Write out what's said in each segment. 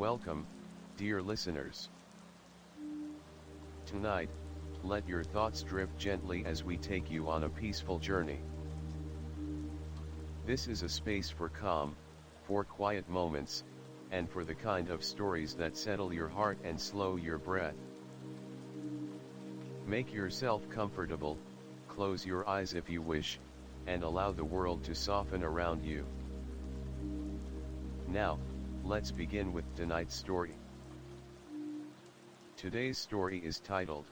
Welcome, dear listeners. Tonight, let your thoughts drift gently as we take you on a peaceful journey. This is a space for calm, for quiet moments, and for the kind of stories that settle your heart and slow your breath. Make yourself comfortable, close your eyes if you wish, and allow the world to soften around you. Now, let's begin with tonight's story. Today's story is titled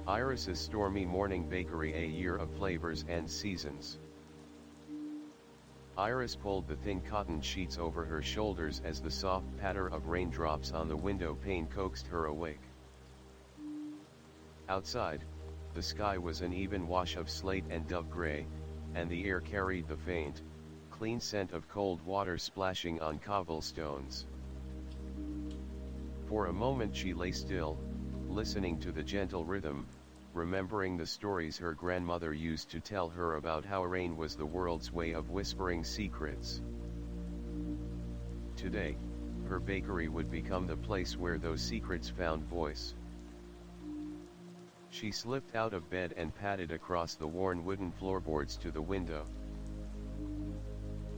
Iris's Stormy Morning Bakery: A Year of Flavors and Seasons. Iris pulled the thin cotton sheets over her shoulders as the soft patter of raindrops on the window pane coaxed her awake. Outside, the sky was an even wash of slate and dove gray, and the air carried the faint, clean scent of cold water splashing on cobblestones. For a moment she lay still, listening to the gentle rhythm, remembering the stories her grandmother used to tell her about how rain was the world's way of whispering secrets. Today, her bakery would become the place where those secrets found voice. She slipped out of bed and padded across the worn wooden floorboards to the window.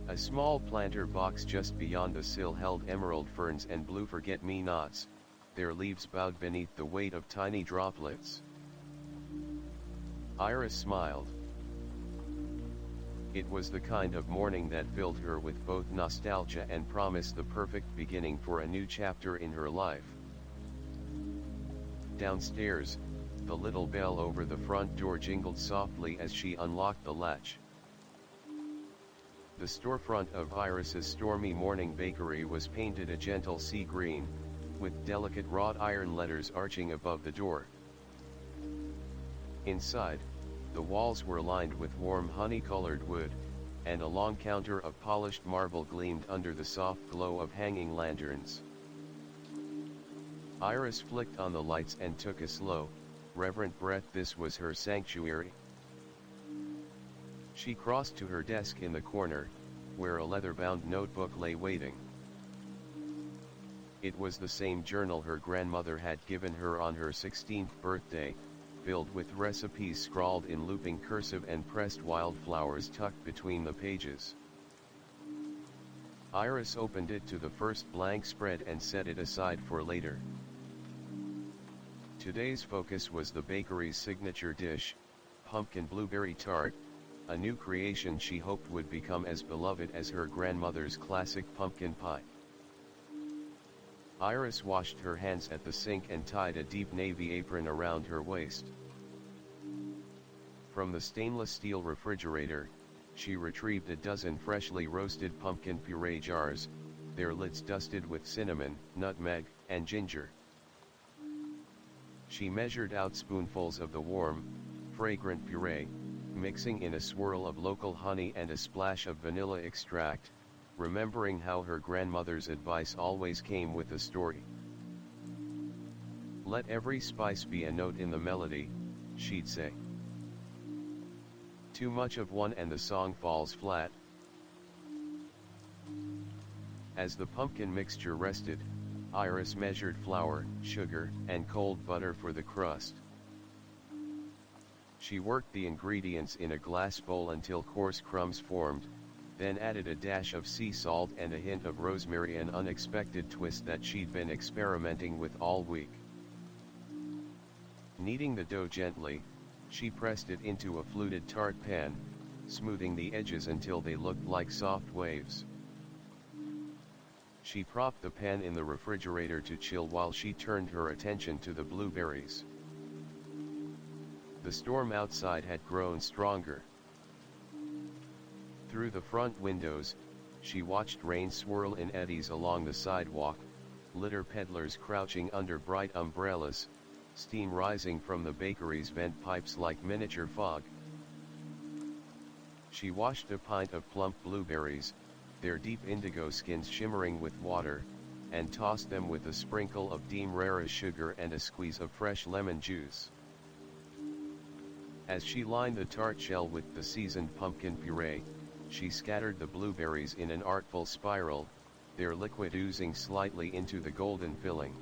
A small planter box just beyond the sill held emerald ferns and blue forget-me-nots, their leaves bowed beneath the weight of tiny droplets. Iris smiled. It was the kind of morning that filled her with both nostalgia and promise, the perfect beginning for a new chapter in her life. Downstairs, the little bell over the front door jingled softly as she unlocked the latch. The storefront of Iris's Stormy Morning Bakery was painted a gentle sea green, with delicate wrought iron letters arching above the door. Inside, the walls were lined with warm honey-colored wood, and a long counter of polished marble gleamed under the soft glow of hanging lanterns. Iris flicked on the lights and took a slow, reverent breath. This was her sanctuary. She crossed to her desk in the corner, where a leather-bound notebook lay waiting. It was the same journal her grandmother had given her on her 16th birthday, filled with recipes scrawled in looping cursive and pressed wildflowers tucked between the pages. Iris opened it to the first blank spread and set it aside for later. Today's focus was the bakery's signature dish, pumpkin blueberry tart, a new creation she hoped would become as beloved as her grandmother's classic pumpkin pie. Iris washed her hands at the sink and tied a deep navy apron around her waist. From the stainless steel refrigerator, she retrieved a dozen freshly roasted pumpkin puree jars, their lids dusted with cinnamon, nutmeg, and ginger. She measured out spoonfuls of the warm, fragrant puree, mixing in a swirl of local honey and a splash of vanilla extract, remembering how her grandmother's advice always came with a story. "Let every spice be a note in the melody," she'd say. "Too much of one and the song falls flat." As the pumpkin mixture rested, Iris measured flour, sugar, and cold butter for the crust. She worked the ingredients in a glass bowl until coarse crumbs formed, then added a dash of sea salt and a hint of rosemary, an unexpected twist that she'd been experimenting with all week. Kneading the dough gently, she pressed it into a fluted tart pan, smoothing the edges until they looked like soft waves. She propped the pan in the refrigerator to chill while she turned her attention to the blueberries. The storm outside had grown stronger. Through the front windows, she watched rain swirl in eddies along the sidewalk, litter peddlers crouching under bright umbrellas, steam rising from the bakery's vent pipes like miniature fog. She washed a pint of plump blueberries, their deep indigo skins shimmering with water, and tossed them with a sprinkle of demerara sugar and a squeeze of fresh lemon juice. As she lined the tart shell with the seasoned pumpkin puree, she scattered the blueberries in an artful spiral, their liquid oozing slightly into the golden filling.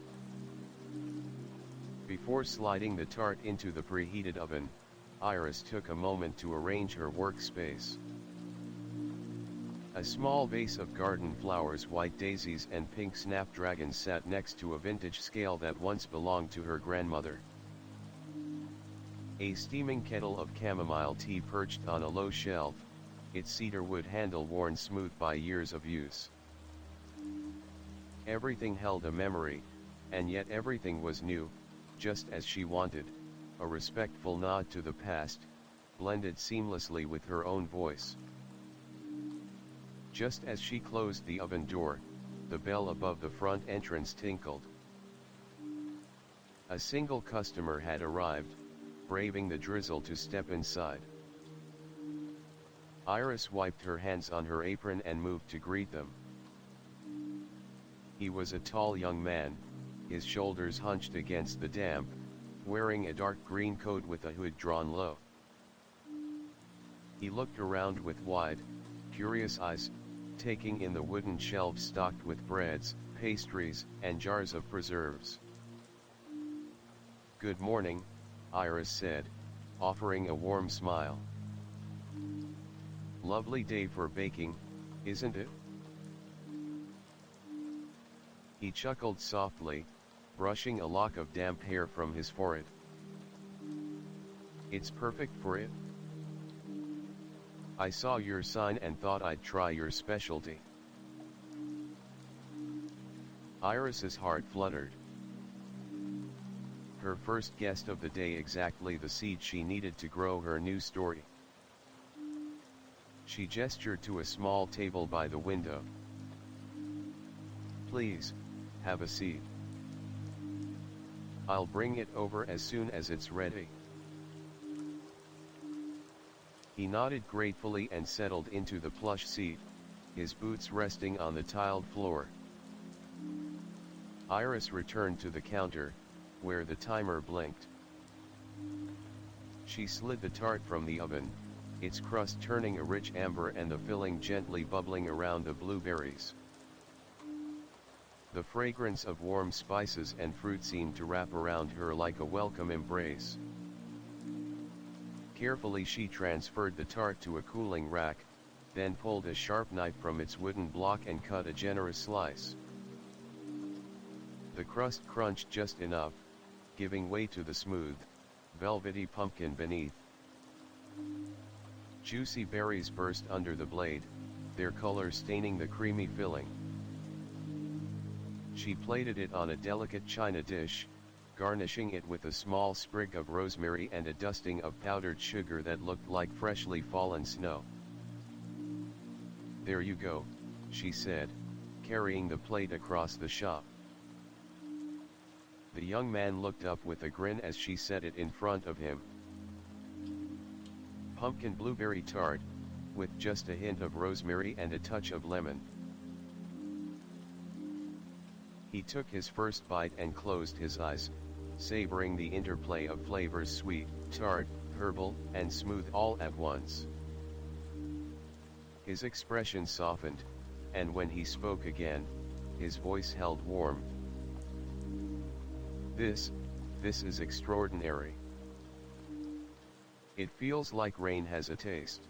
Before sliding the tart into the preheated oven, Iris took a moment to arrange her workspace. A small vase of garden flowers, white daisies and pink snapdragons sat next to a vintage scale that once belonged to her grandmother. A steaming kettle of chamomile tea perched on a low shelf, its cedar wood handle worn smooth by years of use. Everything held a memory, and yet everything was new, just as she wanted, a respectful nod to the past, blended seamlessly with her own voice. Just as she closed the oven door, the bell above the front entrance tinkled. A single customer had arrived, braving the drizzle to step inside. Iris wiped her hands on her apron and moved to greet them. He was a tall young man, his shoulders hunched against the damp, wearing a dark green coat with a hood drawn low. He looked around with wide, curious eyes, taking in the wooden shelves stocked with breads, pastries, and jars of preserves. "Good morning," Iris said, offering a warm smile. "Lovely day for baking, isn't it?" He chuckled softly, brushing a lock of damp hair from his forehead. "It's perfect for it. I saw your sign and thought I'd try your specialty." Iris's heart fluttered. Her first guest of the day, exactly the seed she needed to grow her new story. She gestured to a small table by the window. "Please, have a seat. I'll bring it over as soon as it's ready." He nodded gratefully and settled into the plush seat, his boots resting on the tiled floor. Iris returned to the counter, where the timer blinked. She slid the tart from the oven, its crust turning a rich amber and the filling gently bubbling around the blueberries. The fragrance of warm spices and fruit seemed to wrap around her like a welcome embrace. Carefully she transferred the tart to a cooling rack, then pulled a sharp knife from its wooden block and cut a generous slice. The crust crunched just enough, giving way to the smooth, velvety pumpkin beneath. Juicy berries burst under the blade, their color staining the creamy filling. She plated it on a delicate china dish, garnishing it with a small sprig of rosemary and a dusting of powdered sugar that looked like freshly fallen snow. "There you go," she said, carrying the plate across the shop. The young man looked up with a grin as she set it in front of him. Pumpkin blueberry tart, with just a hint of rosemary and a touch of lemon. He took his first bite and closed his eyes, savoring the interplay of flavors: sweet, tart, herbal, and smooth all at once. His expression softened, and when he spoke again, his voice held warmth. This is extraordinary. It feels like rain has a taste."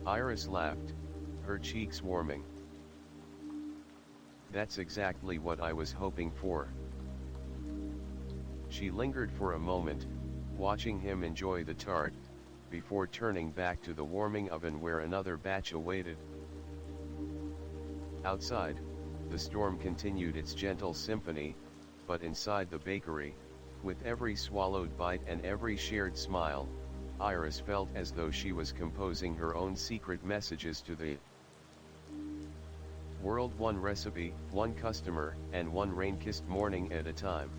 Iris laughed, her cheeks warming. "That's exactly what I was hoping for." She lingered for a moment, watching him enjoy the tart, before turning back to the warming oven where another batch awaited. Outside, the storm continued its gentle symphony, but inside the bakery, with every swallowed bite and every shared smile, Iris felt as though she was composing her own secret messages to the world, one recipe, one customer, and one rain-kissed morning at a time.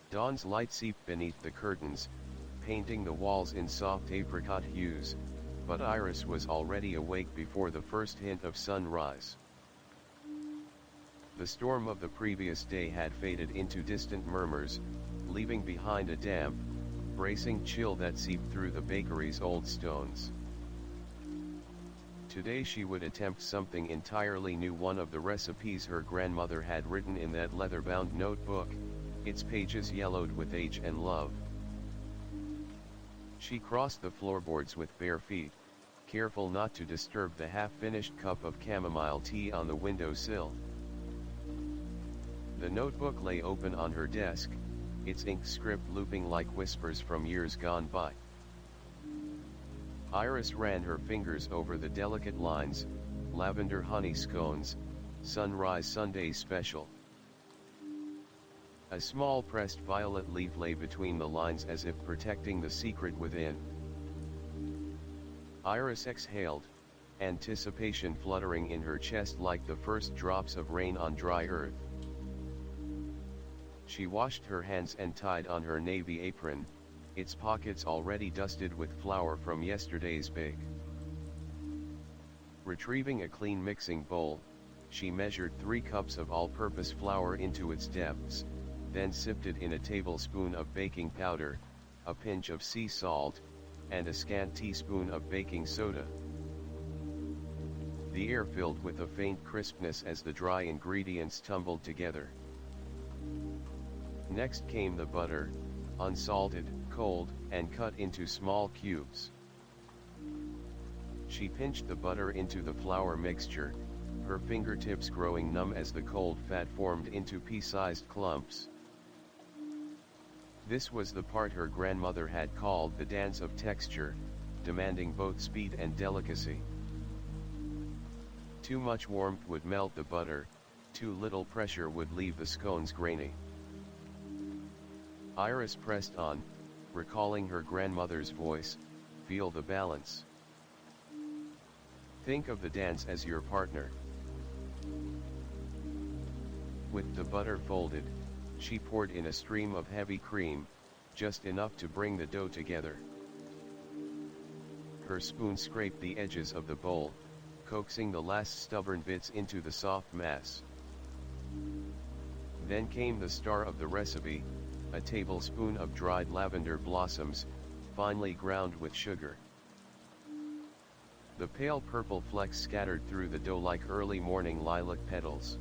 Dawn's light seeped beneath the curtains, painting the walls in soft apricot hues, but Iris was already awake before the first hint of sunrise. The storm of the previous day had faded into distant murmurs, leaving behind a damp, bracing chill that seeped through the bakery's old stones. Today she would attempt something entirely new, one of the recipes her grandmother had written in that leather-bound notebook, its pages yellowed with age and love. She crossed the floorboards with bare feet, careful not to disturb the half-finished cup of chamomile tea on the windowsill. The notebook lay open on her desk, its ink script looping like whispers from years gone by. Iris ran her fingers over the delicate lines: lavender honey scones, sunrise Sunday special. A small pressed violet leaf lay between the lines as if protecting the secret within. Iris exhaled, anticipation fluttering in her chest like the first drops of rain on dry earth. She washed her hands and tied on her navy apron, its pockets already dusted with flour from yesterday's bake. Retrieving a clean mixing bowl, she measured 3 cups of all-purpose flour into its depths, then sifted in a tablespoon of baking powder, a pinch of sea salt, and a scant teaspoon of baking soda. The air filled with a faint crispness as the dry ingredients tumbled together. Next came the butter, unsalted, cold, and cut into small cubes. She pinched the butter into the flour mixture, her fingertips growing numb as the cold fat formed into pea-sized clumps. This was the part her grandmother had called the dance of texture, demanding both speed and delicacy. Too much warmth would melt the butter, too little pressure would leave the scones grainy. Iris pressed on, recalling her grandmother's voice, "Feel the balance. Think of the dance as your partner." With the butter folded, she poured in a stream of heavy cream, just enough to bring the dough together. Her spoon scraped the edges of the bowl, coaxing the last stubborn bits into the soft mass. Then came the star of the recipe, a tablespoon of dried lavender blossoms, finely ground with sugar. The pale purple flecks scattered through the dough like early morning lilac petals.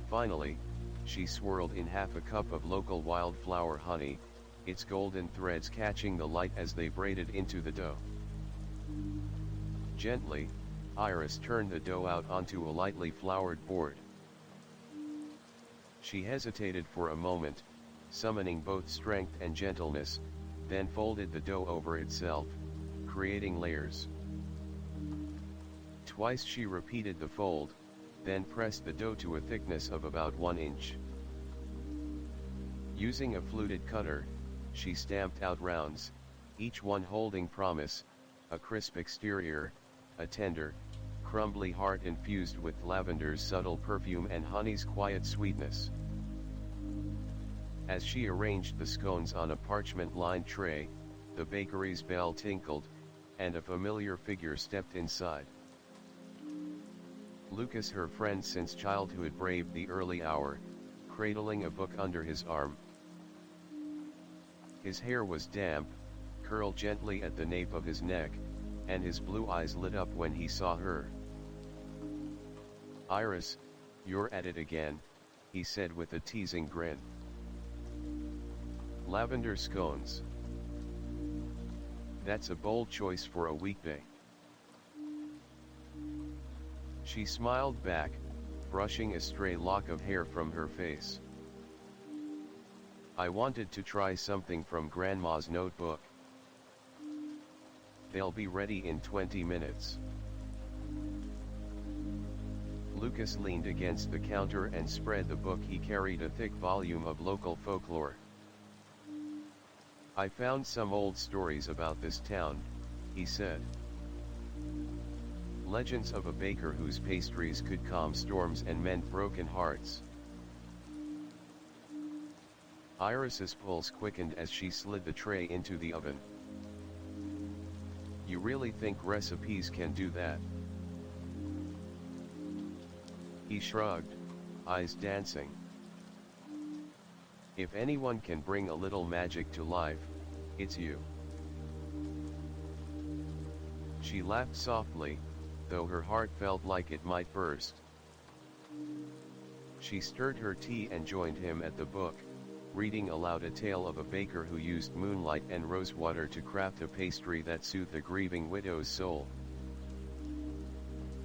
Finally, she swirled in half a cup of local wildflower honey, its golden threads catching the light as they braided into the dough. Gently, Iris turned the dough out onto a lightly floured board. She hesitated for a moment, summoning both strength and gentleness, then folded the dough over itself, creating layers. Twice she repeated the fold, then pressed the dough to a thickness of about 1 inch. Using a fluted cutter, she stamped out rounds, each one holding promise: a crisp exterior, a tender, crumbly heart infused with lavender's subtle perfume and honey's quiet sweetness. As she arranged the scones on a parchment-lined tray, the bakery's bell tinkled, and a familiar figure stepped inside. Lucas, her friend since childhood, braved the early hour, cradling a book under his arm. His hair was damp, curled gently at the nape of his neck, and his blue eyes lit up when he saw her. "Iris, you're at it again," he said with a teasing grin. "Lavender scones. That's a bold choice for a weekday." She smiled back, brushing a stray lock of hair from her face. "I wanted to try something from Grandma's notebook. They'll be ready in 20 minutes. Lucas leaned against the counter and spread the book. He carried a thick volume of local folklore. "I found some old stories about this town," he said. "Legends of a baker whose pastries could calm storms and mend broken hearts." Iris's pulse quickened as she slid the tray into the oven. "You really think recipes can do that?" He shrugged, eyes dancing. "If anyone can bring a little magic to life, it's you." She laughed softly, though her heart felt like it might burst. She stirred her tea and joined him at the book, reading aloud a tale of a baker who used moonlight and rosewater to craft a pastry that soothed a grieving widow's soul.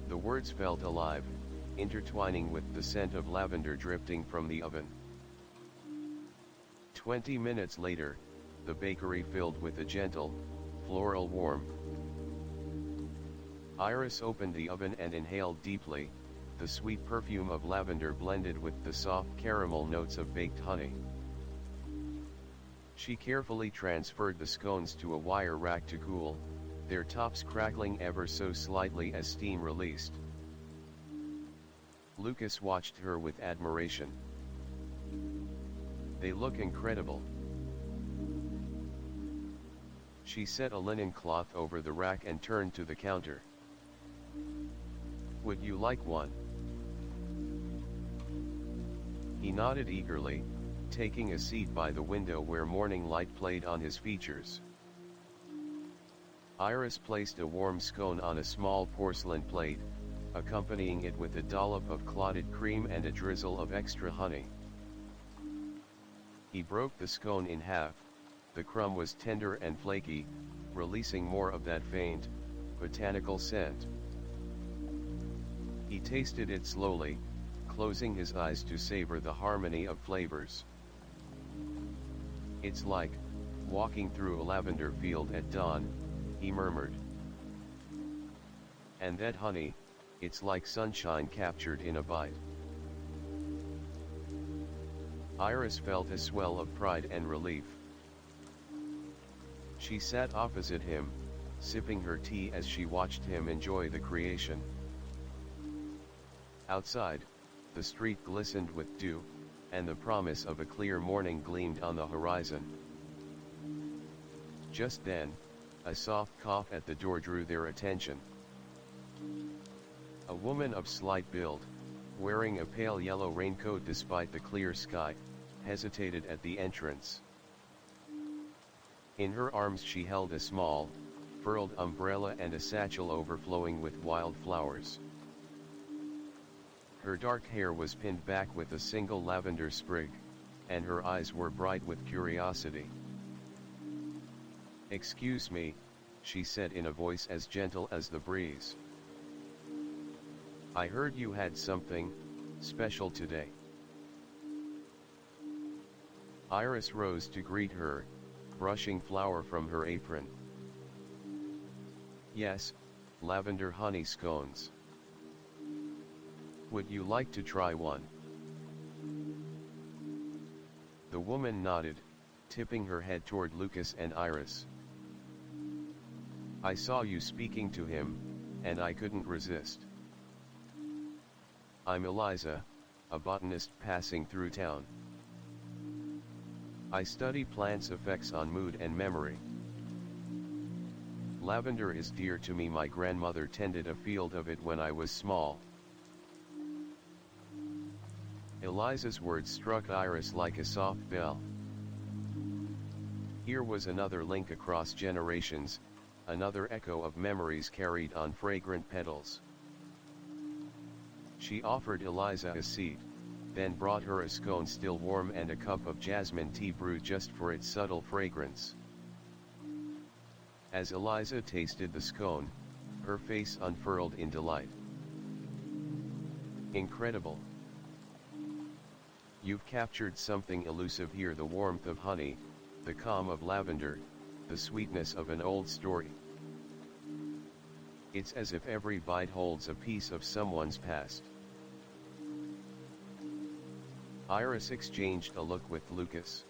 The words felt alive, intertwining with the scent of lavender drifting from the oven. 20 minutes later, the bakery filled with a gentle, floral warmth. Iris opened the oven and inhaled deeply, the sweet perfume of lavender blended with the soft caramel notes of baked honey. She carefully transferred the scones to a wire rack to cool, their tops crackling ever so slightly as steam released. Lucas watched her with admiration. "They look incredible." She set a linen cloth over the rack and turned to the counter. "Would you like one?" He nodded eagerly, taking a seat by the window where morning light played on his features. Iris placed a warm scone on a small porcelain plate, accompanying it with a dollop of clotted cream and a drizzle of extra honey. He broke the scone in half. The crumb was tender and flaky, releasing more of that faint, botanical scent. He tasted it slowly, closing his eyes to savor the harmony of flavors. "It's like walking through a lavender field at dawn," he murmured. "And that honey, it's like sunshine captured in a bite." Iris felt a swell of pride and relief. She sat opposite him, sipping her tea as she watched him enjoy the creation. Outside, the street glistened with dew, and the promise of a clear morning gleamed on the horizon. Just then, a soft cough at the door drew their attention. A woman of slight build, wearing a pale yellow raincoat despite the clear sky, hesitated at the entrance. In her arms she held a small, furled umbrella and a satchel overflowing with wild flowers. Her dark hair was pinned back with a single lavender sprig, and her eyes were bright with curiosity. "Excuse me," she said in a voice as gentle as the breeze. "I heard you had something special today." Iris rose to greet her, brushing flour from her apron. "Yes, lavender honey scones. Would you like to try one?" The woman nodded, tipping her head toward Lucas and Iris. "I saw you speaking to him, and I couldn't resist. I'm Eliza, a botanist passing through town. I study plants' effects on mood and memory. Lavender is dear to me. My grandmother tended a field of it when I was small." Eliza's words struck Iris like a soft bell. Here was another link across generations, another echo of memories carried on fragrant petals. She offered Eliza a seat, then brought her a scone still warm and a cup of jasmine tea brewed just for its subtle fragrance. As Eliza tasted the scone, her face unfurled in delight. "Incredible. You've captured something elusive here: the warmth of honey, the calm of lavender, the sweetness of an old story. It's as if every bite holds a piece of someone's past." Iris exchanged a look with Lucas.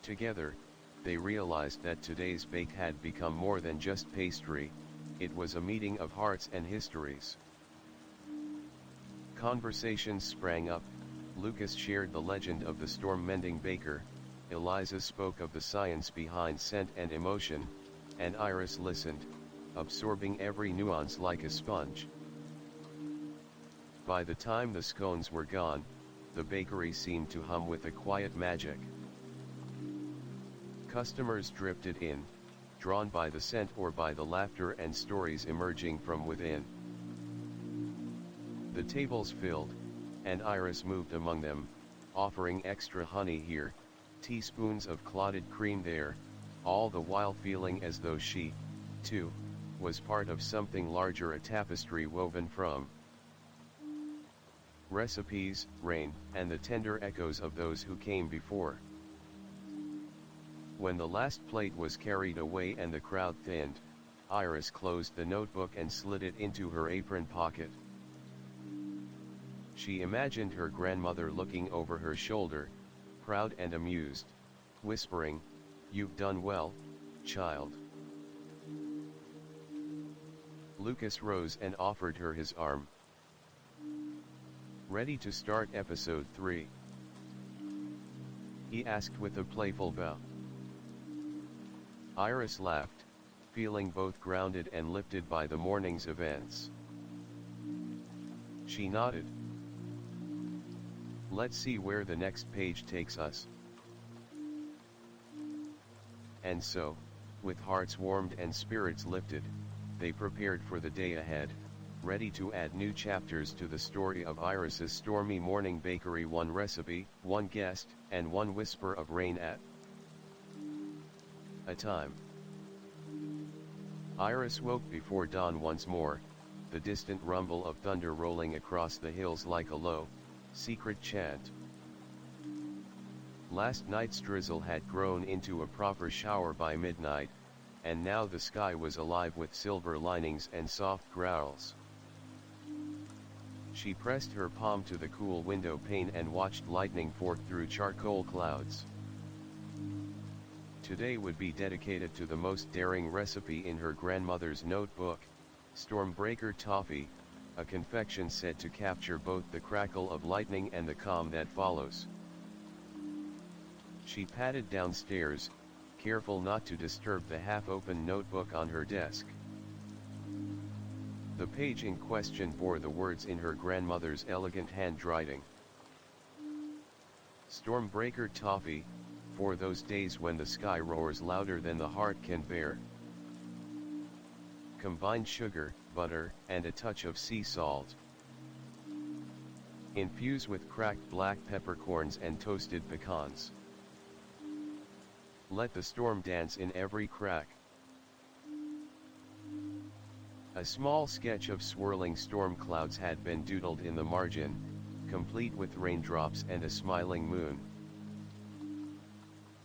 Together, they realized that today's bake had become more than just pastry, it was a meeting of hearts and histories. Conversations sprang up. Lucas shared the legend of the storm-mending baker, Eliza spoke of the science behind scent and emotion, and Iris listened, absorbing every nuance like a sponge. By the time the scones were gone, the bakery seemed to hum with a quiet magic. Customers drifted in, drawn by the scent or by the laughter and stories emerging from within. The tables filled, and Iris moved among them, offering extra honey here, teaspoons of clotted cream there, all the while feeling as though she, too, was part of something larger, a tapestry woven from recipes, rain, and the tender echoes of those who came before. When the last plate was carried away and the crowd thinned, Iris closed the notebook and slid it into her apron pocket. She imagined her grandmother looking over her shoulder, proud and amused, whispering, "You've done well, child." Lucas rose and offered her his arm. "Ready to start episode 3? He asked with a playful bow. Iris laughed, feeling both grounded and lifted by the morning's events. She nodded. "Let's see where the next page takes us." And so, with hearts warmed and spirits lifted, they prepared for the day ahead, ready to add new chapters to the story of Iris's stormy morning bakery. One recipe, one guest, and one whisper of rain at a time. Iris woke before dawn once more, the distant rumble of thunder rolling across the hills like a low, secret chant. Last night's drizzle had grown into a proper shower by midnight, and now the sky was alive with silver linings and soft growls. She pressed her palm to the cool window pane and watched lightning fork through charcoal clouds. Today would be dedicated to the most daring recipe in her grandmother's notebook, Stormbreaker toffee, a confection said to capture both the crackle of lightning and the calm that follows. She padded downstairs, careful not to disturb the half-open notebook on her desk. The page in question bore the words in her grandmother's elegant handwriting. Stormbreaker toffee, for those days when the sky roars louder than the heart can bear. Combined sugar, butter, and a touch of sea salt. Infuse with cracked black peppercorns and toasted pecans. Let the storm dance in every crack. A small sketch of swirling storm clouds had been doodled in the margin, complete with raindrops and a smiling moon.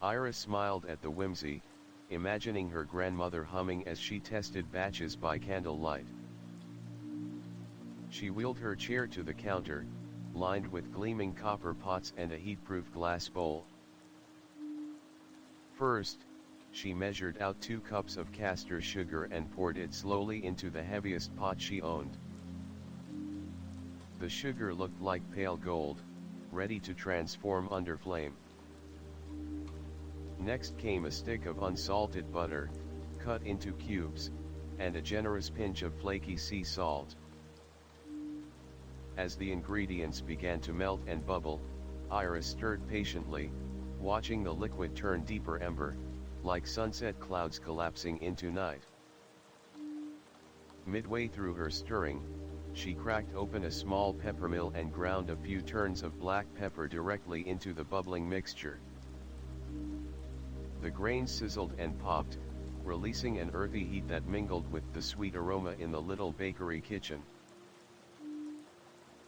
Iris smiled at the whimsy, imagining her grandmother humming as she tested batches by candlelight. She wheeled her chair to the counter, lined with gleaming copper pots and a heat-proof glass bowl. First, she measured out 2 cups of castor sugar and poured it slowly into the heaviest pot she owned. The sugar looked like pale gold, ready to transform under flame. Next came a stick of unsalted butter, cut into cubes, and a generous pinch of flaky sea salt. As the ingredients began to melt and bubble, Iris stirred patiently, watching the liquid turn deeper ember, like sunset clouds collapsing into night. Midway through her stirring, she cracked open a small peppermill and ground a few turns of black pepper directly into the bubbling mixture. The grains sizzled and popped, releasing an earthy heat that mingled with the sweet aroma in the little bakery kitchen.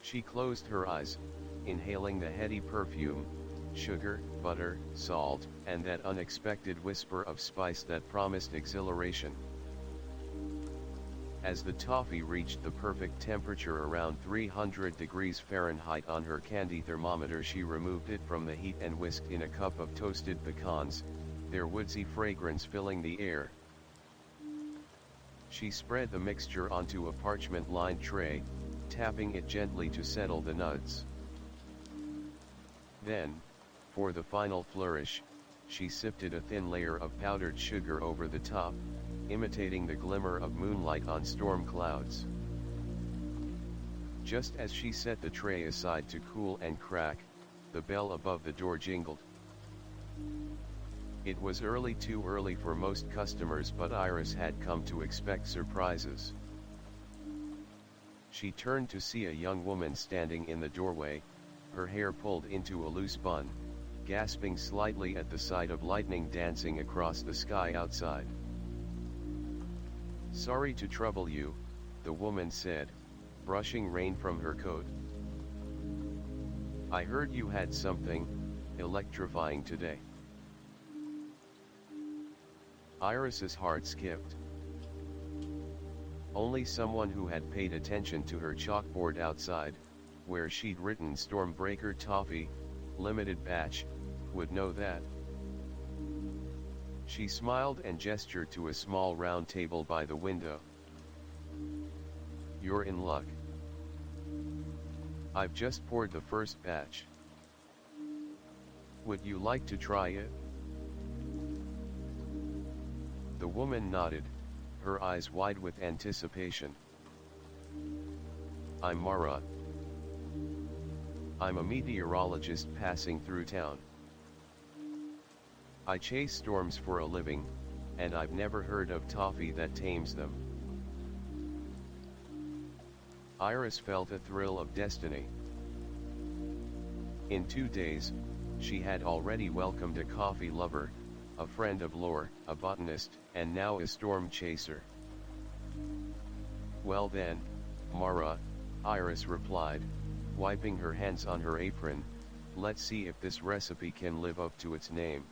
She closed her eyes, inhaling the heady perfume, sugar, butter, salt, and that unexpected whisper of spice that promised exhilaration. As the toffee reached the perfect temperature around 300 degrees Fahrenheit on her candy thermometer, she removed it from the heat and whisked in a cup of toasted pecans, their woodsy fragrance filling the air. She spread the mixture onto a parchment-lined tray, tapping it gently to settle the nuts. Then, for the final flourish, she sifted a thin layer of powdered sugar over the top, imitating the glimmer of moonlight on storm clouds. Just as she set the tray aside to cool and crack, the bell above the door jingled. It was early, too early for most customers, but Iris had come to expect surprises. She turned to see a young woman standing in the doorway, her hair pulled into a loose bun, gasping slightly at the sight of lightning dancing across the sky outside. "Sorry to trouble you," the woman said, brushing rain from her coat. "I heard you had something electrifying today." Iris's heart skipped. Only someone who had paid attention to her chalkboard outside, where she'd written Stormbreaker Toffee, limited batch, would know that. She smiled and gestured to a small round table by the window. "You're in luck. I've just poured the first batch. Would you like to try it?" The woman nodded, her eyes wide with anticipation. "I'm Mara. I'm a meteorologist passing through town. I chase storms for a living, and I've never heard of toffee that tames them." Iris felt a thrill of destiny. In 2 days, she had already welcomed a coffee lover, a friend of lore, a botanist, and now a storm chaser. "Well then, Mara," Iris replied, wiping her hands on her apron, "let's see if this recipe can live up to its name."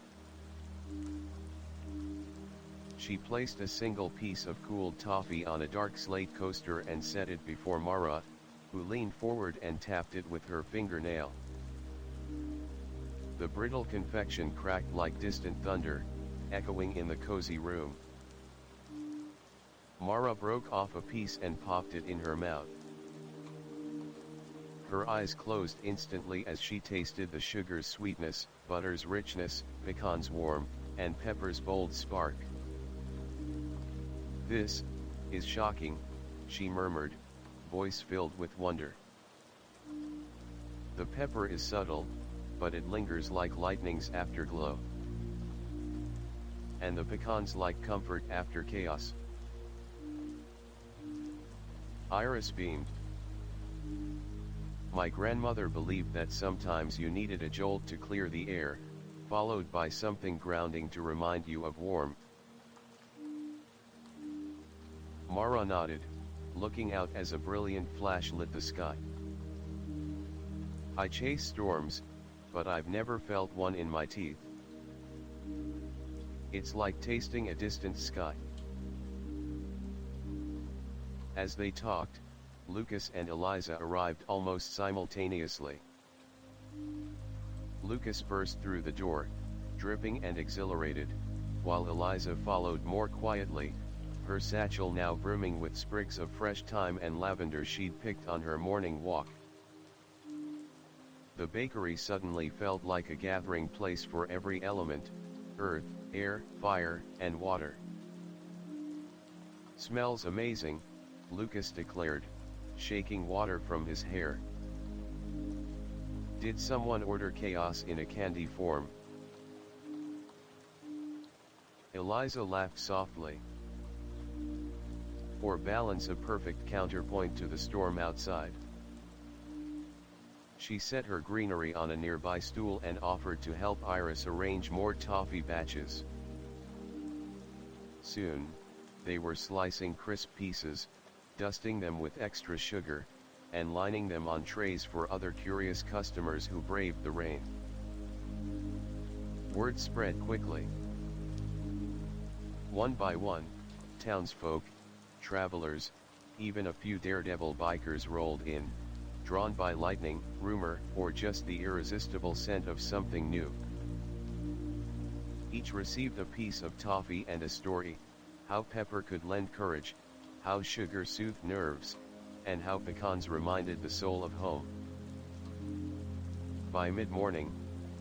She placed a single piece of cooled toffee on a dark slate coaster and set it before Mara, who leaned forward and tapped it with her fingernail. The brittle confection cracked like distant thunder, echoing in the cozy room. Mara broke off a piece and popped it in her mouth. Her eyes closed instantly as she tasted the sugar's sweetness, butter's richness, pecan's warmth, and pepper's bold spark. "This is shocking," she murmured, voice filled with wonder. "The pepper is subtle, but it lingers like lightning's afterglow. And the pecans like comfort after chaos." Iris beamed. "My grandmother believed that sometimes you needed a jolt to clear the air, followed by something grounding to remind you of warmth." Mara nodded, looking out as a brilliant flash lit the sky. "I chase storms, but I've never felt one in my teeth. It's like tasting a distant sky." As they talked, Lucas and Eliza arrived almost simultaneously. Lucas burst through the door, dripping and exhilarated, while Eliza followed more quietly, her satchel now brimming with sprigs of fresh thyme and lavender she'd picked on her morning walk. The bakery suddenly felt like a gathering place for every element: earth, air, fire, and water. "Smells amazing," Lucas declared, shaking water from his hair. "Did someone order chaos in a candy form?" Eliza laughed softly. "For balance, a perfect counterpoint to the storm outside." She set her greenery on a nearby stool and offered to help Iris arrange more toffee batches. Soon, they were slicing crisp pieces, dusting them with extra sugar, and lining them on trays for other curious customers who braved the rain. Word spread quickly. One by one, townsfolk, travelers, even a few daredevil bikers rolled in, drawn by lightning, rumor, or just the irresistible scent of something new. Each received a piece of toffee and a story: how pepper could lend courage, how sugar soothed nerves, and how pecans reminded the soul of home. By mid-morning,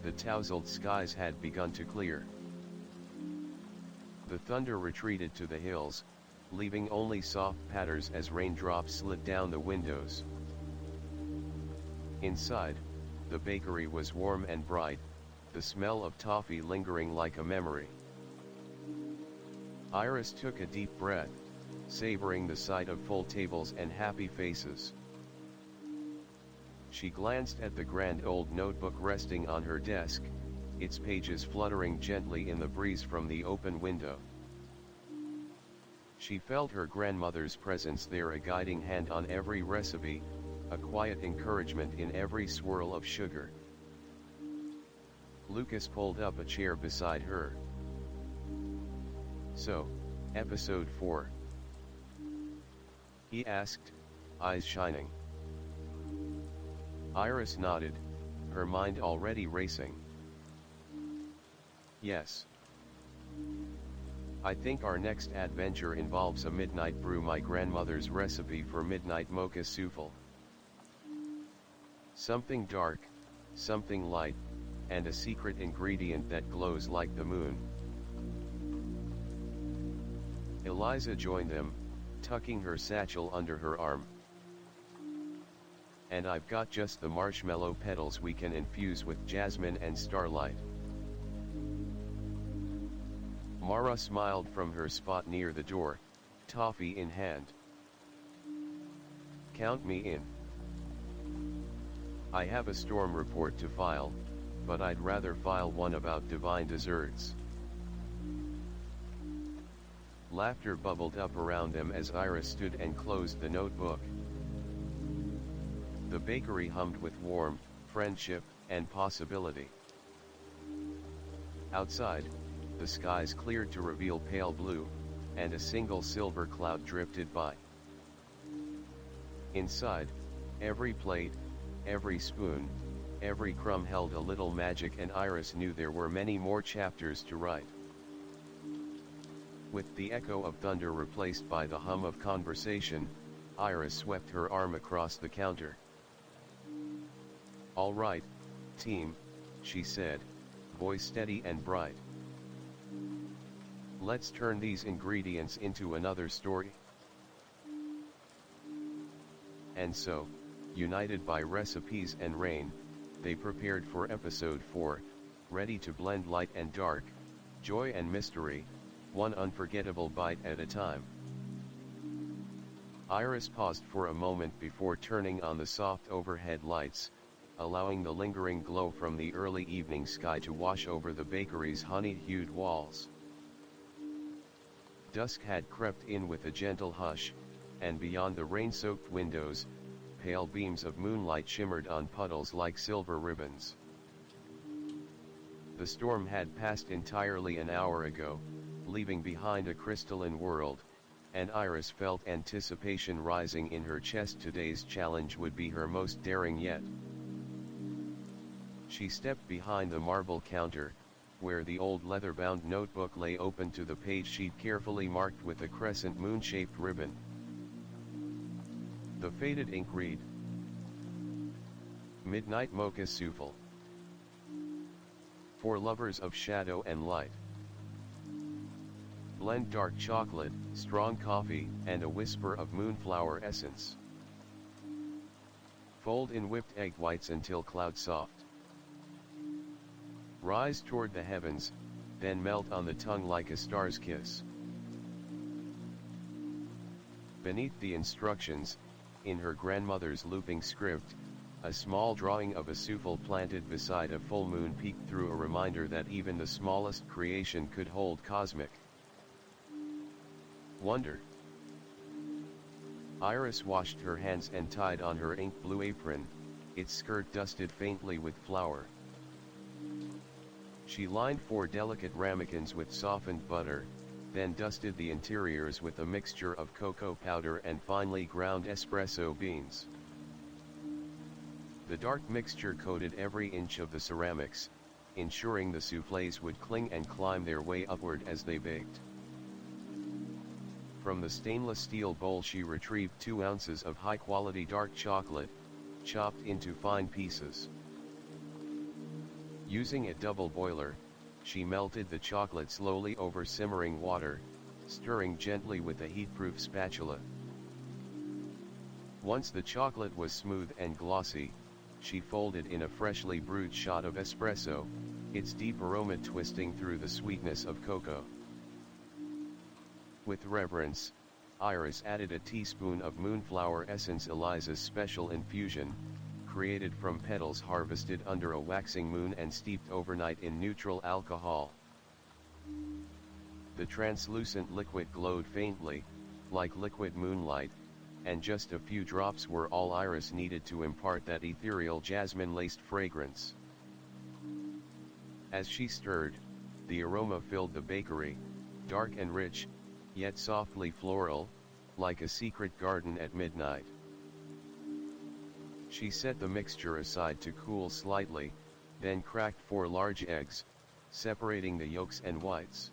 the tousled skies had begun to clear. The thunder retreated to the hills, leaving only soft patters as raindrops slid down the windows. Inside, the bakery was warm and bright, the smell of toffee lingering like a memory. Iris took a deep breath, savoring the sight of full tables and happy faces. She glanced at the grand old notebook resting on her desk, its pages fluttering gently in the breeze from the open window. She felt her grandmother's presence there, a guiding hand on every recipe, a quiet encouragement in every swirl of sugar. Lucas pulled up a chair beside her. "So, episode 4? He asked, eyes shining. Iris nodded, her mind already racing. "Yes. I think our next adventure involves a midnight brew, my grandmother's recipe for midnight mocha souffle. Something dark, something light, and a secret ingredient that glows like the moon." Eliza joined them, tucking her satchel under her arm. "And I've got just the marshmallow petals we can infuse with jasmine and starlight." Mara smiled from her spot near the door, toffee in hand. "Count me in. I have a storm report to file, but I'd rather file one about divine desserts." Laughter bubbled up around them as Iris stood and closed the notebook. The bakery hummed with warmth, friendship, and possibility. Outside, the skies cleared to reveal pale blue, and a single silver cloud drifted by. Inside, every plate, every spoon, every crumb held a little magic, and Iris knew there were many more chapters to write. With the echo of thunder replaced by the hum of conversation, Iris swept her arm across the counter. "All right, team," she said, voice steady and bright. "Let's turn these ingredients into another story." And so, united by recipes and rain, they prepared for episode 4, ready to blend light and dark, joy and mystery, one unforgettable bite at a time. Iris paused for a moment before turning on the soft overhead lights, allowing the lingering glow from the early evening sky to wash over the bakery's honey-hued walls. Dusk had crept in with a gentle hush, and beyond the rain-soaked windows, pale beams of moonlight shimmered on puddles like silver ribbons. The storm had passed entirely an hour ago, leaving behind a crystalline world, and Iris felt anticipation rising in her chest. Today's challenge would be her most daring yet. She stepped behind the marble counter, where the old leather-bound notebook lay open to the page sheet carefully marked with a crescent moon-shaped ribbon. The faded ink read, "Midnight Mocha Souffle. For lovers of shadow and light. Blend dark chocolate, strong coffee, and a whisper of moonflower essence. Fold in whipped egg whites until cloud soft. Rise toward the heavens, then melt on the tongue like a star's kiss." Beneath the instructions, in her grandmother's looping script, a small drawing of a souffle planted beside a full moon peeked through, a reminder that even the smallest creation could hold cosmic wonder. Iris washed her hands and tied on her ink blue apron, its skirt dusted faintly with flour. She lined 4 delicate ramekins with softened butter, then dusted the interiors with a mixture of cocoa powder and finely ground espresso beans. The dark mixture coated every inch of the ceramics, ensuring the soufflés would cling and climb their way upward as they baked. From the stainless steel bowl she retrieved 2 ounces of high-quality dark chocolate, chopped into fine pieces. Using a double boiler, she melted the chocolate slowly over simmering water, stirring gently with a heat-proof spatula. Once the chocolate was smooth and glossy, she folded in a freshly brewed shot of espresso, its deep aroma twisting through the sweetness of cocoa. With reverence, Iris added a teaspoon of moonflower essence, Eliza's special infusion, created from petals harvested under a waxing moon and steeped overnight in neutral alcohol. The translucent liquid glowed faintly, like liquid moonlight, and just a few drops were all Iris needed to impart that ethereal jasmine-laced fragrance. As she stirred, the aroma filled the bakery, dark and rich, yet softly floral, like a secret garden at midnight. She set the mixture aside to cool slightly, then cracked 4 large eggs, separating the yolks and whites.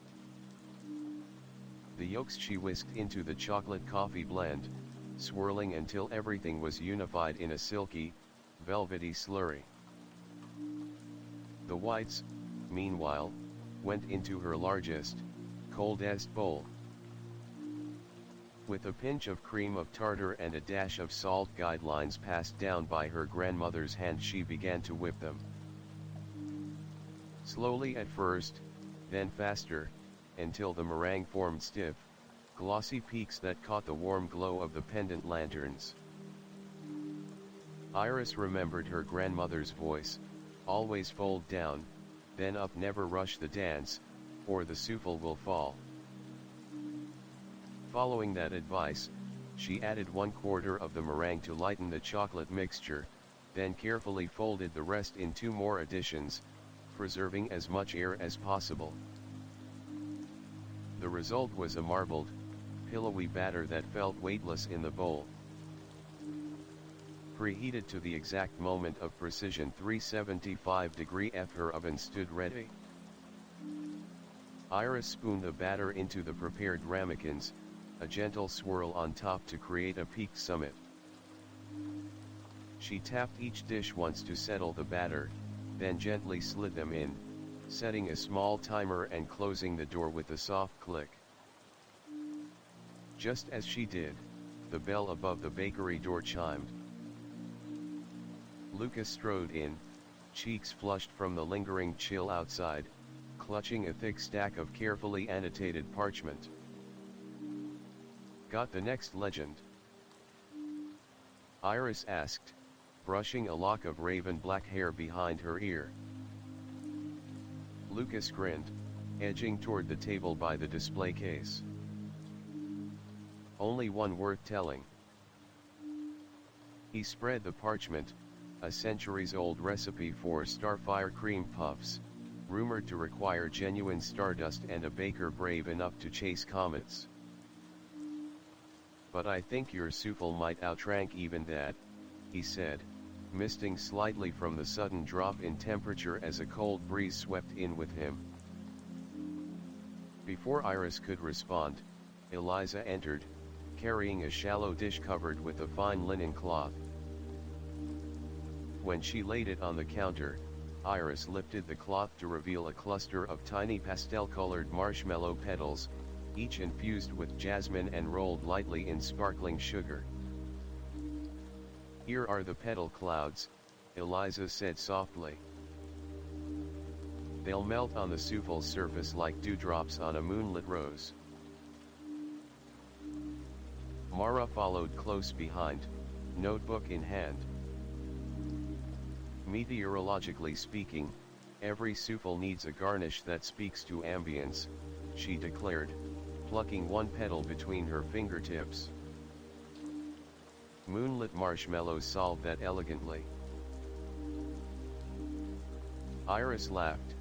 The yolks she whisked into the chocolate coffee blend, swirling until everything was unified in a silky, velvety slurry. The whites, meanwhile, went into her largest, coldest bowl. With a pinch of cream of tartar and a dash of salt, guidelines passed down by her grandmother's hand, she began to whip them. Slowly at first, then faster, until the meringue formed stiff, glossy peaks that caught the warm glow of the pendant lanterns. Iris remembered her grandmother's voice, always fold down, then up, never rush the dance, or the souffle will fall. Following that advice, she added 1/4 of the meringue to lighten the chocolate mixture, then carefully folded the rest in 2 more additions, preserving as much air as possible. The result was a marbled, pillowy batter that felt weightless in the bowl. Preheated to the exact moment of precision, 375° F, her oven stood ready. Iris spooned the batter into the prepared ramekins, a gentle swirl on top to create a peaked summit. She tapped each dish once to settle the batter, then gently slid them in, setting a small timer and closing the door with a soft click. Just as she did, the bell above the bakery door chimed. Lucas strode in, cheeks flushed from the lingering chill outside, clutching a thick stack of carefully annotated parchment. "Got the next legend?" Iris asked, brushing a lock of raven black hair behind her ear. Lucas grinned, edging toward the table by the display case. "Only one worth telling." He spread the parchment, a centuries-old recipe for starfire cream puffs, rumored to require genuine stardust and a baker brave enough to chase comets. "But I think your souffle might outrank even that," he said, misting slightly from the sudden drop in temperature as a cold breeze swept in with him. Before Iris could respond, Eliza entered, carrying a shallow dish covered with a fine linen cloth. When she laid it on the counter, Iris lifted the cloth to reveal a cluster of tiny pastel-colored marshmallow petals, each infused with jasmine and rolled lightly in sparkling sugar. "Here are the petal clouds," Eliza said softly. "They'll melt on the souffle's surface like dewdrops on a moonlit rose." Mara followed close behind, notebook in hand. "Meteorologically speaking, every souffle needs a garnish that speaks to ambience," she declared, plucking one petal between her fingertips. "Moonlit marshmallows solve that elegantly." Iris laughed,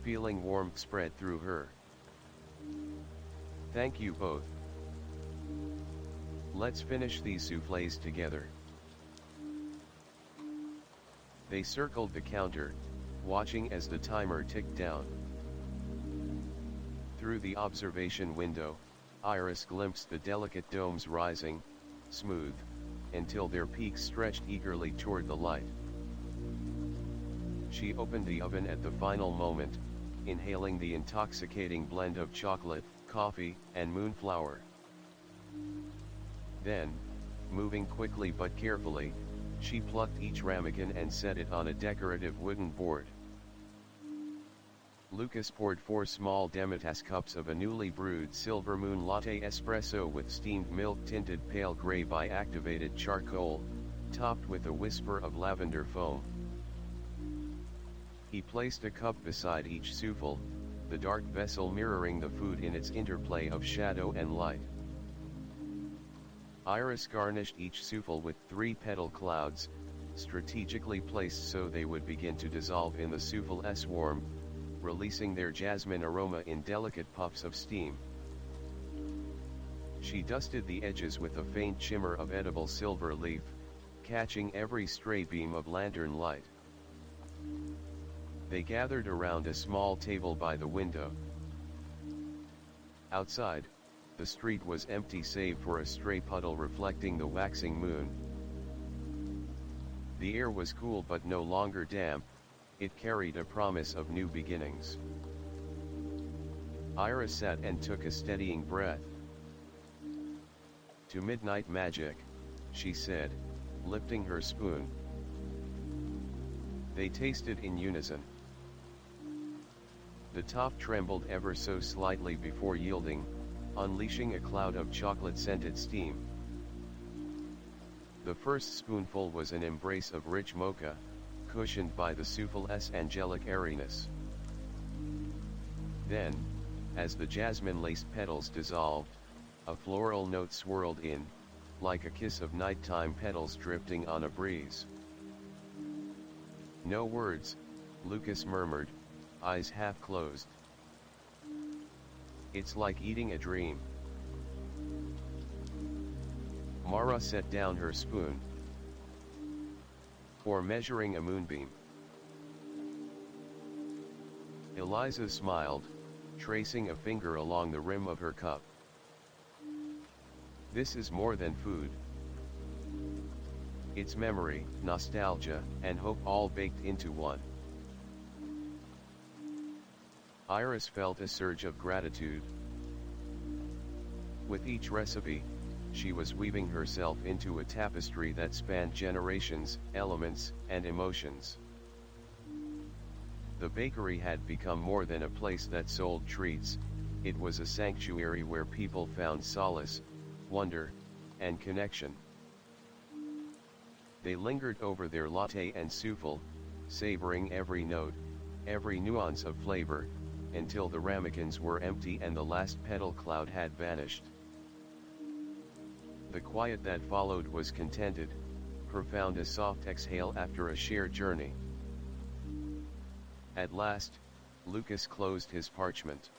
feeling warmth spread through her. "Thank you both. Let's finish these soufflés together." They circled the counter, watching as the timer ticked down. Through the observation window, Iris glimpsed the delicate domes rising, smooth, until their peaks stretched eagerly toward the light. She opened the oven at the final moment, inhaling the intoxicating blend of chocolate, coffee, and moonflower. Then, moving quickly but carefully, she plucked each ramekin and set it on a decorative wooden board. Lucas poured 4 small demitasse cups of a newly brewed Silver Moon latte espresso with steamed milk tinted pale gray by activated charcoal, topped with a whisper of lavender foam. He placed a cup beside each souffle, the dark vessel mirroring the food in its interplay of shadow and light. Iris garnished each souffle with 3 petal clouds, strategically placed so they would begin to dissolve in the souffle's warm, releasing their jasmine aroma in delicate puffs of steam. She dusted the edges with a faint shimmer of edible silver leaf, catching every stray beam of lantern light. They gathered around a small table by the window. Outside, the street was empty save for a stray puddle reflecting the waxing moon. The air was cool but no longer damp, it carried a promise of new beginnings. Iris sat and took a steadying breath. "To midnight magic," she said, lifting her spoon. They tasted in unison. The top trembled ever so slightly before yielding, unleashing a cloud of chocolate-scented steam. The first spoonful was an embrace of rich mocha, cushioned by the souffle's angelic airiness. Then, as the jasmine-laced petals dissolved, a floral note swirled in, like a kiss of nighttime petals drifting on a breeze. "No words," Lucas murmured, eyes half closed. "It's like eating a dream." Mara set down her spoon. "Or measuring a moonbeam." Eliza smiled, tracing a finger along the rim of her cup. "This is more than food. It's memory, nostalgia, and hope all baked into one." Iris felt a surge of gratitude. With each recipe, she was weaving herself into a tapestry that spanned generations, elements, and emotions. The bakery had become more than a place that sold treats, it was a sanctuary where people found solace, wonder, and connection. They lingered over their latte and souffle, savoring every note, every nuance of flavor, until the ramekins were empty and the last petal cloud had vanished. The quiet that followed was contented, profound, a soft exhale after a shared journey. At last, Lucas closed his parchment.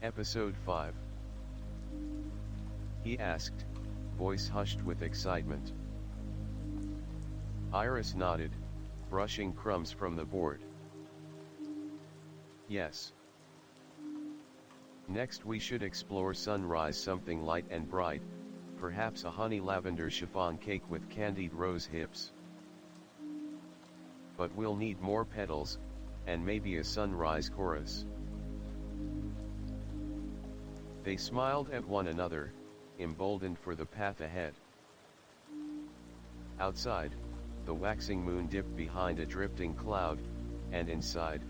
Episode 5. He asked, voice hushed with excitement. Iris nodded, brushing crumbs from the board. "Yes. Next we should explore sunrise, something light and bright, perhaps a honey lavender chiffon cake with candied rose hips. But we'll need more petals, and maybe a sunrise chorus." They smiled at one another, emboldened for the path ahead. Outside, the waxing moon dipped behind a drifting cloud, and inside,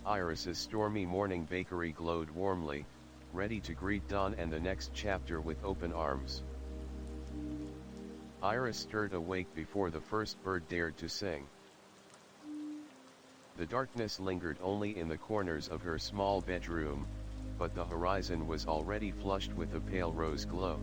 Iris's Stormy morning bakery glowed warmly, ready to greet dawn and the next chapter with open arms. Iris stirred awake before the first bird dared to sing. The darkness lingered only in the corners of her small bedroom, but the horizon was already flushed with a pale rose glow.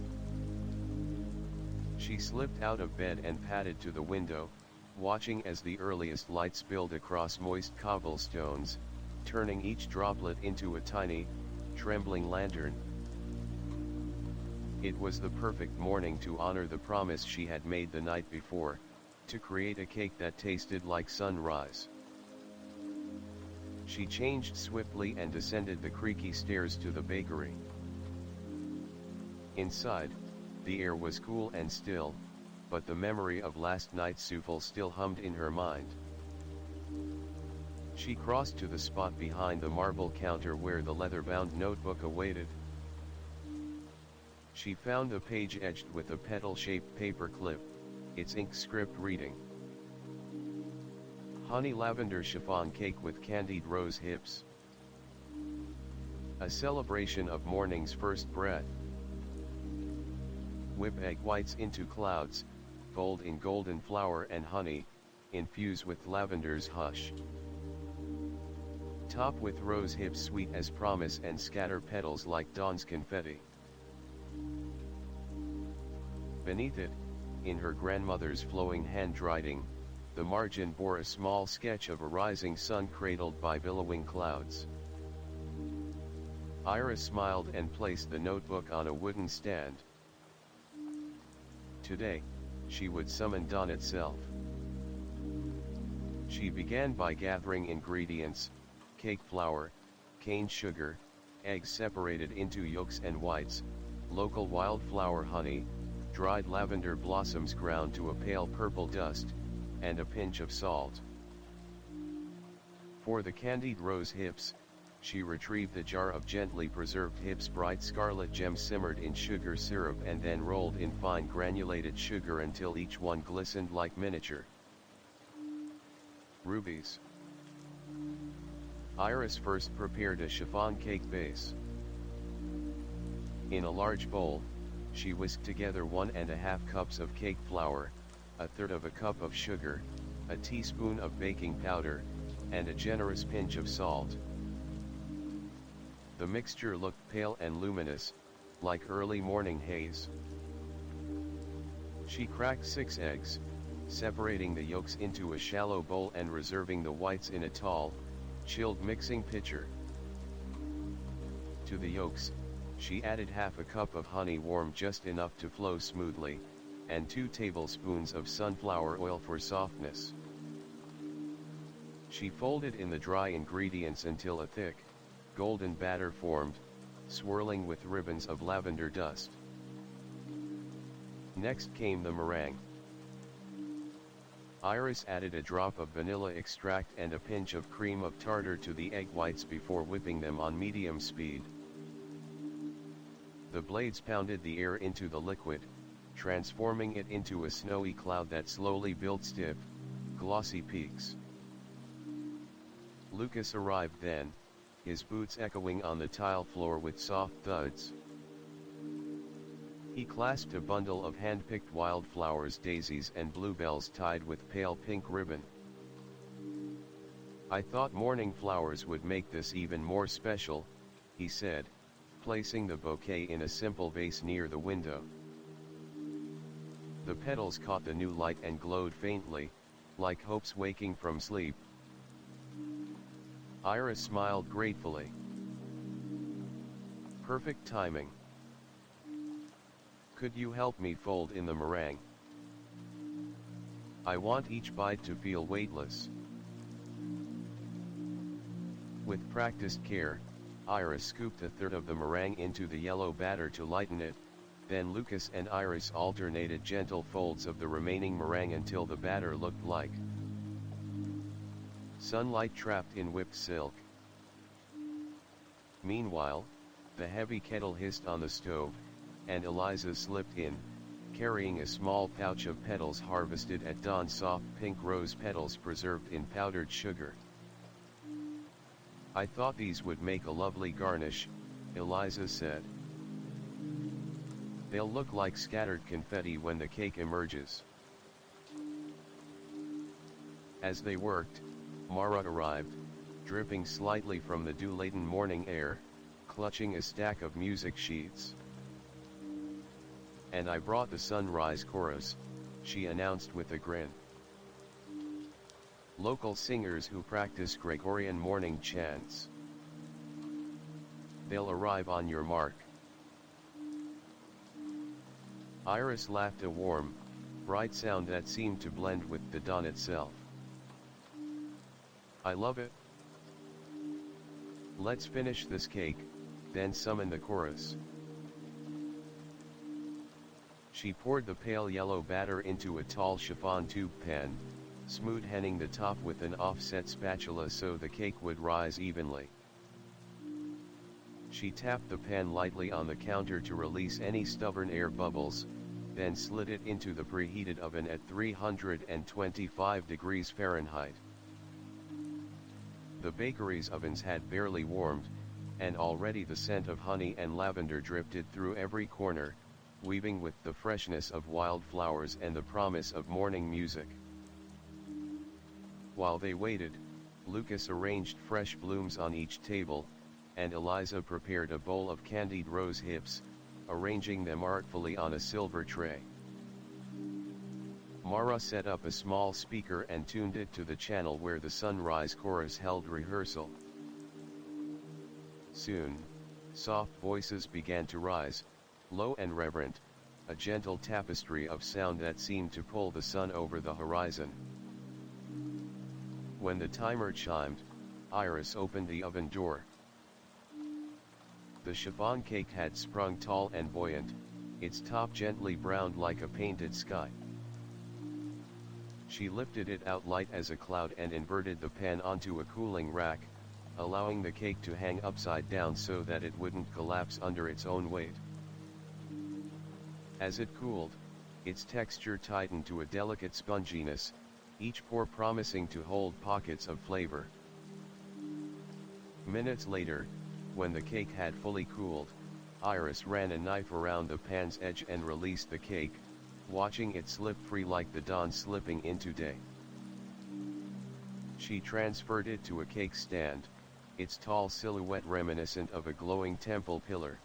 She slipped out of bed and padded to the window, watching as the earliest light spilled across moist cobblestones, turning each droplet into a tiny, trembling lantern. It was the perfect morning to honor the promise she had made the night before, to create a cake that tasted like sunrise. She changed swiftly and descended the creaky stairs to the bakery. Inside, the air was cool and still, but the memory of last night's souffle still hummed in her mind. She crossed to the spot behind the marble counter where the leather-bound notebook awaited. She found a page edged with a petal-shaped paper clip, its ink script reading. Honey lavender chiffon cake with candied rose hips. A celebration of morning's first breath. Whip egg whites into clouds, fold in golden flour and honey, infuse with lavender's hush. Top with rose hips sweet as promise and scatter petals like dawn's confetti. Beneath it, in her grandmother's flowing handwriting, the margin bore a small sketch of a rising sun cradled by billowing clouds. Iris smiled and placed the notebook on a wooden stand. Today, she would summon dawn itself. She began by gathering ingredients: cake flour, cane sugar, eggs separated into yolks and whites, local wildflower honey, dried lavender blossoms ground to a pale purple dust, and a pinch of salt. For the candied rose hips, she retrieved a jar of gently preserved hips, bright scarlet gems simmered in sugar syrup and then rolled in fine granulated sugar until each one glistened like miniature rubies. Iris first prepared a chiffon cake base. In a large bowl, she whisked together 1½ cups of cake flour, 1/3 of a cup of sugar, a teaspoon of baking powder, and a generous pinch of salt. The mixture looked pale and luminous, like early morning haze. She cracked 6 eggs, separating the yolks into a shallow bowl and reserving the whites in a tall, chilled mixing pitcher. To the yolks, she added half a cup of honey warm just enough to flow smoothly, and 2 tablespoons of sunflower oil for softness. She folded in the dry ingredients until a thick, golden batter formed, swirling with ribbons of lavender dust. Next came the meringue. Iris added a drop of vanilla extract and a pinch of cream of tartar to the egg whites before whipping them on medium speed. The blades pounded the air into the liquid, transforming it into a snowy cloud that slowly built stiff, glossy peaks. Lucas arrived then, his boots echoing on the tile floor with soft thuds. He clasped a bundle of hand-picked wildflowers, daisies and bluebells tied with pale pink ribbon. "I thought morning flowers would make this even more special," he said, placing the bouquet in a simple vase near the window. The petals caught the new light and glowed faintly, like hopes waking from sleep. Iris smiled gratefully. "Perfect timing. Could you help me fold in the meringue? I want each bite to feel weightless." With practiced care, Iris scooped 1/3 of the meringue into the yellow batter to lighten it, then Lucas and Iris alternated gentle folds of the remaining meringue until the batter looked like sunlight trapped in whipped silk. Meanwhile, the heavy kettle hissed on the stove, and Eliza slipped in, carrying a small pouch of petals harvested at dawn, soft pink rose petals preserved in powdered sugar. "I thought these would make a lovely garnish," Eliza said. "They'll look like scattered confetti when the cake emerges." As they worked, Mara arrived, dripping slightly from the dew-laden morning air, clutching a stack of music sheets. "And I brought the sunrise chorus," she announced with a grin. "Local singers who practice Gregorian morning chants. They'll arrive on your mark." Iris laughed, a warm, bright sound that seemed to blend with the dawn itself. "I love it. Let's finish this cake, then summon the chorus." She poured the pale yellow batter into a tall chiffon tube pan, smooth-henning the top with an offset spatula so the cake would rise evenly. She tapped the pan lightly on the counter to release any stubborn air bubbles, then slid it into the preheated oven at 325 degrees Fahrenheit. The bakery's ovens had barely warmed, and already the scent of honey and lavender drifted through every corner, weaving with the freshness of wildflowers and the promise of morning music. While they waited, Lucas arranged fresh blooms on each table, and Eliza prepared a bowl of candied rose hips, arranging them artfully on a silver tray. Mara set up a small speaker and tuned it to the channel where the sunrise chorus held rehearsal. Soon, soft voices began to rise, low and reverent, a gentle tapestry of sound that seemed to pull the sun over the horizon. When the timer chimed, Iris opened the oven door. The chiffon cake had sprung tall and buoyant, its top gently browned like a painted sky. She lifted it out light as a cloud and inverted the pan onto a cooling rack, allowing the cake to hang upside down so that it wouldn't collapse under its own weight. As it cooled, its texture tightened to a delicate sponginess, each pore promising to hold pockets of flavor. Minutes later, when the cake had fully cooled, Iris ran a knife around the pan's edge and released the cake, watching it slip free like the dawn slipping into day. She transferred it to a cake stand, its tall silhouette reminiscent of a glowing temple pillar.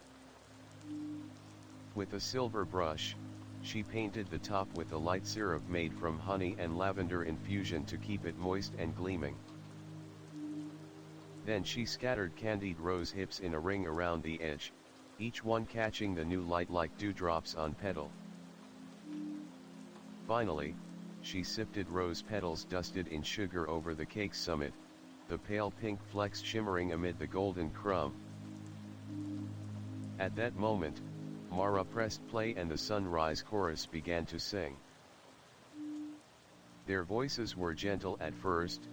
With a silver brush, she painted the top with a light syrup made from honey and lavender infusion to keep it moist and gleaming. Then she scattered candied rose hips in a ring around the edge, each one catching the new light like dewdrops on petal. Finally, she sifted rose petals dusted in sugar over the cake's summit, the pale pink flecks shimmering amid the golden crumb. At that moment, Mara pressed play and the sunrise chorus began to sing. Their voices were gentle at first,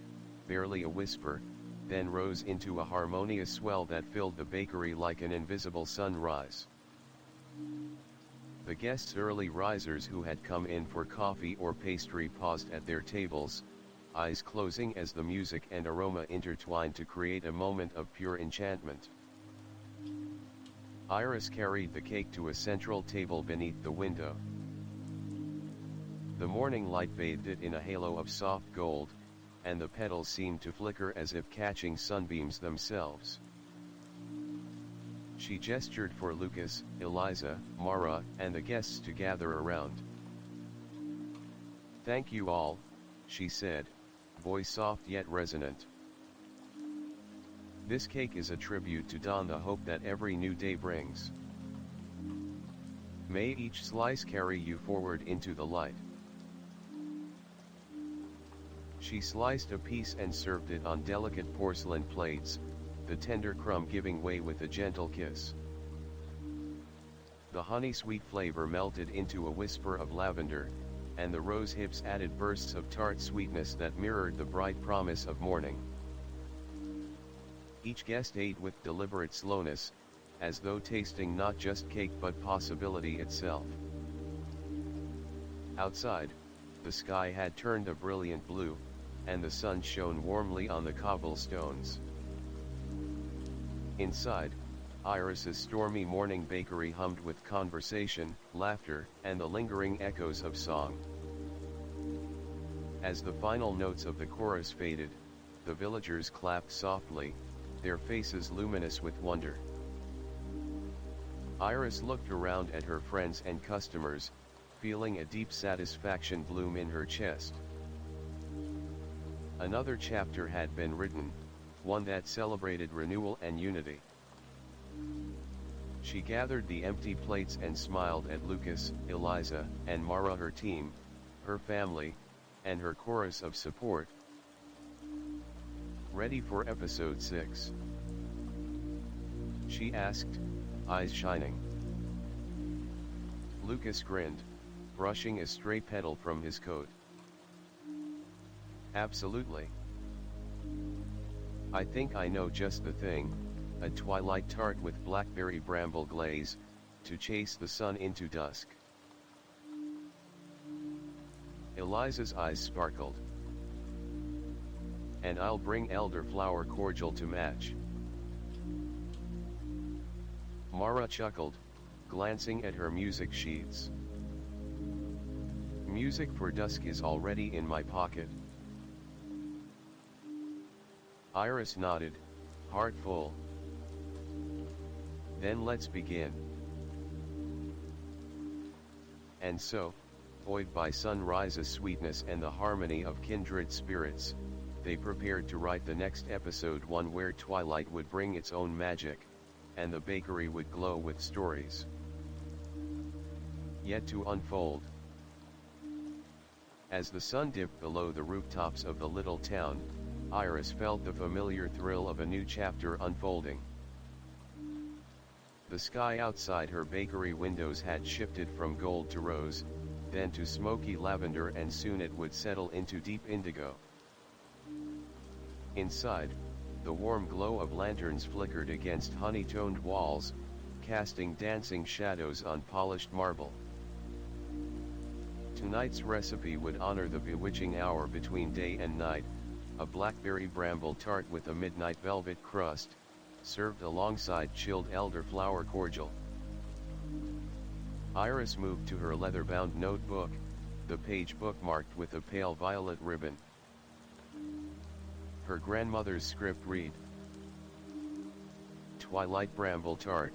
barely a whisper, then rose into a harmonious swell that filled the bakery like an invisible sunrise. The guests' early risers who had come in for coffee or pastry paused at their tables, eyes closing as the music and aroma intertwined to create a moment of pure enchantment. Iris carried the cake to a central table beneath the window. The morning light bathed it in a halo of soft gold, and the petals seemed to flicker as if catching sunbeams themselves. She gestured for Lucas, Eliza, Mara, and the guests to gather around. "Thank you all," she said, voice soft yet resonant. "This cake is a tribute to dawn, the hope that every new day brings. May each slice carry you forward into the light." She sliced a piece and served it on delicate porcelain plates, the tender crumb giving way with a gentle kiss. The honey-sweet flavor melted into a whisper of lavender, and the rose hips added bursts of tart sweetness that mirrored the bright promise of morning. Each guest ate with deliberate slowness, as though tasting not just cake but possibility itself. Outside, the sky had turned a brilliant blue, and the sun shone warmly on the cobblestones. Inside, Iris's stormy morning bakery hummed with conversation, laughter, and the lingering echoes of song. As the final notes of the chorus faded, the villagers clapped softly, their faces luminous with wonder. Iris looked around at her friends and customers, feeling a deep satisfaction bloom in her chest. Another chapter had been written, one that celebrated renewal and unity. She gathered the empty plates and smiled at Lucas, Eliza, and Mara, her team, her family, and her chorus of support. "Ready for episode 6? She asked, eyes shining. Lucas grinned, brushing a stray petal from his coat. "Absolutely. I think I know just the thing, a twilight tart with blackberry bramble glaze, to chase the sun into dusk." Eliza's eyes sparkled. and I'll bring elderflower cordial to match." Mara chuckled, glancing at her music sheets. "Music for dusk is already in my pocket." Iris nodded, heart full. "Then let's begin." And so, buoyed by sunrise's sweetness and the harmony of kindred spirits, they prepared to write the next episode, one where twilight would bring its own magic, and the bakery would glow with stories yet to unfold. As the sun dipped below the rooftops of the little town, Iris felt the familiar thrill of a new chapter unfolding. The sky outside her bakery windows had shifted from gold to rose, then to smoky lavender, and soon it would settle into deep indigo. Inside, the warm glow of lanterns flickered against honey-toned walls, casting dancing shadows on polished marble. Tonight's recipe would honor the bewitching hour between day and night, a blackberry bramble tart with a midnight velvet crust, served alongside chilled elderflower cordial. Iris moved to her leather-bound notebook, the page bookmarked with a pale violet ribbon. Her grandmother's script read: "Twilight bramble tart.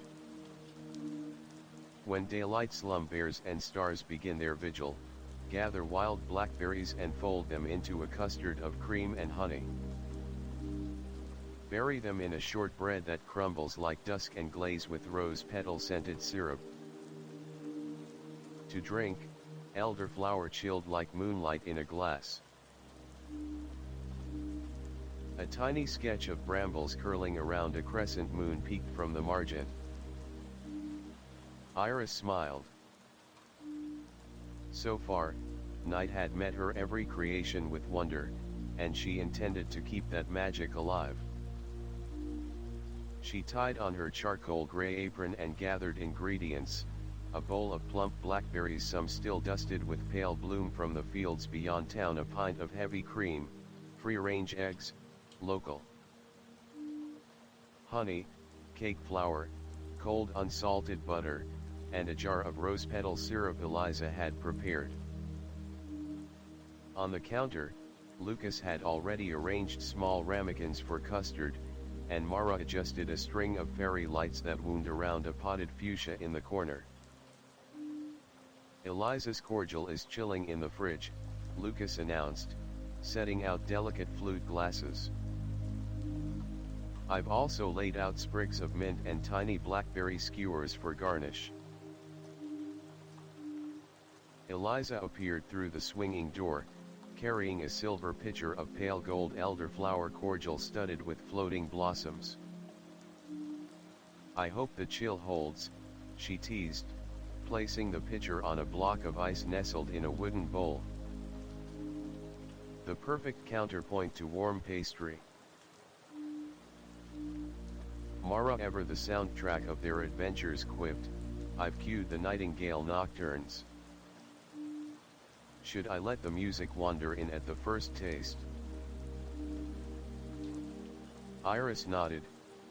When daylight slumbers and stars begin their vigil, gather wild blackberries and fold them into a custard of cream and honey. Bury them in a shortbread that crumbles like dusk and glaze with rose petal-scented syrup. To drink, elderflower chilled like moonlight in a glass." A tiny sketch of brambles curling around a crescent moon peeked from the margin. Iris smiled. So far, night had met her every creation with wonder, and she intended to keep that magic alive. She tied on her charcoal gray apron and gathered ingredients: a bowl of plump blackberries, some still dusted with pale bloom from the fields beyond town, a pint of heavy cream, free-range eggs, local honey, cake flour, cold unsalted butter, and a jar of rose petal syrup Eliza had prepared. On the counter, Lucas had already arranged small ramekins for custard, and Mara adjusted a string of fairy lights that wound around a potted fuchsia in the corner. "Eliza's cordial is chilling in the fridge," Lucas announced, setting out delicate flute glasses. "I've also laid out sprigs of mint and tiny blackberry skewers for garnish." Eliza appeared through the swinging door, carrying a silver pitcher of pale gold elderflower cordial studded with floating blossoms. "I hope the chill holds," she teased, placing the pitcher on a block of ice nestled in a wooden bowl. "The perfect counterpoint to warm pastry." Mara, ever the soundtrack of their adventures, quipped, "I've cued the nightingale nocturnes. Should I let the music wander in at the first taste?" Iris nodded,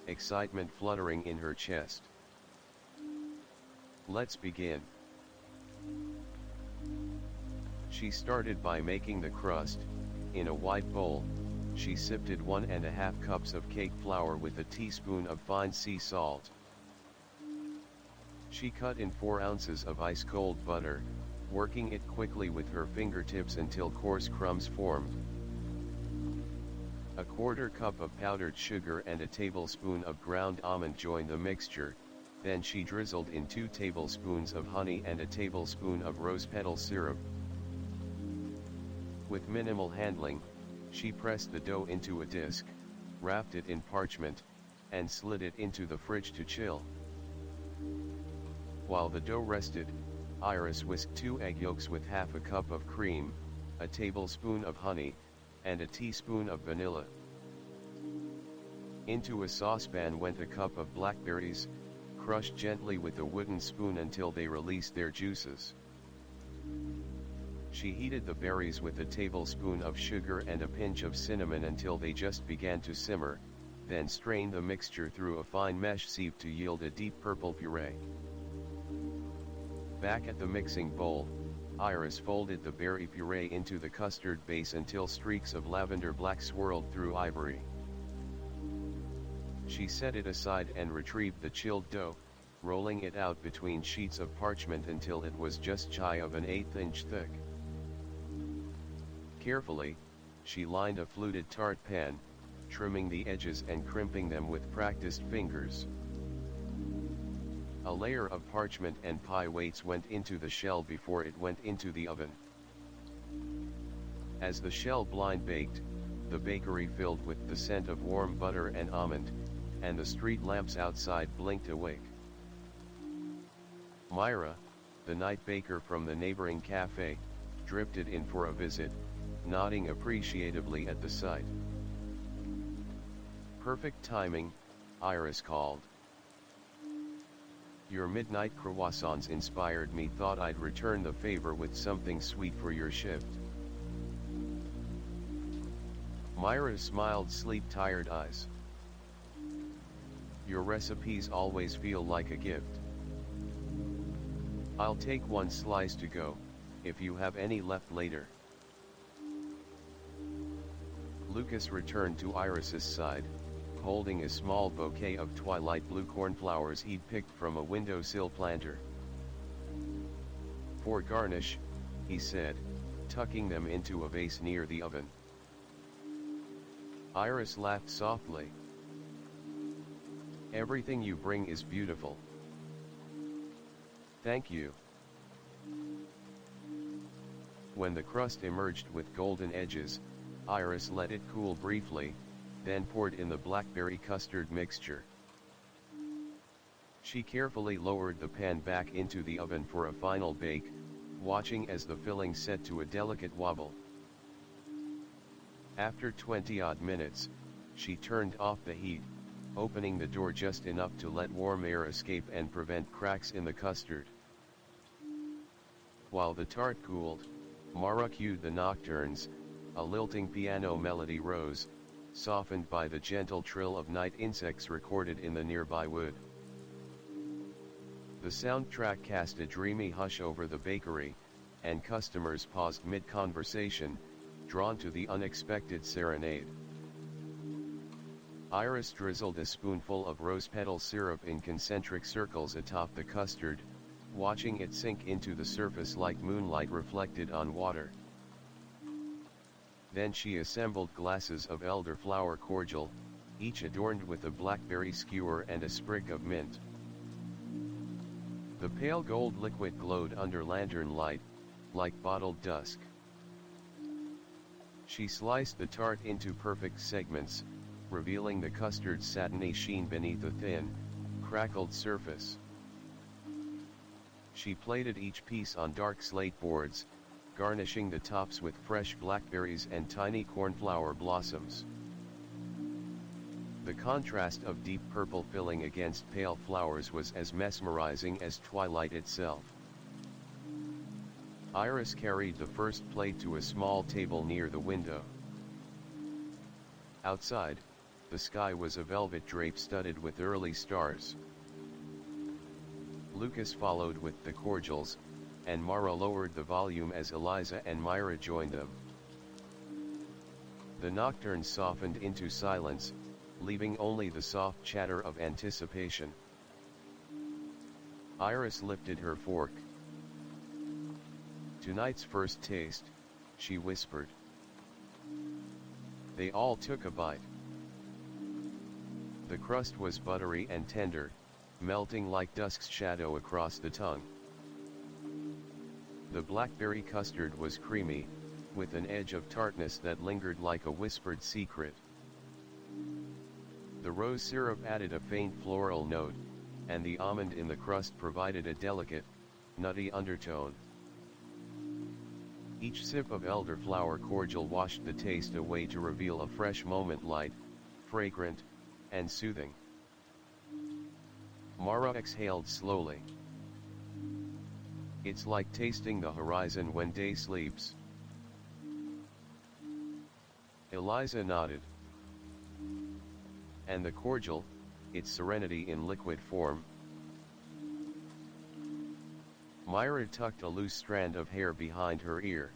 excitement fluttering in her chest. "Let's begin." She started by making the crust. In a wide bowl, she sifted 1½ cups of cake flour with a teaspoon of fine sea salt. She cut in 4 ounces of ice-cold butter, working it quickly with her fingertips until coarse crumbs formed. A 1/4 cup of powdered sugar and a tablespoon of ground almond joined the mixture, then she drizzled in 2 tablespoons of honey and a tablespoon of rose petal syrup. With minimal handling, she pressed the dough into a disc, wrapped it in parchment, and slid it into the fridge to chill. While the dough rested, Iris whisked 2 egg yolks with half a cup of cream, a tablespoon of honey, and a teaspoon of vanilla. Into a saucepan went a cup of blackberries, crushed gently with a wooden spoon until they released their juices. She heated the berries with a tablespoon of sugar and a pinch of cinnamon until they just began to simmer, then strained the mixture through a fine mesh sieve to yield a deep purple puree. Back at the mixing bowl, Iris folded the berry puree into the custard base until streaks of lavender black swirled through ivory. She set it aside and retrieved the chilled dough, rolling it out between sheets of parchment until it was just shy of an 1/8 inch thick. Carefully, she lined a fluted tart pan, trimming the edges and crimping them with practiced fingers. A layer of parchment and pie weights went into the shell before it went into the oven. As the shell blind baked, the bakery filled with the scent of warm butter and almond, and the street lamps outside blinked awake. Myra, the night baker from the neighboring cafe, drifted in for a visit, nodding appreciatively at the sight. "Perfect timing," Iris called. "Your midnight croissants inspired me. Thought I'd return the favor with something sweet for your shift." Myra smiled sleep-tired eyes. "Your recipes always feel like a gift. I'll take one slice to go, if you have any left later." Lucas returned to Iris's side, holding a small bouquet of twilight blue cornflowers he'd picked from a windowsill planter. "For garnish," he said, tucking them into a vase near the oven. Iris laughed softly. "Everything you bring is beautiful." "Thank you." When the crust emerged with golden edges, Iris let it cool briefly, then poured in the blackberry custard mixture. She carefully lowered the pan back into the oven for a final bake, watching as the filling set to a delicate wobble. After 20-odd minutes, she turned off the heat, opening the door just enough to let warm air escape and prevent cracks in the custard. While the tart cooled, Mara cued the nocturnes. A lilting piano melody rose, softened by the gentle trill of night insects recorded in the nearby wood. The soundtrack cast a dreamy hush over the bakery, and customers paused mid-conversation, drawn to the unexpected serenade. Iris drizzled a spoonful of rose petal syrup in concentric circles atop the custard, watching it sink into the surface like moonlight reflected on water. Then she assembled glasses of elderflower cordial, each adorned with a blackberry skewer and a sprig of mint. The pale gold liquid glowed under lantern light, like bottled dusk. She sliced the tart into perfect segments, revealing the custard's satiny sheen beneath a thin, crackled surface. She plated each piece on dark slate boards, garnishing the tops with fresh blackberries and tiny cornflower blossoms. The contrast of deep purple filling against pale flowers was as mesmerizing as twilight itself. Iris carried the first plate to a small table near the window. Outside, the sky was a velvet drape studded with early stars. Lucas followed with the cordials, and Mara lowered the volume as Eliza and Myra joined them. The nocturne softened into silence, leaving only the soft chatter of anticipation. Iris lifted her fork. "Tonight's first taste," she whispered. They all took a bite. The crust was buttery and tender, melting like dusk's shadow across the tongue. The blackberry custard was creamy, with an edge of tartness that lingered like a whispered secret. The rose syrup added a faint floral note, and the almond in the crust provided a delicate, nutty undertone. Each sip of elderflower cordial washed the taste away to reveal a fresh moment, light, fragrant, and soothing. Mara exhaled slowly. It's like tasting the horizon when day sleeps. Eliza nodded. And the cordial, its serenity in liquid form. Myra tucked a loose strand of hair behind her ear.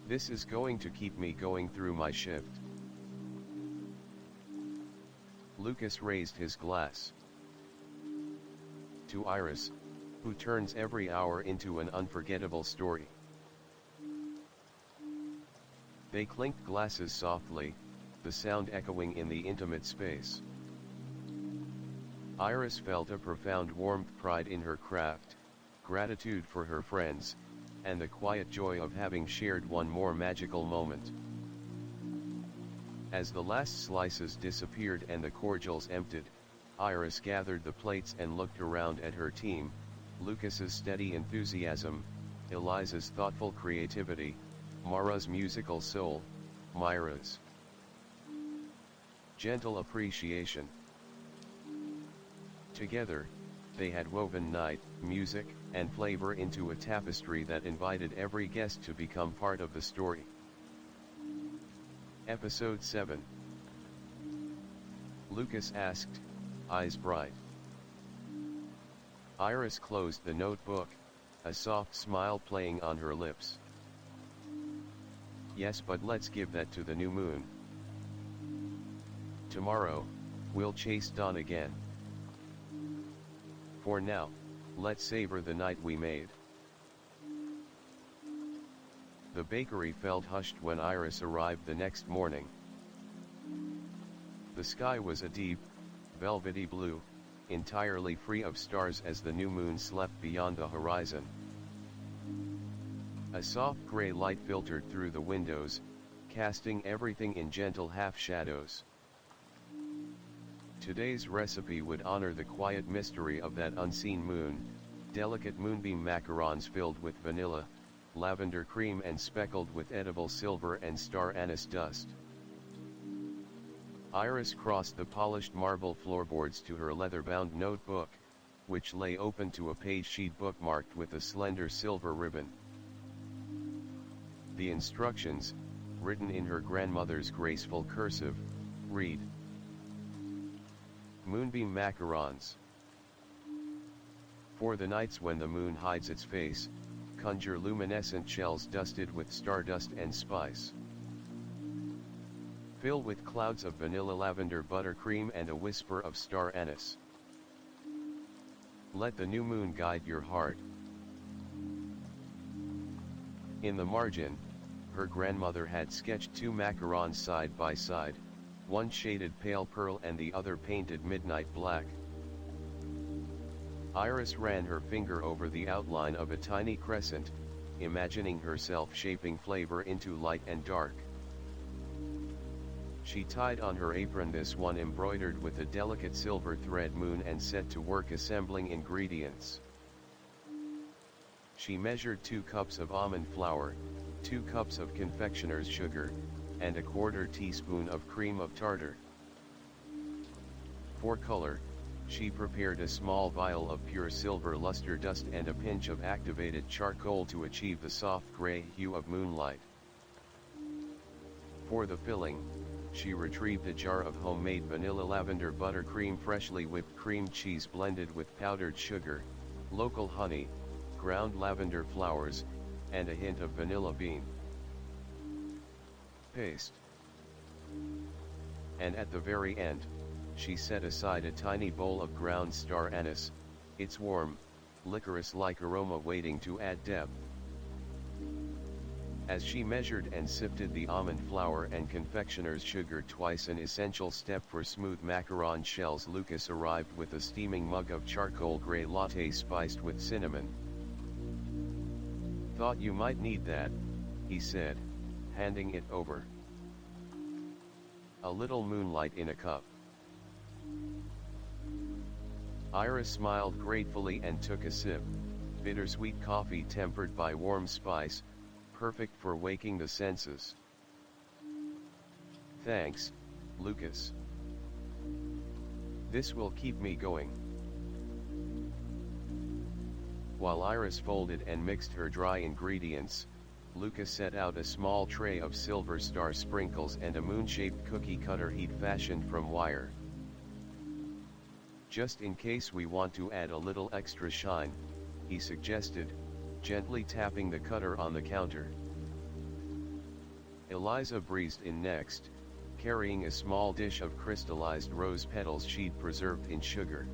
This is going to keep me going through my shift. Lucas raised his glass. To Iris, who turns every hour into an unforgettable story. They clinked glasses softly, the sound echoing in the intimate space. Iris felt a profound warmth, pride in her craft, gratitude for her friends, and the quiet joy of having shared one more magical moment. As the last slices disappeared and the cordials emptied, Iris gathered the plates and looked around at her team, Lucas's steady enthusiasm, Eliza's thoughtful creativity, Mara's musical soul, Myra's gentle appreciation. Together, they had woven night, music, and flavor into a tapestry that invited every guest to become part of the story. Episode 7. Lucas asked, eyes bright. Iris closed the notebook, a soft smile playing on her lips. Yes, but let's give that to the new moon. Tomorrow, we'll chase dawn again. For now, let's savor the night we made. The bakery felt hushed when Iris arrived the next morning. The sky was a deep, velvety blue, entirely free of stars as the new moon slept beyond the horizon. A soft gray light filtered through the windows, casting everything in gentle half-shadows. Today's recipe would honor the quiet mystery of that unseen moon, delicate moonbeam macarons filled with vanilla, lavender cream and speckled with edible silver and star anise dust. Iris crossed the polished marble floorboards to her leather-bound notebook, which lay open to a page sheet bookmarked with a slender silver ribbon. The instructions, written in her grandmother's graceful cursive, read: Moonbeam macarons. For the nights when the moon hides its face, conjure luminescent shells dusted with stardust and spice. Fill with clouds of vanilla lavender buttercream and a whisper of star anise. Let the new moon guide your heart. In the margin, her grandmother had sketched two macarons side by side, one shaded pale pearl and the other painted midnight black. Iris ran her finger over the outline of a tiny crescent, imagining herself shaping flavor into light and dark. She tied on her apron this one embroidered with a delicate silver thread moon and set to work assembling ingredients. She measured 2 cups of almond flour, 2 cups of confectioner's sugar, and a 1/4 teaspoon of cream of tartar. For color, she prepared a small vial of pure silver luster dust and a pinch of activated charcoal to achieve the soft gray hue of moonlight. For the filling, she retrieved a jar of homemade vanilla lavender buttercream, freshly whipped cream cheese blended with powdered sugar, local honey, ground lavender flowers, and a hint of vanilla bean paste. And at the very end, she set aside a tiny bowl of ground star anise, its warm, licorice-like aroma waiting to add depth. As she measured and sifted the almond flour and confectioner's sugar twice, an essential step for smooth macaron shells, Lucas arrived with a steaming mug of charcoal gray latte spiced with cinnamon. "Thought you might need that," he said, handing it over. "A little moonlight in a cup." Iris smiled gratefully and took a sip, bittersweet coffee tempered by warm spice, perfect for waking the senses. "Thanks, Lucas. This will keep me going." While Iris folded and mixed her dry ingredients, Lucas set out a small tray of silver star sprinkles and a moon-shaped cookie cutter he'd fashioned from wire. "Just in case we want to add a little extra shine," he suggested, gently tapping the cutter on the counter. Eliza breezed in next, carrying a small dish of crystallized rose petals she'd preserved in sugar.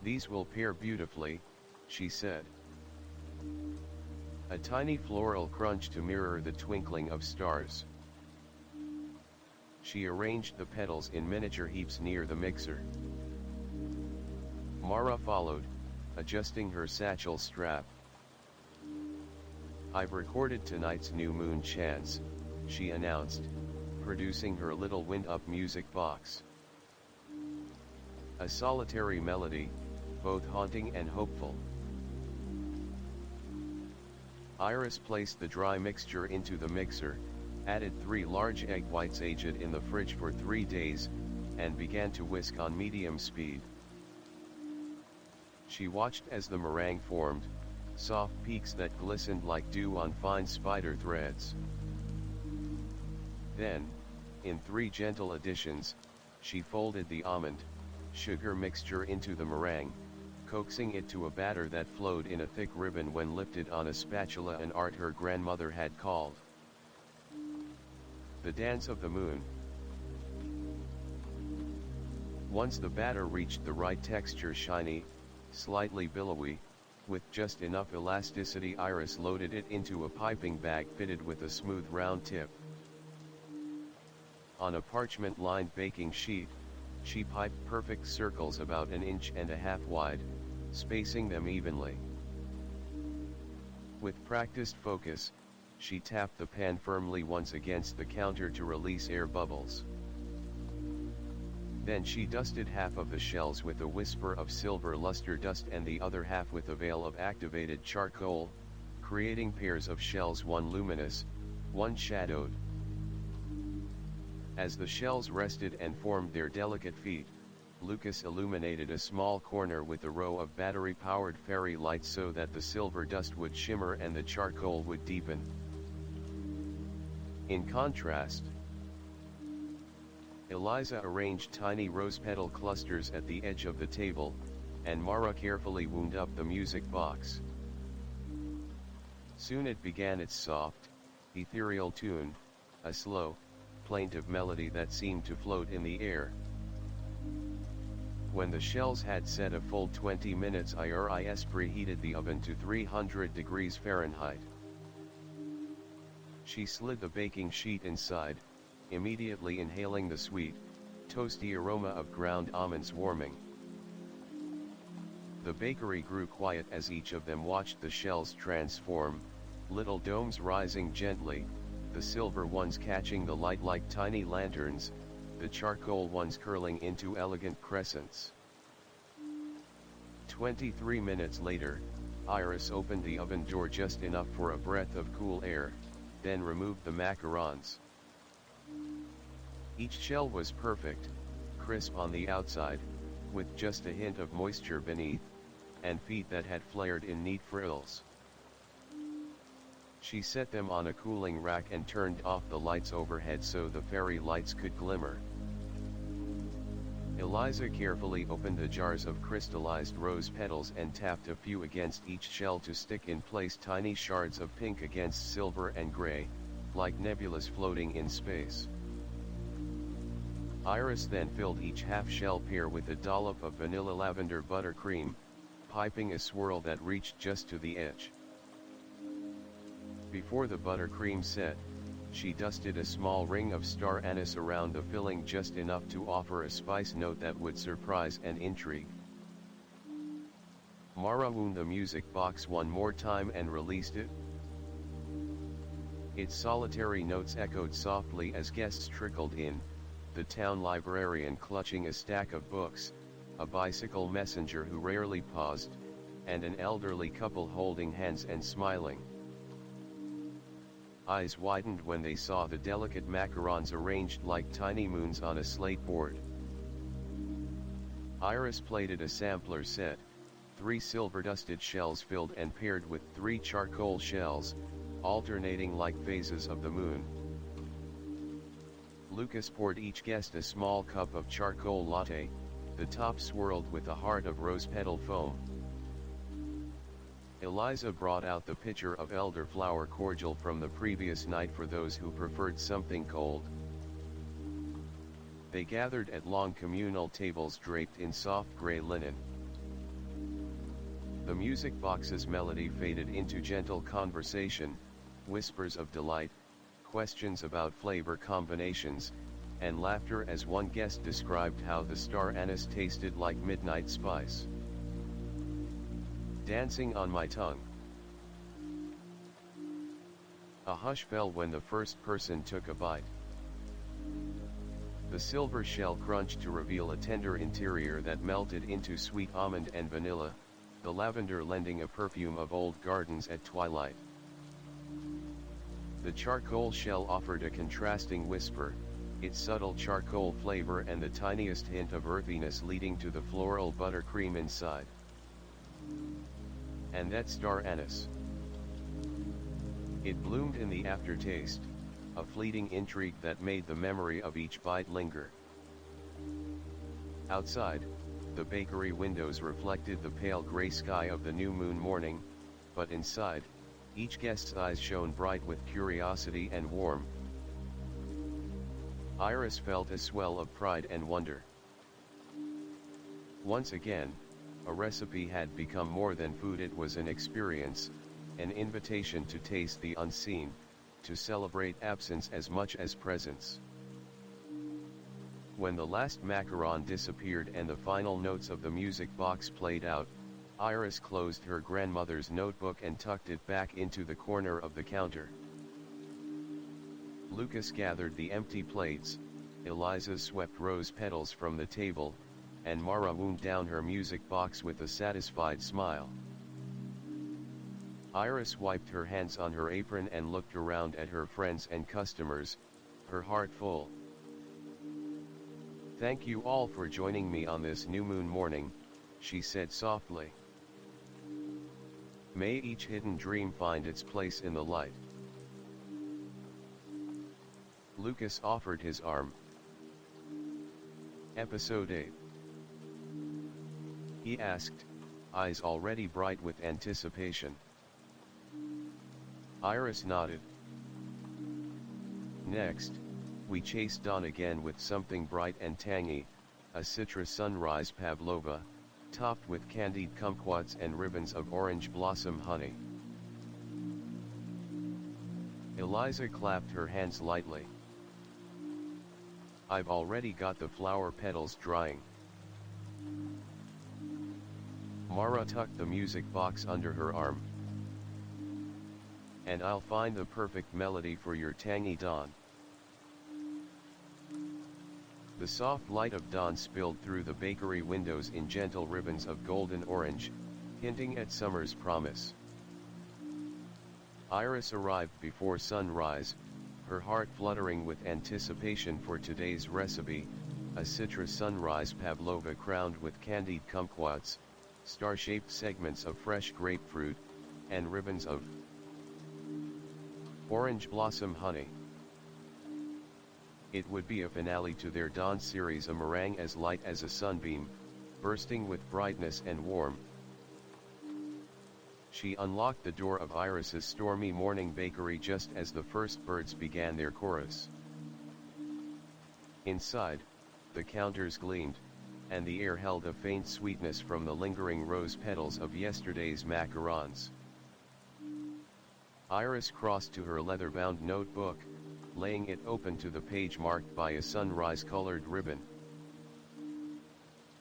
"These will pair beautifully," she said. A tiny floral crunch to mirror the twinkling of stars. She arranged the petals in miniature heaps near the mixer. Mara followed, adjusting her satchel strap. "I've recorded tonight's new moon chants," she announced, producing her little wind-up music box. A solitary melody, both haunting and hopeful. Iris placed the dry mixture into the mixer, added 3 large egg whites aged in the fridge for 3 days, and began to whisk on medium speed. She watched as the meringue formed, soft peaks that glistened like dew on fine spider threads. Then, in 3 gentle additions, she folded the almond, sugar mixture into the meringue, coaxing it to a batter that flowed in a thick ribbon when lifted on a spatula, an art her grandmother had called the dance of the moon. Once the batter reached the right texture, shiny, slightly billowy, with just enough elasticity, Iris loaded it into a piping bag fitted with a smooth round tip. On a parchment-lined baking sheet, she piped perfect circles about 1.5 inches wide, spacing them evenly. With practiced focus, she tapped the pan firmly once against the counter to release air bubbles. Then she dusted half of the shells with a whisper of silver luster dust and the other half with a veil of activated charcoal, creating pairs of shells, one luminous, one shadowed. As the shells rested and formed their delicate feet, Lucas illuminated a small corner with a row of battery-powered fairy lights so that the silver dust would shimmer and the charcoal would deepen. In contrast, Eliza arranged tiny rose petal clusters at the edge of the table, and Mara carefully wound up the music box. Soon it began its soft, ethereal tune, a slow, plaintive melody that seemed to float in the air. When the shells had set a full 20 minutes, Iris preheated the oven to 300 degrees Fahrenheit. She slid the baking sheet inside, immediately inhaling the sweet, toasty aroma of ground almonds warming. The bakery grew quiet as each of them watched the shells transform, little domes rising gently, the silver ones catching the light like tiny lanterns, the charcoal ones curling into elegant crescents. 23 minutes later, Iris opened the oven door just enough for a breath of cool air, then removed the macarons. Each shell was perfect, crisp on the outside, with just a hint of moisture beneath, and feet that had flared in neat frills. She set them on a cooling rack and turned off the lights overhead so the fairy lights could glimmer. Eliza carefully opened the jars of crystallized rose petals and tapped a few against each shell to stick in place tiny shards of pink against silver and gray, like nebulas floating in space. Iris then filled each half-shell pair with a dollop of vanilla lavender buttercream, piping a swirl that reached just to the edge. Before the buttercream set, she dusted a small ring of star anise around the filling, just enough to offer a spice note that would surprise and intrigue. Mara wound the music box one more time and released it. Its solitary notes echoed softly as guests trickled in, the town librarian clutching a stack of books, a bicycle messenger who rarely paused, and an elderly couple holding hands and smiling. Eyes widened when they saw the delicate macarons arranged like tiny moons on a slate board. Iris plated a sampler set, 3 silver-dusted shells filled and paired with 3 charcoal shells, alternating like phases of the moon. Lucas poured each guest a small cup of charcoal latte, the top swirled with a heart of rose petal foam. Eliza brought out the pitcher of elderflower cordial from the previous night for those who preferred something cold. They gathered at long communal tables draped in soft gray linen. The music box's melody faded into gentle conversation, whispers of delight, questions about flavor combinations, and laughter as one guest described how the star anise tasted like midnight spice. Dancing on my tongue. A hush fell when the first person took a bite. The silver shell crunched to reveal a tender interior that melted into sweet almond and vanilla, the lavender lending a perfume of old gardens at twilight. The charcoal shell offered a contrasting whisper, its subtle charcoal flavor and the tiniest hint of earthiness leading to the floral buttercream inside. And that star anise. It bloomed in the aftertaste, a fleeting intrigue that made the memory of each bite linger. Outside, the bakery windows reflected the pale gray sky of the new moon morning, but inside, each guest's eyes shone bright with curiosity and warmth. Iris felt a swell of pride and wonder. Once again, a recipe had become more than food, it was an experience, an invitation to taste the unseen, to celebrate absence as much as presence. When the last macaron disappeared and the final notes of the music box played out, Iris closed her grandmother's notebook and tucked it back into the corner of the counter. Lucas gathered the empty plates, Eliza swept rose petals from the table, and Mara wound down her music box with a satisfied smile. Iris wiped her hands on her apron and looked around at her friends and customers, her heart full. "Thank you all for joining me on this new moon morning," she said softly. "May each hidden dream find its place in the light." Lucas offered his arm. "Episode 8. He asked, eyes already bright with anticipation. Iris nodded. "Next, we chased Dawn again with something bright and tangy, a citrus sunrise pavlova, topped with candied kumquats and ribbons of orange blossom honey." Eliza clapped her hands lightly. "I've already got the flower petals drying." Mara tucked the music box under her arm. "And I'll find the perfect melody for your tangy dawn." The soft light of dawn spilled through the bakery windows in gentle ribbons of golden orange, hinting at summer's promise. Iris arrived before sunrise, her heart fluttering with anticipation for today's recipe, a citrus sunrise pavlova crowned with candied kumquats, star-shaped segments of fresh grapefruit, and ribbons of orange blossom honey. It would be a finale to their dawn series, a meringue as light as a sunbeam, bursting with brightness and warmth. She unlocked the door of Iris's Stormy morning bakery just as the first birds began their chorus. Inside, the counters gleamed, and the air held a faint sweetness from the lingering rose petals of yesterday's macarons. Iris crossed to her leather-bound notebook, laying it open to the page marked by a sunrise-colored ribbon.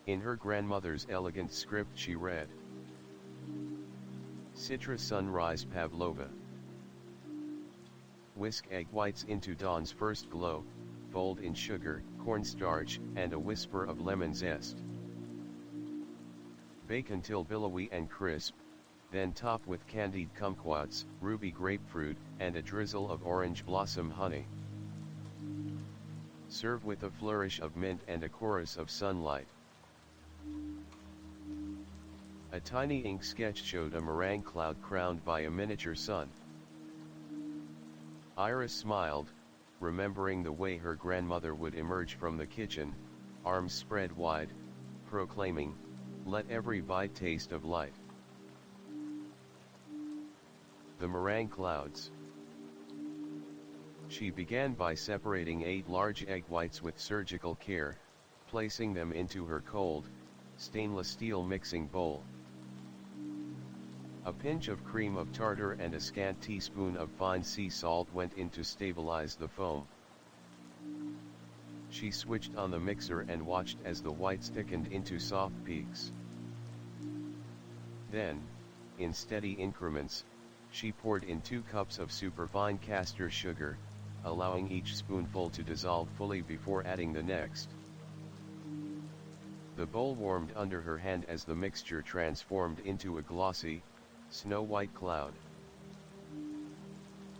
In her grandmother's elegant script she read, "Citrus sunrise pavlova. Whisk egg whites into dawn's first glow, fold in sugar, cornstarch, and a whisper of lemon zest. Bake until billowy and crisp, then top with candied kumquats, ruby grapefruit, and a drizzle of orange blossom honey. Serve with a flourish of mint and a chorus of sunlight." A tiny ink sketch showed a meringue cloud crowned by a miniature sun. Iris smiled, remembering the way her grandmother would emerge from the kitchen, arms spread wide, proclaiming, "Let every bite taste of light." The meringue clouds. She began by separating 8 large egg whites with surgical care, placing them into her cold, stainless steel mixing bowl. A pinch of cream of tartar and a scant teaspoon of fine sea salt went in to stabilize the foam. She switched on the mixer and watched as the whites thickened into soft peaks. Then, in steady increments, she poured in 2 cups of superfine caster sugar, allowing each spoonful to dissolve fully before adding the next. The bowl warmed under her hand as the mixture transformed into a glossy, snow-white cloud.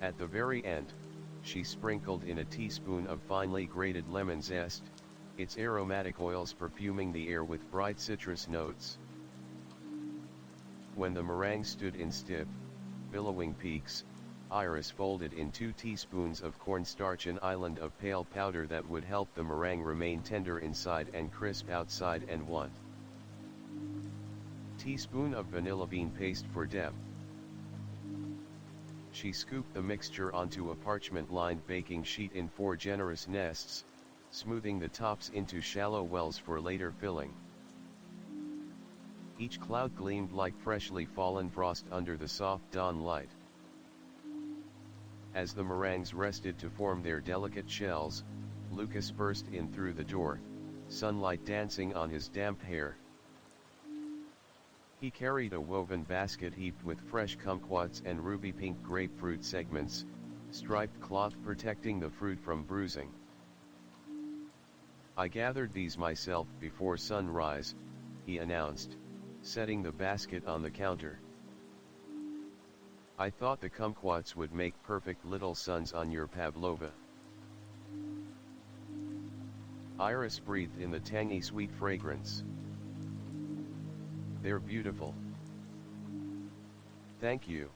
At the very end, she sprinkled in a teaspoon of finely grated lemon zest, its aromatic oils perfuming the air with bright citrus notes. When the meringue stood in stiff, billowing peaks, Iris folded in 2 teaspoons of cornstarch, an island of pale powder that would help the meringue remain tender inside and crisp outside, and 1 teaspoon of vanilla bean paste for depth. She scooped the mixture onto a parchment-lined baking sheet in 4 generous nests, smoothing the tops into shallow wells for later filling. Each cloud gleamed like freshly fallen frost under the soft dawn light. As the meringues rested to form their delicate shells, Lucas burst in through the door, sunlight dancing on his damp hair. He carried a woven basket heaped with fresh kumquats and ruby-pink grapefruit segments, striped cloth protecting the fruit from bruising. "I gathered these myself before sunrise," he announced, setting the basket on the counter. "I thought the kumquats would make perfect little suns on your pavlova." Iris breathed in the tangy sweet fragrance. "They're beautiful." "Thank you."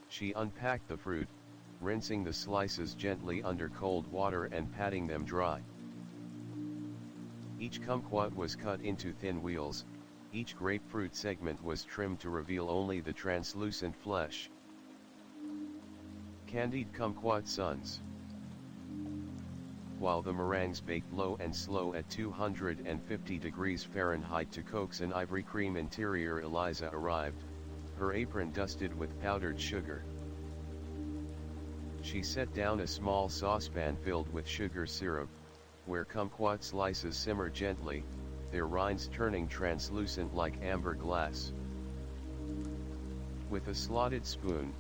She unpacked the fruit, rinsing the slices gently under cold water and patting them dry. Each kumquat was cut into thin wheels, each grapefruit segment was trimmed to reveal only the translucent flesh. Candied kumquat suns. While the meringues baked low and slow at 250 degrees Fahrenheit to coax an ivory cream interior, Eliza arrived, her apron dusted with powdered sugar. She set down a small saucepan filled with sugar syrup, where kumquat slices simmer gently, their rinds turning translucent like amber glass. With a slotted spoon,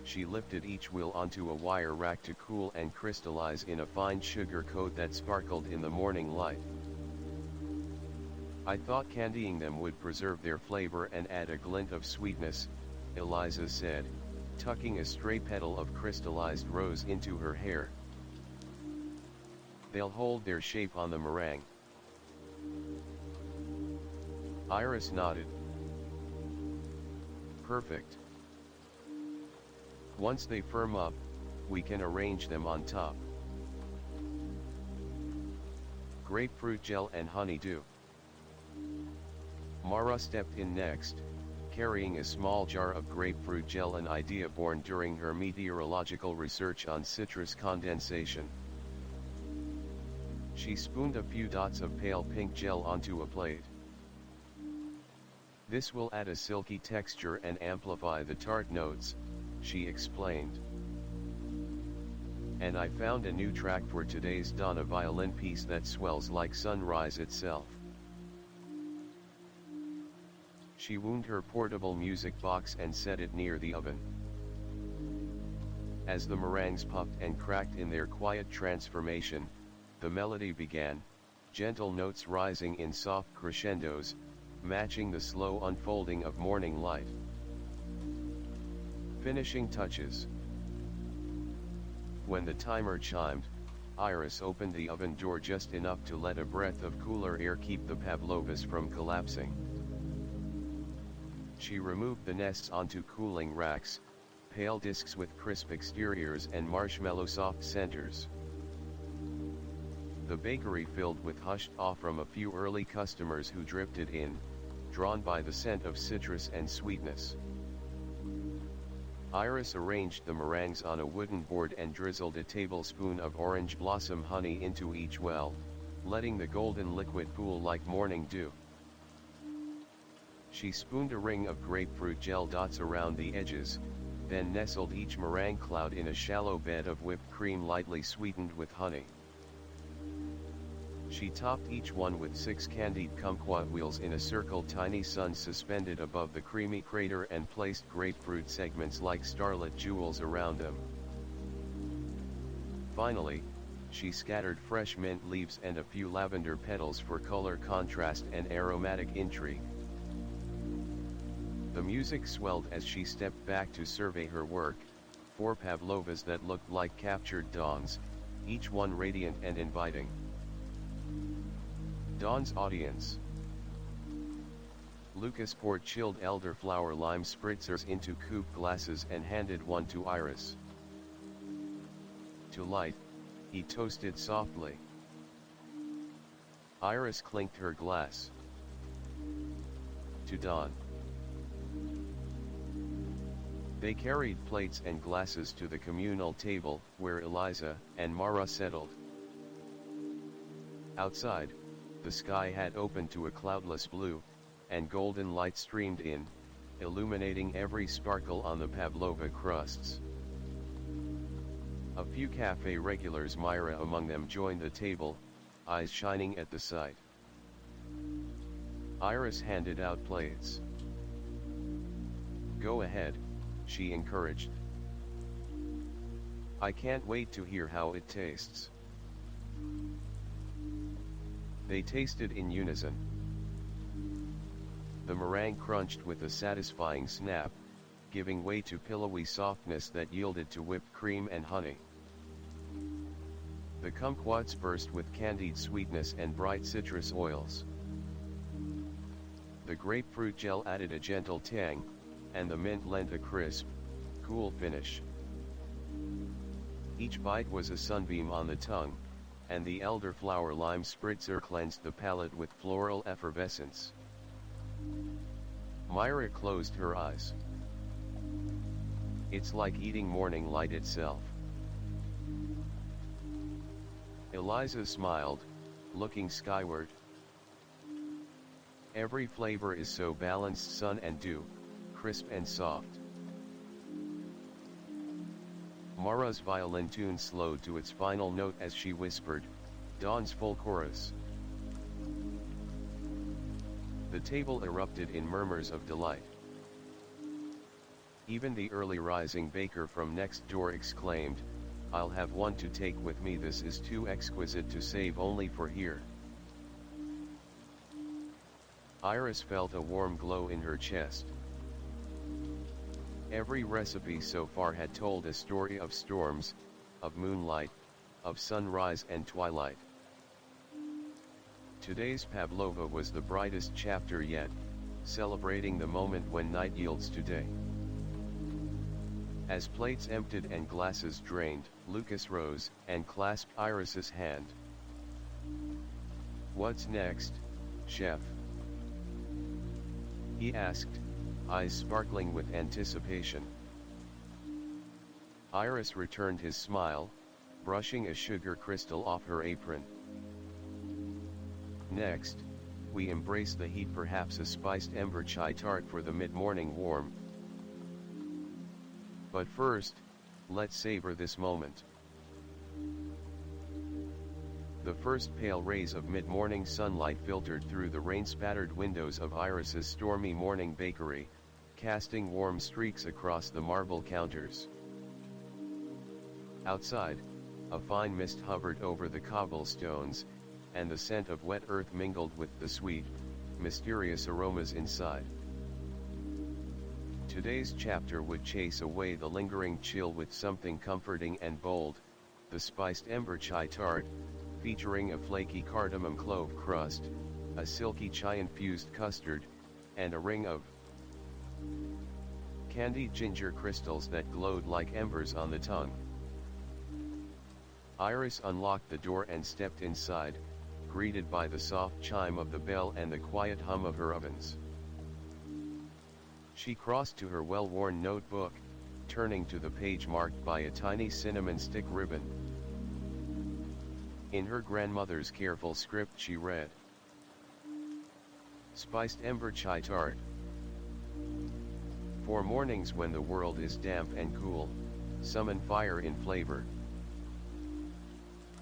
she lifted each wheel onto a wire rack to cool and crystallize in a fine sugar coat that sparkled in the morning light. "I thought candying them would preserve their flavor and add a glint of sweetness," Eliza said, tucking a stray petal of crystallized rose into her hair. "They'll hold their shape on the meringue." Iris nodded. "Perfect. Once they firm up, we can arrange them on top." Grapefruit gel and honeydew. Mara stepped in next, carrying a small jar of grapefruit gel, an idea born during her meteorological research on citrus condensation. She spooned a few dots of pale pink gel onto a plate. "This will add a silky texture and amplify the tart notes," she explained. "And I found a new track for today's dawn, a violin piece that swells like sunrise itself." She wound her portable music box and set it near the oven. As the meringues puffed and cracked in their quiet transformation, the melody began, gentle notes rising in soft crescendos, matching the slow unfolding of morning light. Finishing touches. When the timer chimed, Iris opened the oven door just enough to let a breath of cooler air keep the pavlovas from collapsing. She removed the nests onto cooling racks, pale discs with crisp exteriors and marshmallow soft centers. The bakery filled with hushed awe from a few early customers who drifted in, drawn by the scent of citrus and sweetness. Iris arranged the meringues on a wooden board and drizzled a tablespoon of orange blossom honey into each well, letting the golden liquid pool like morning dew. She spooned a ring of grapefruit gel dots around the edges, then nestled each meringue cloud in a shallow bed of whipped cream lightly sweetened with honey. She topped each one with 6 candied kumquat wheels in a circle, tiny suns suspended above the creamy crater, and placed grapefruit segments like starlit jewels around them. Finally, she scattered fresh mint leaves and a few lavender petals for color contrast and aromatic intrigue. The music swelled as she stepped back to survey her work, 4 pavlovas that looked like captured dawns, each one radiant and inviting. Dawn's audience. Lucas poured chilled elderflower lime spritzers into coupe glasses and handed one to Iris. To light, he toasted softly. Iris clinked her glass. To Dawn. They carried plates and glasses to the communal table, where Eliza and Mara settled. Outside, the sky had opened to a cloudless blue, and golden light streamed in, illuminating every sparkle on the pavlova crusts. A few cafe regulars, Myra among them, joined the table, eyes shining at the sight. Iris handed out plates. "Go ahead," she encouraged. "I can't wait to hear how it tastes." They tasted in unison. The meringue crunched with a satisfying snap, giving way to pillowy softness that yielded to whipped cream and honey. The kumquats burst with candied sweetness and bright citrus oils. The grapefruit gel added a gentle tang, and the mint lent a crisp, cool finish. Each bite was a sunbeam on the tongue, and the elderflower lime spritzer cleansed the palate with floral effervescence. Myra closed her eyes. "It's like eating morning light itself." Eliza smiled, looking skyward. "Every flavor is so balanced, sun and dew, crisp and soft." Mara's violin tune slowed to its final note as she whispered, "Dawn's full chorus." The table erupted in murmurs of delight. Even the early rising baker from next door exclaimed, "I'll have one to take with me, this is too exquisite to save only for here." Iris felt a warm glow in her chest. Every recipe so far had told a story of storms, of moonlight, of sunrise and twilight. Today's pavlova was the brightest chapter yet, celebrating the moment when night yields to day. As plates emptied and glasses drained, Lucas rose and clasped Iris's hand. "What's next, chef?" he asked, eyes sparkling with anticipation. Iris returned his smile, brushing a sugar crystal off her apron. "Next, we embrace the heat, perhaps a spiced ember chai tart for the mid-morning warmth. But first, let's savor this moment." The first pale rays of mid-morning sunlight filtered through the rain-spattered windows of Iris's Stormy morning bakery, casting warm streaks across the marble counters. Outside, a fine mist hovered over the cobblestones, and the scent of wet earth mingled with the sweet, mysterious aromas inside. Today's chapter would chase away the lingering chill with something comforting and bold, the spiced ember chai tart, featuring a flaky cardamom clove crust, a silky chai-infused custard, and a ring of candied ginger crystals that glowed like embers on the tongue. Iris unlocked the door and stepped inside, greeted by the soft chime of the bell and the quiet hum of her ovens. She crossed to her well-worn notebook, turning to the page marked by a tiny cinnamon stick ribbon. In her grandmother's careful script she read, "Spiced ember chai tart. For mornings when the world is damp and cool, summon fire in flavor.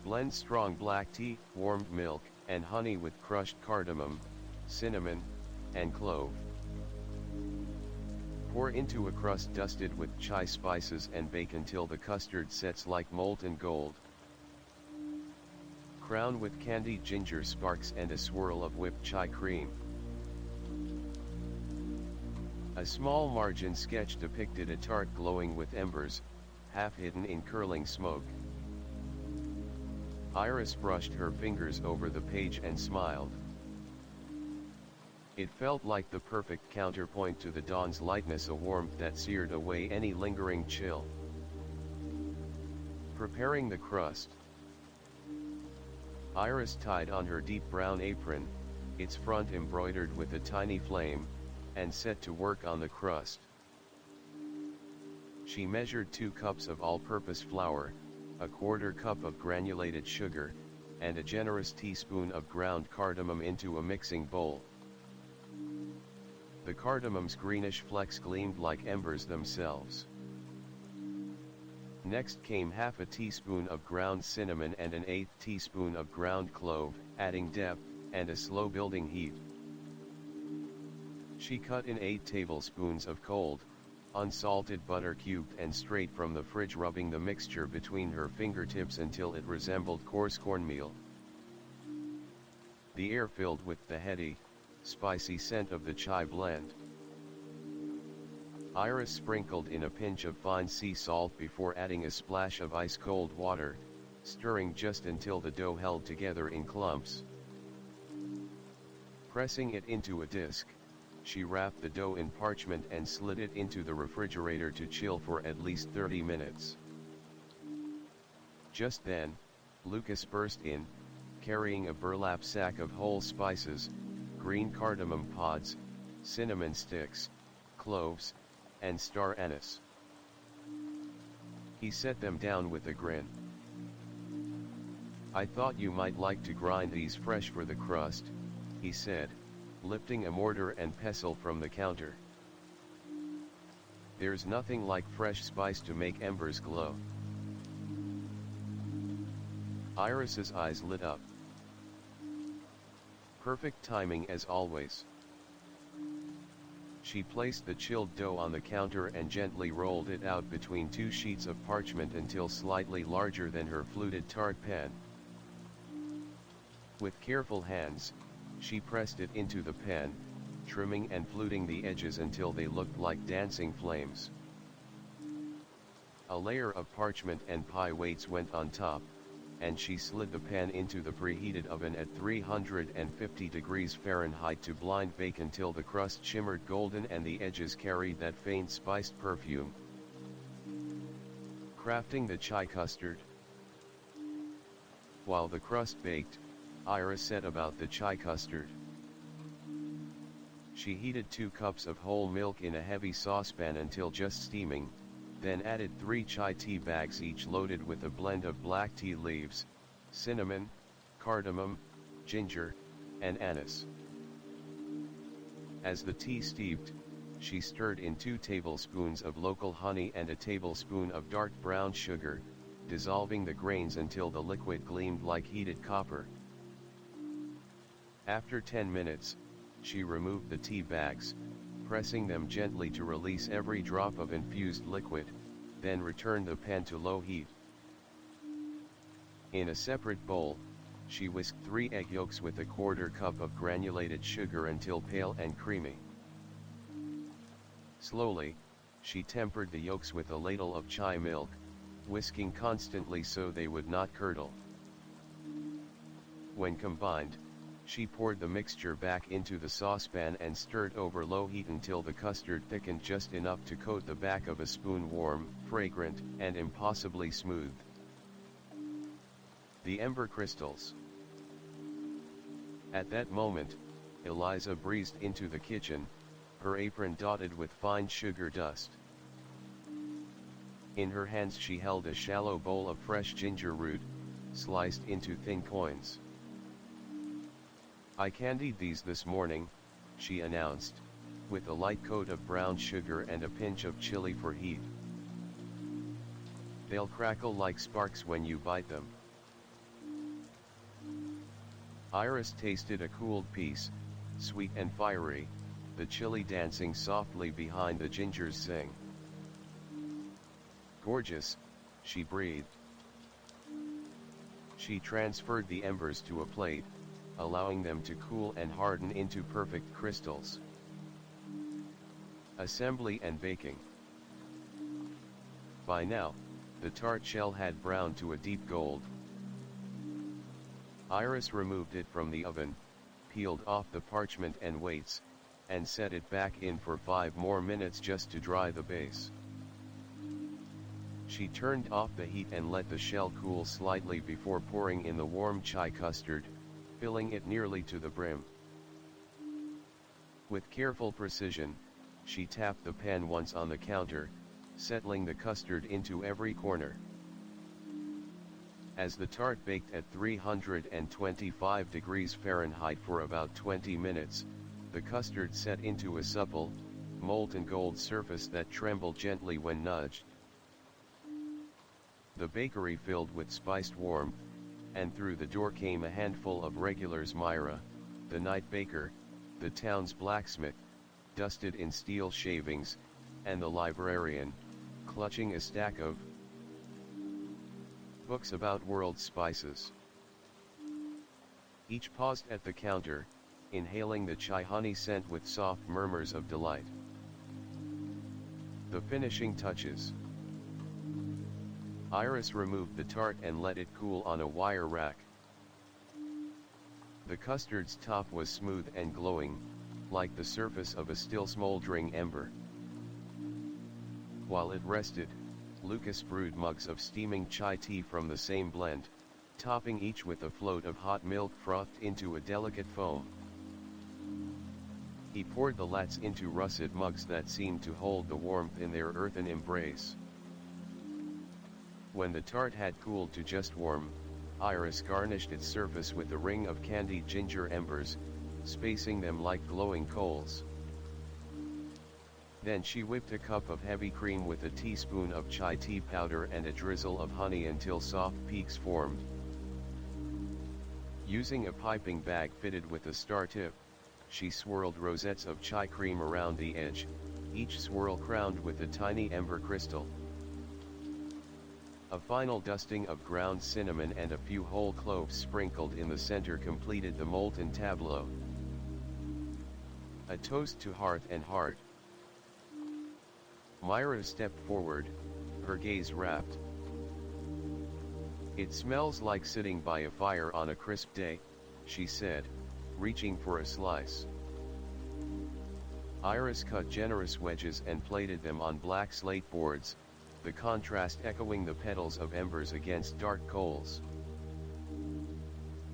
Blend strong black tea, warmed milk, and honey with crushed cardamom, cinnamon, and clove. Pour into a crust dusted with chai spices and bake until the custard sets like molten gold. Crown with candied ginger sparks and a swirl of whipped chai cream." A small margin sketch depicted a tart glowing with embers, half hidden in curling smoke. Iris brushed her fingers over the page and smiled. It felt like the perfect counterpoint to the dawn's lightness, a warmth that seared away any lingering chill. Preparing the crust. Iris tied on her deep brown apron, its front embroidered with a tiny flame, and set to work on the crust. She measured 2 cups of all-purpose flour, a 1/4 cup of granulated sugar, and a generous teaspoon of ground cardamom into a mixing bowl. The cardamom's greenish flecks gleamed like embers themselves. Next came half a teaspoon of ground cinnamon and an 1/8 teaspoon of ground clove, adding depth and a slow building heat. She cut in 8 tablespoons of cold, unsalted butter cubed and straight from the fridge, rubbing the mixture between her fingertips until it resembled coarse cornmeal. The air filled with the heady, spicy scent of the chai blend. Iris sprinkled in a pinch of fine sea salt before adding a splash of ice-cold water, stirring just until the dough held together in clumps. Pressing it into a disc, she wrapped the dough in parchment and slid it into the refrigerator to chill for at least 30 minutes. Just then, Lucas burst in, carrying a burlap sack of whole spices, green cardamom pods, cinnamon sticks, cloves, and star anise. He set them down with a grin. "I thought you might like to grind these fresh for the crust," he said, lifting a mortar and pestle from the counter. "There's nothing like fresh spice to make embers glow." Iris's eyes lit up. Perfect timing as always. She placed the chilled dough on the counter and gently rolled it out between 2 sheets of parchment until slightly larger than her fluted tart pan. With careful hands, she pressed it into the pan, trimming and fluting the edges until they looked like dancing flames. A layer of parchment and pie weights went on top, and she slid the pan into the preheated oven at 350 degrees Fahrenheit to blind bake until the crust shimmered golden and the edges carried that faint spiced perfume. Crafting the chai custard. While the crust baked, Iris set about the chai custard. She heated 2 cups of whole milk in a heavy saucepan until just steaming, then added 3 chai tea bags each loaded with a blend of black tea leaves, cinnamon, cardamom, ginger, and anise. As the tea steeped, she stirred in 2 tablespoons of local honey and a tablespoon of dark brown sugar, dissolving the grains until the liquid gleamed like heated copper. After 10 minutes, she removed the tea bags, pressing them gently to release every drop of infused liquid, then returned the pan to low heat. In a separate bowl, she whisked 3 egg yolks with a 1/4 cup of granulated sugar until pale and creamy. Slowly, she tempered the yolks with a ladle of chai milk, whisking constantly so they would not curdle. When combined, She poured the mixture back into the saucepan and stirred over low heat until the custard thickened just enough to coat the back of a spoon, warm, fragrant, and impossibly smooth. The ember crystals. At that moment, Eliza breezed into the kitchen, her apron dotted with fine sugar dust. In her hands she held a shallow bowl of fresh ginger root, sliced into thin coins. "I candied these this morning," she announced, "with a light coat of brown sugar and a pinch of chili for heat. They'll crackle like sparks when you bite them." Iris tasted a cooled piece, sweet and fiery, the chili dancing softly behind the ginger's zing. "Gorgeous," she breathed. She transferred the embers to a plate, allowing them to cool and harden into perfect crystals. Assembly and baking. By now, the tart shell had browned to a deep gold. Iris removed it from the oven, peeled off the parchment and weights, and set it back in for 5 more minutes just to dry the base. She turned off the heat and let the shell cool slightly before pouring in the warm chai custard, filling it nearly to the brim. With careful precision, she tapped the pan once on the counter, settling the custard into every corner. As the tart baked at 325 degrees Fahrenheit for about 20 minutes, the custard set into a supple, molten gold surface that trembled gently when nudged. The bakery filled with spiced warmth, and through the door came a handful of regulars: Myra, the night baker, the town's blacksmith, dusted in steel shavings, and the librarian, clutching a stack of books about world spices. Each paused at the counter, inhaling the chai honey scent with soft murmurs of delight. The finishing touches. Iris removed the tart and let it cool on a wire rack. The custard's top was smooth and glowing, like the surface of a still smoldering ember. While it rested, Lucas brewed mugs of steaming chai tea from the same blend, topping each with a float of hot milk frothed into a delicate foam. He poured the lattes into russet mugs that seemed to hold the warmth in their earthen embrace. When the tart had cooled to just warm, Iris garnished its surface with a ring of candied ginger embers, spacing them like glowing coals. Then she whipped a cup of heavy cream with a teaspoon of chai tea powder and a drizzle of honey until soft peaks formed. Using a piping bag fitted with a star tip, she swirled rosettes of chai cream around the edge, each swirl crowned with a tiny ember crystal. A final dusting of ground cinnamon and a few whole cloves sprinkled in the center completed the molten tableau. A toast to hearth and heart. Myra stepped forward, her gaze rapt. "It smells like sitting by a fire on a crisp day," she said, reaching for a slice. Iris cut generous wedges and plated them on black slate boards, the contrast echoing the petals of embers against dark coals.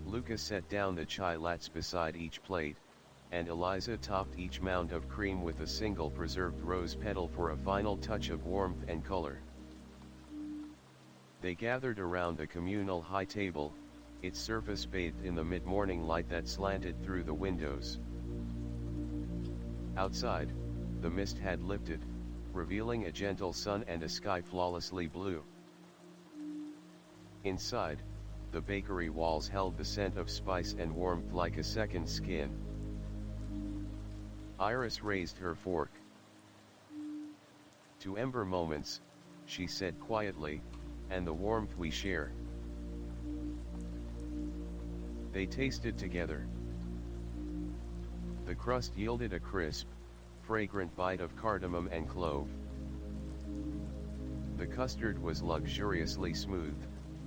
Lucas set down the chai lattes beside each plate, and Eliza topped each mound of cream with a single preserved rose petal for a final touch of warmth and color. They gathered around the communal high table, its surface bathed in the mid-morning light that slanted through the windows. Outside, the mist had lifted, revealing a gentle sun and a sky flawlessly blue. Inside, the bakery walls held the scent of spice and warmth like a second skin. Iris raised her fork. "To ember moments," she said quietly, "and the warmth we share." They tasted together. The crust yielded a crisp, fragrant bite of cardamom and clove. The custard was luxuriously smooth,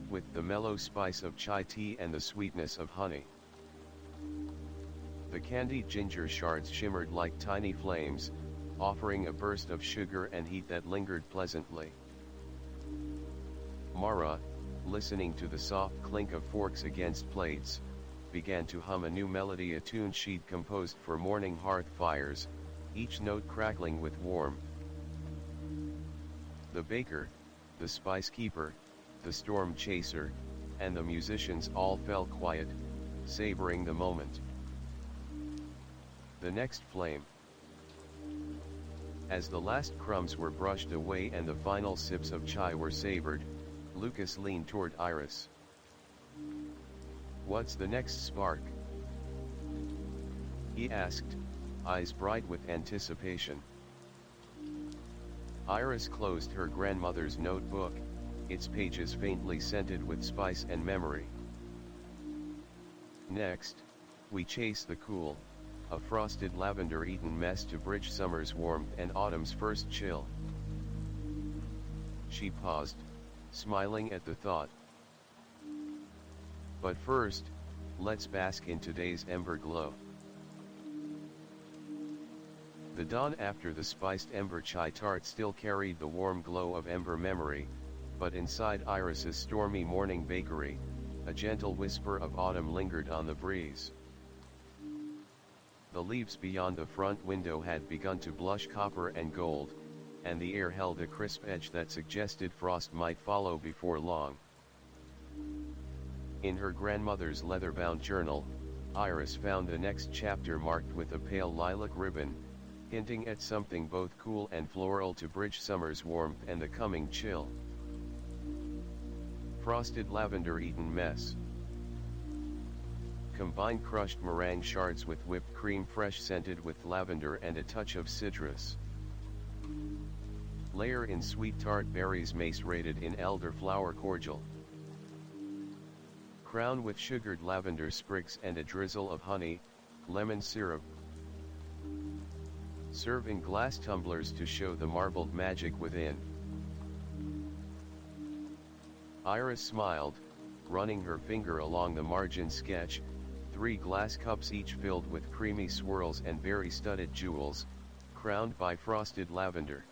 with the mellow spice of chai tea and the sweetness of honey. The candied ginger shards shimmered like tiny flames, offering a burst of sugar and heat that lingered pleasantly. Mara, listening to the soft clink of forks against plates, began to hum a new melody, a tune she'd composed for morning hearth fires, each note crackling with warmth. The baker, the spice keeper, the storm chaser, and the musicians all fell quiet, savoring the moment. The next flame. As the last crumbs were brushed away and the final sips of chai were savored, Lucas leaned toward Iris. "What's the next spark?" he asked, eyes bright with anticipation. Iris closed her grandmother's notebook, its pages faintly scented with spice and memory. "Next, we chase the cool, a frosted lavender-eaten mess to bridge summer's warmth and autumn's first chill." She paused, smiling at the thought. "But first, let's bask in today's ember glow." The dawn after the spiced ember chai tart still carried the warm glow of ember memory, but inside Iris's stormy morning bakery, a gentle whisper of autumn lingered on the breeze. The leaves beyond the front window had begun to blush copper and gold, and the air held a crisp edge that suggested frost might follow before long. In her grandmother's leather-bound journal, Iris found the next chapter marked with a pale lilac ribbon, hinting at something both cool and floral to bridge summer's warmth and the coming chill. Frosted lavender-eaten mess. Combine crushed meringue shards with whipped cream fresh scented with lavender and a touch of citrus. Layer in sweet tart berries macerated in elderflower cordial. Crown with sugared lavender sprigs and a drizzle of honey, lemon syrup. Serve in glass tumblers to show the marbled magic within. Iris smiled, running her finger along the margin sketch, 3 glass cups each filled with creamy swirls and berry-studded jewels, crowned by frosted lavender.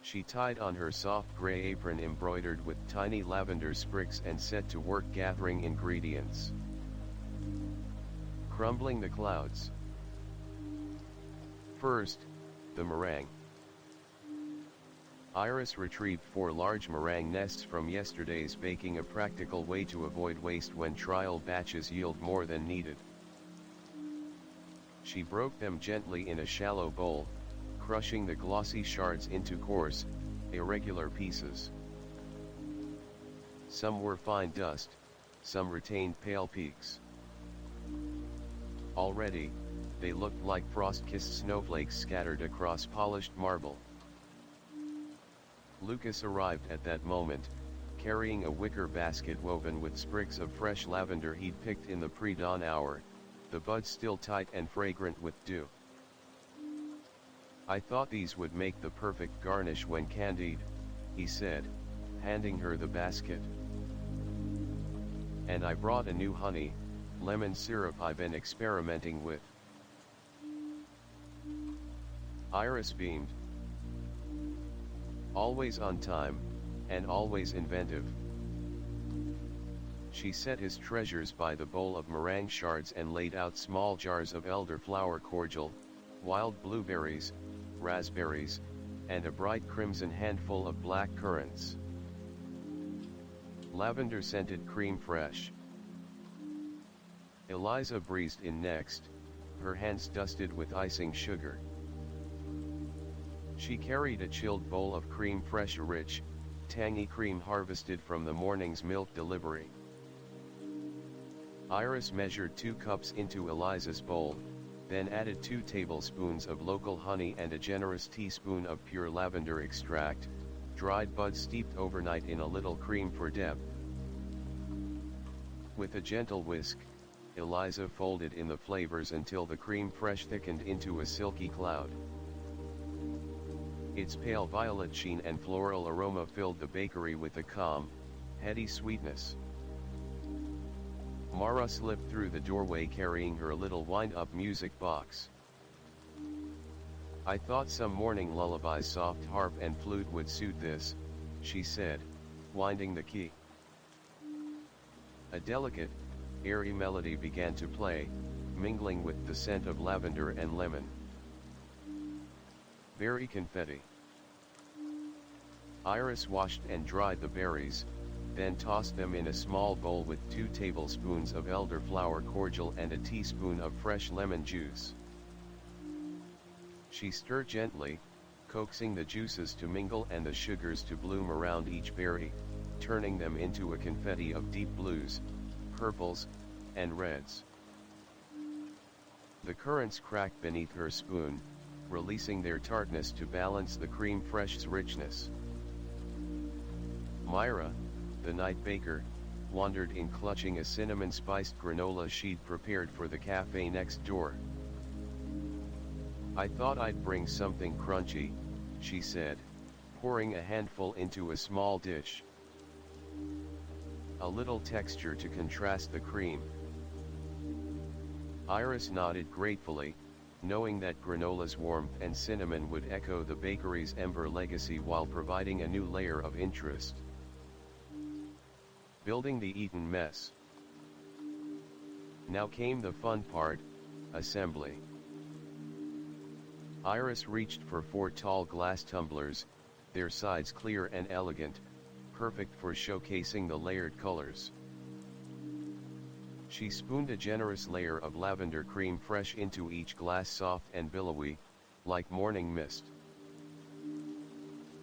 She tied on her soft gray apron embroidered with tiny lavender sprigs and set to work gathering ingredients. Crumbling the clouds. First, the meringue. Iris retrieved 4 large meringue nests from yesterday's baking, a practical way to avoid waste when trial batches yield more than needed. She broke them gently in a shallow bowl, crushing the glossy shards into coarse, irregular pieces. Some were fine dust, some retained pale peaks. Already, they looked like frost-kissed snowflakes scattered across polished marble. Lucas arrived at that moment, carrying a wicker basket woven with sprigs of fresh lavender he'd picked in the pre-dawn hour, the buds still tight and fragrant with dew. "I thought these would make the perfect garnish when candied," he said, handing her the basket. "And I brought a new honey, lemon syrup I've been experimenting with." Iris beamed. Always on time, and always inventive. She set his treasures by the bowl of meringue shards and laid out small jars of elderflower cordial, wild blueberries, raspberries, and a bright crimson handful of black currants. Lavender-scented cream fresh. Eliza breezed in next, her hands dusted with icing sugar. She carried a chilled bowl of cream fresh, rich, tangy cream harvested from the morning's milk delivery. Iris measured 2 cups into Eliza's bowl, then added 2 tablespoons of local honey and a generous teaspoon of pure lavender extract, dried buds steeped overnight in a little cream for depth. With a gentle whisk, Eliza folded in the flavors until the cream fresh thickened into a silky cloud. Its pale violet sheen and floral aroma filled the bakery with a calm, heady sweetness. Mara slipped through the doorway carrying her little wind-up music box. "I thought some morning lullaby soft harp and flute would suit this," she said, winding the key. A delicate, airy melody began to play, mingling with the scent of lavender and lemon. Berry confetti. Iris washed and dried the berries, then tossed them in a small bowl with 2 tablespoons of elderflower cordial and a teaspoon of fresh lemon juice. She stirred gently, coaxing the juices to mingle and the sugars to bloom around each berry, turning them into a confetti of deep blues, purples, and reds. The currants cracked beneath her spoon, releasing their tartness to balance the cream fresh's richness. Myra, the night baker, wandered in clutching a cinnamon-spiced granola she'd prepared for the cafe next door. "I thought I'd bring something crunchy," she said, pouring a handful into a small dish. "A little texture to contrast the cream." Iris nodded gratefully, knowing that granola's warmth and cinnamon would echo the bakery's ember legacy while providing a new layer of interest. Building the Eton mess. Now came the fun part, assembly. Iris reached for 4 tall glass tumblers, their sides clear and elegant, perfect for showcasing the layered colors. She spooned a generous layer of lavender cream fresh into each glass, soft and billowy, like morning mist.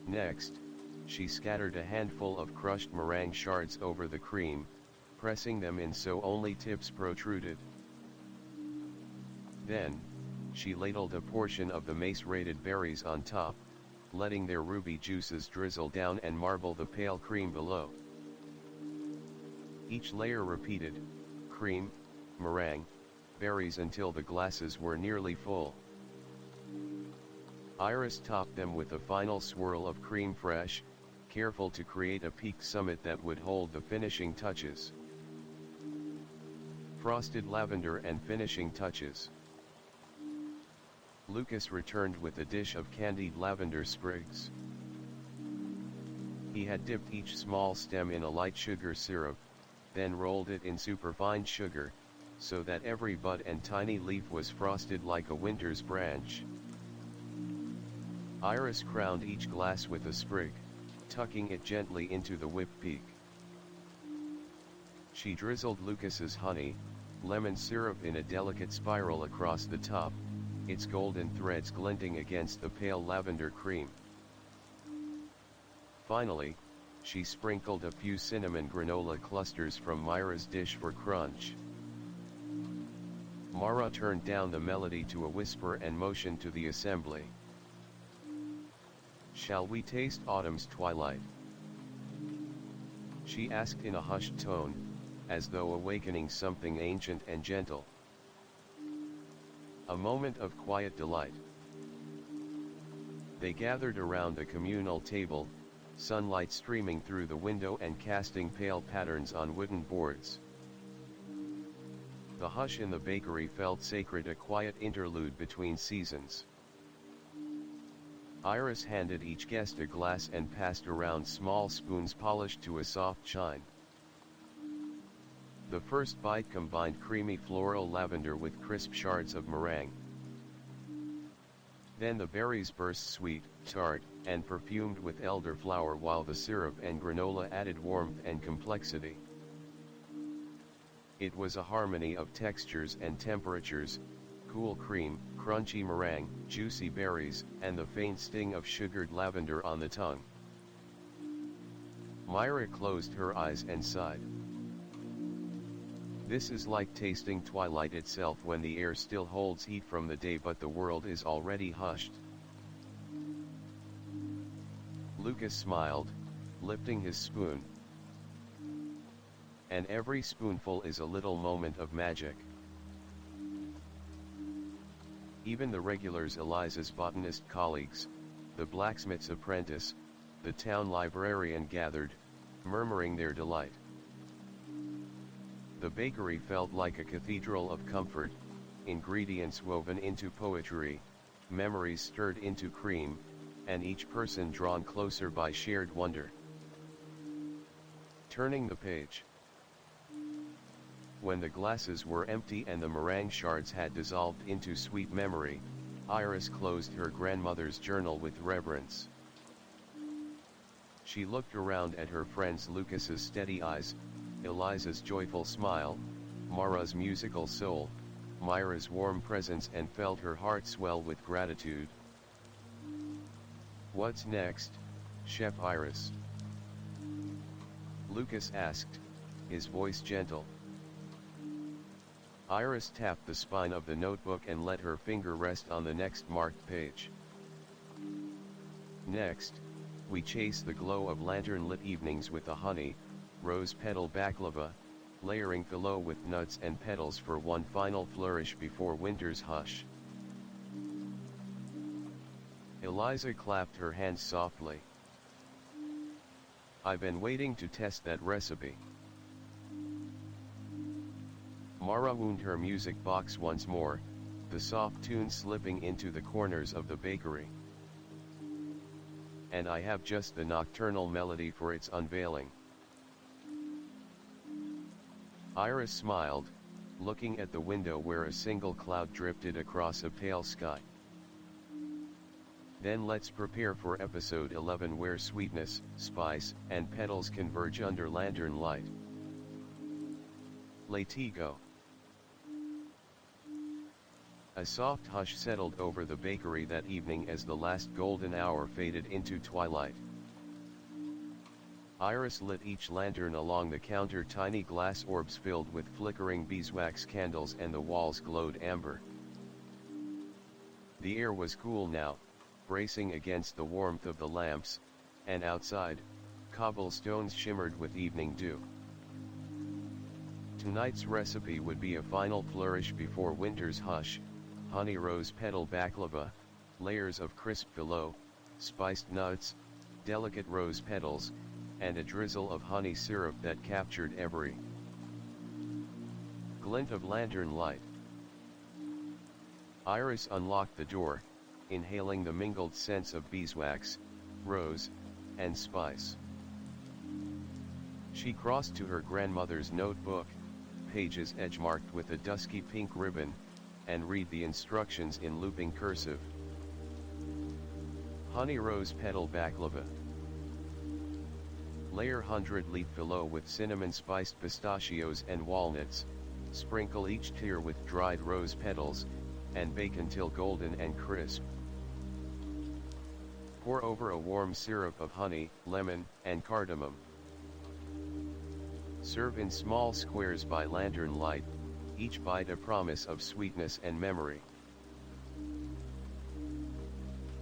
Next, she scattered a handful of crushed meringue shards over the cream, pressing them in so only tips protruded. Then, she ladled a portion of the macerated berries on top, letting their ruby juices drizzle down and marble the pale cream below. Each layer repeated, cream, meringue, berries until the glasses were nearly full. Iris topped them with a final swirl of cream fresh, careful to create a peaked summit that would hold the finishing touches. Frosted lavender and finishing touches. Lucas returned with a dish of candied lavender sprigs. He had dipped each small stem in a light sugar syrup, then rolled it in superfine sugar, so that every bud and tiny leaf was frosted like a winter's branch. Iris crowned each glass with a sprig, tucking it gently into the whip peak. She drizzled Lucas's honey, lemon syrup in a delicate spiral across the top, its golden threads glinting against the pale lavender cream. Finally, she sprinkled a few cinnamon granola clusters from Myra's dish for crunch. Mara turned down the melody to a whisper and motioned to the assembly. "Shall we taste autumn's twilight?" she asked in a hushed tone, as though awakening something ancient and gentle. A moment of quiet delight. They gathered around the communal table, sunlight streaming through the window and casting pale patterns on wooden boards. The hush in the bakery felt sacred, a quiet interlude between seasons. Iris handed each guest a glass and passed around small spoons polished to a soft chine. The first bite combined creamy floral lavender with crisp shards of meringue. Then the berries burst sweet, tart, and perfumed with elderflower, while the syrup and granola added warmth and complexity. It was a harmony of textures and temperatures: cool cream, crunchy meringue, juicy berries, and the faint sting of sugared lavender on the tongue. Myra closed her eyes and sighed. This is like tasting twilight itself, when the air still holds heat from the day but the world is already hushed. Lucas smiled, lifting his spoon. And every spoonful is a little moment of magic. Even the regulars, Eliza's botanist colleagues, the blacksmith's apprentice, the town librarian, gathered, murmuring their delight. The bakery felt like a cathedral of comfort, ingredients woven into poetry, memories stirred into cream, and each person drawn closer by shared wonder. Turning the page. When the glasses were empty and the meringue shards had dissolved into sweet memory, Iris closed her grandmother's journal with reverence. She looked around at her friends Lucas's steady eyes, Eliza's joyful smile, Mara's musical soul, Myra's warm presence, and felt her heart swell with gratitude. "What's next, Chef Iris?" Lucas asked, his voice gentle. Iris tapped the spine of the notebook and let her finger rest on the next marked page. "Next, we chase the glow of lantern-lit evenings with a honey, rose petal baklava, layering below with nuts and petals for one final flourish before winter's hush." Eliza clapped her hands softly. "I've been waiting to test that recipe." Mara wound her music box once more, the soft tune slipping into the corners of the bakery. "And I have just the nocturnal melody for its unveiling." Iris smiled, looking at the window where a single cloud drifted across a pale sky. "Then let's prepare for episode 11, where sweetness, spice, and petals converge under lantern light." Latigo. A soft hush settled over the bakery that evening as the last golden hour faded into twilight. Iris lit each lantern along the counter, tiny glass orbs filled with flickering beeswax candles, and the walls glowed amber. The air was cool now, bracing against the warmth of the lamps, and outside, cobblestones shimmered with evening dew. Tonight's recipe would be a final flourish before winter's hush: honey rose petal baklava, layers of crisp below, spiced nuts, delicate rose petals, and a drizzle of honey syrup that captured every glint of lantern light. Iris unlocked the door, inhaling the mingled scents of beeswax, rose, and spice. She crossed to her grandmother's notebook, pages edge-marked with a dusky pink ribbon, and read the instructions in looping cursive. Honey rose petal baklava. Layer 100-leaf below with cinnamon-spiced pistachios and walnuts, sprinkle each tier with dried rose petals, and bake until golden and crisp. Pour over a warm syrup of honey, lemon, and cardamom. Serve in small squares by lantern light, each bite a promise of sweetness and memory.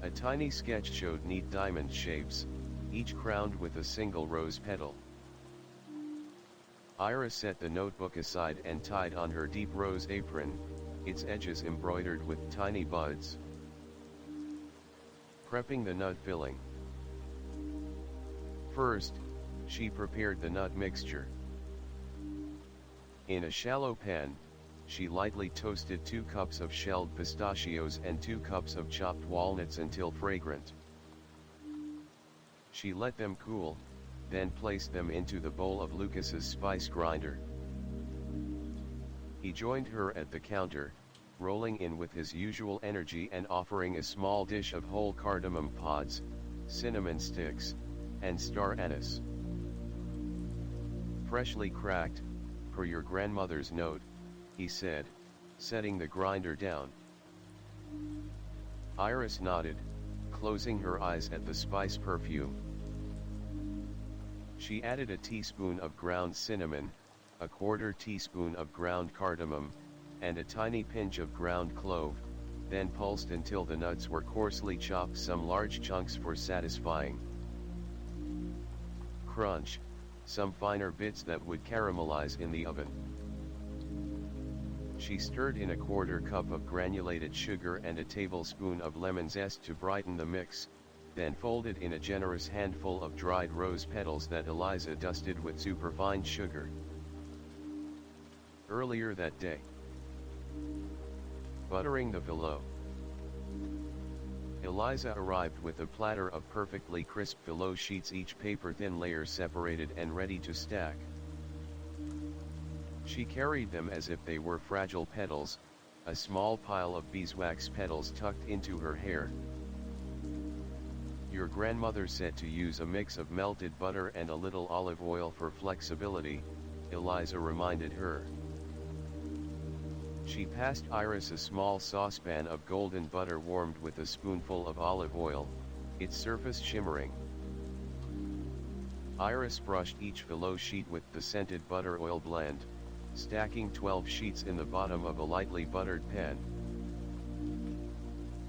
A tiny sketch showed neat diamond shapes, each crowned with a single rose petal. Iris set the notebook aside and tied on her deep rose apron, its edges embroidered with tiny buds. Prepping the nut filling. First, she prepared the nut mixture. In a shallow pan, she lightly toasted 2 cups of shelled pistachios and 2 cups of chopped walnuts until fragrant. She let them cool, then placed them into the bowl of Lucas's spice grinder. He joined her at the counter, rolling in with his usual energy and offering a small dish of whole cardamom pods, cinnamon sticks, and star anise. "Freshly cracked, per your grandmother's note," he said, setting the grinder down. Iris nodded, closing her eyes at the spice perfume. She added a teaspoon of ground cinnamon, a 1/4 teaspoon of ground cardamom, and a tiny pinch of ground clove, then pulsed until the nuts were coarsely chopped, some large chunks for satisfying crunch, some finer bits that would caramelize in the oven. She stirred in a 1/4 cup of granulated sugar and a tablespoon of lemon zest to brighten the mix, then folded in a generous handful of dried rose petals that Eliza dusted with superfine sugar. Earlier that day. Buttering the phyllo. Eliza arrived with a platter of perfectly crisp phyllo sheets, each paper-thin layer separated and ready to stack. She carried them as if they were fragile petals, a small pile of beeswax petals tucked into her hair. Your grandmother said to use a mix of melted butter and a little olive oil for flexibility, Eliza reminded her. She passed Iris a small saucepan of golden butter warmed with a spoonful of olive oil, its surface shimmering. Iris brushed each phyllo sheet with the scented butter oil blend, stacking 12 sheets in the bottom of a lightly buttered pan.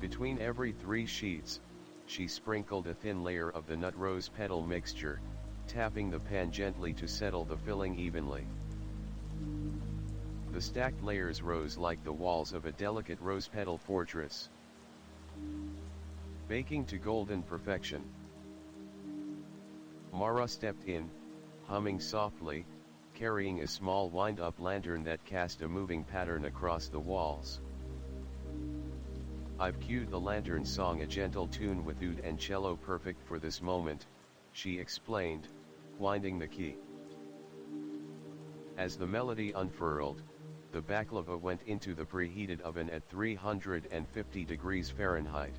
Between every 3 sheets, she sprinkled a thin layer of the nut rose petal mixture, tapping the pan gently to settle the filling evenly. The stacked layers rose like the walls of a delicate rose petal fortress, baking to golden perfection. Mara stepped in, humming softly, carrying a small wind-up lantern that cast a moving pattern across the walls. I've cued the lantern song, a gentle tune with oud and cello perfect for this moment, she explained, winding the key. As the melody unfurled, the baklava went into the preheated oven at 350 degrees Fahrenheit.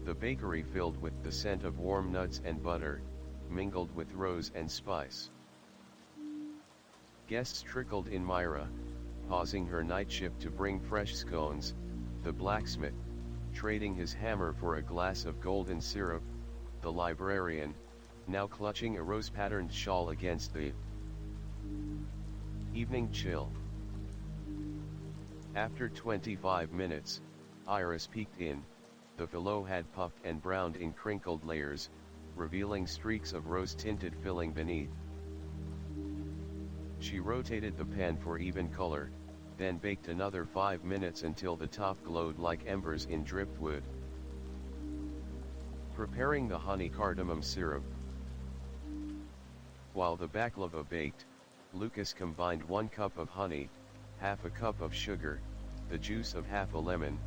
The bakery filled with the scent of warm nuts and butter, mingled with rose and spice. Guests trickled in. Myra, pausing her night shift to bring fresh scones, the blacksmith, trading his hammer for a glass of golden syrup, the librarian, now clutching a rose-patterned shawl against the evening chill. After 25 minutes, Iris peeked in. The phyllo had puffed and browned in crinkled layers, revealing streaks of rose-tinted filling beneath. She rotated the pan for even color, then baked another 5 minutes until the top glowed like embers in driftwood. Preparing the honey cardamom syrup. While the baklava baked, Lucas combined 1 cup of honey, half a cup of sugar, the juice of half a lemon,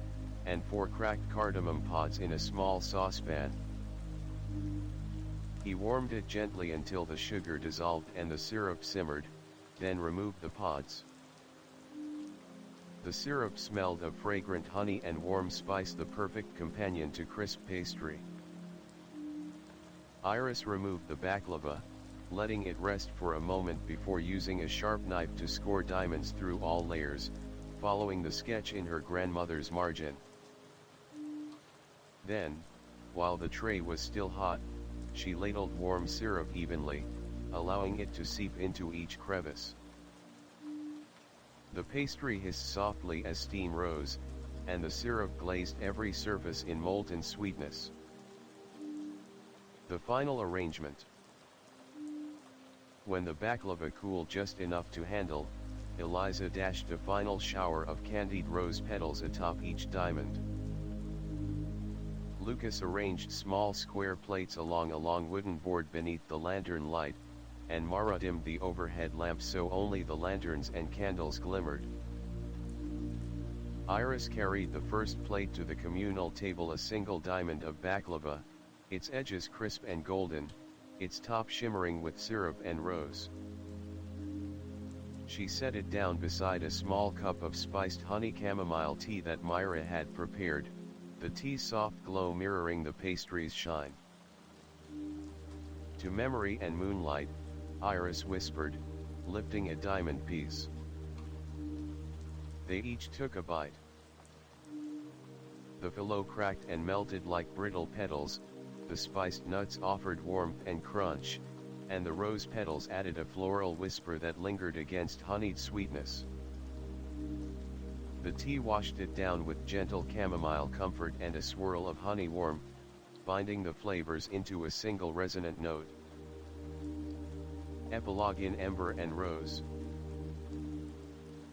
and 4 cracked cardamom pods in a small saucepan. He warmed it gently until the sugar dissolved and the syrup simmered, then removed the pods. The syrup smelled of fragrant honey and warm spice, the perfect companion to crisp pastry. Iris removed the baklava, letting it rest for a moment before using a sharp knife to score diamonds through all layers, following the sketch in her grandmother's margin. Then, while the tray was still hot, she ladled warm syrup evenly, allowing it to seep into each crevice. The pastry hissed softly as steam rose, and the syrup glazed every surface in molten sweetness. The final arrangement. When the baklava cooled just enough to handle, Eliza dashed a final shower of candied rose petals atop each diamond. Lucas arranged small square plates along a long wooden board beneath the lantern light, and Mara dimmed the overhead lamp so only the lanterns and candles glimmered. Iris carried the first plate to the communal table, a single diamond of baklava, its edges crisp and golden, its top shimmering with syrup and rose. She set it down beside a small cup of spiced honey chamomile tea that Myra had prepared, the tea's soft glow mirroring the pastry's shine. To memory and moonlight, Iris whispered, lifting a diamond piece. They each took a bite. The phyllo cracked and melted like brittle petals, the spiced nuts offered warmth and crunch, and the rose petals added a floral whisper that lingered against honeyed sweetness. The tea washed it down with gentle chamomile comfort and a swirl of honey warmth, binding the flavors into a single resonant note. Epilogue in Ember and Rose.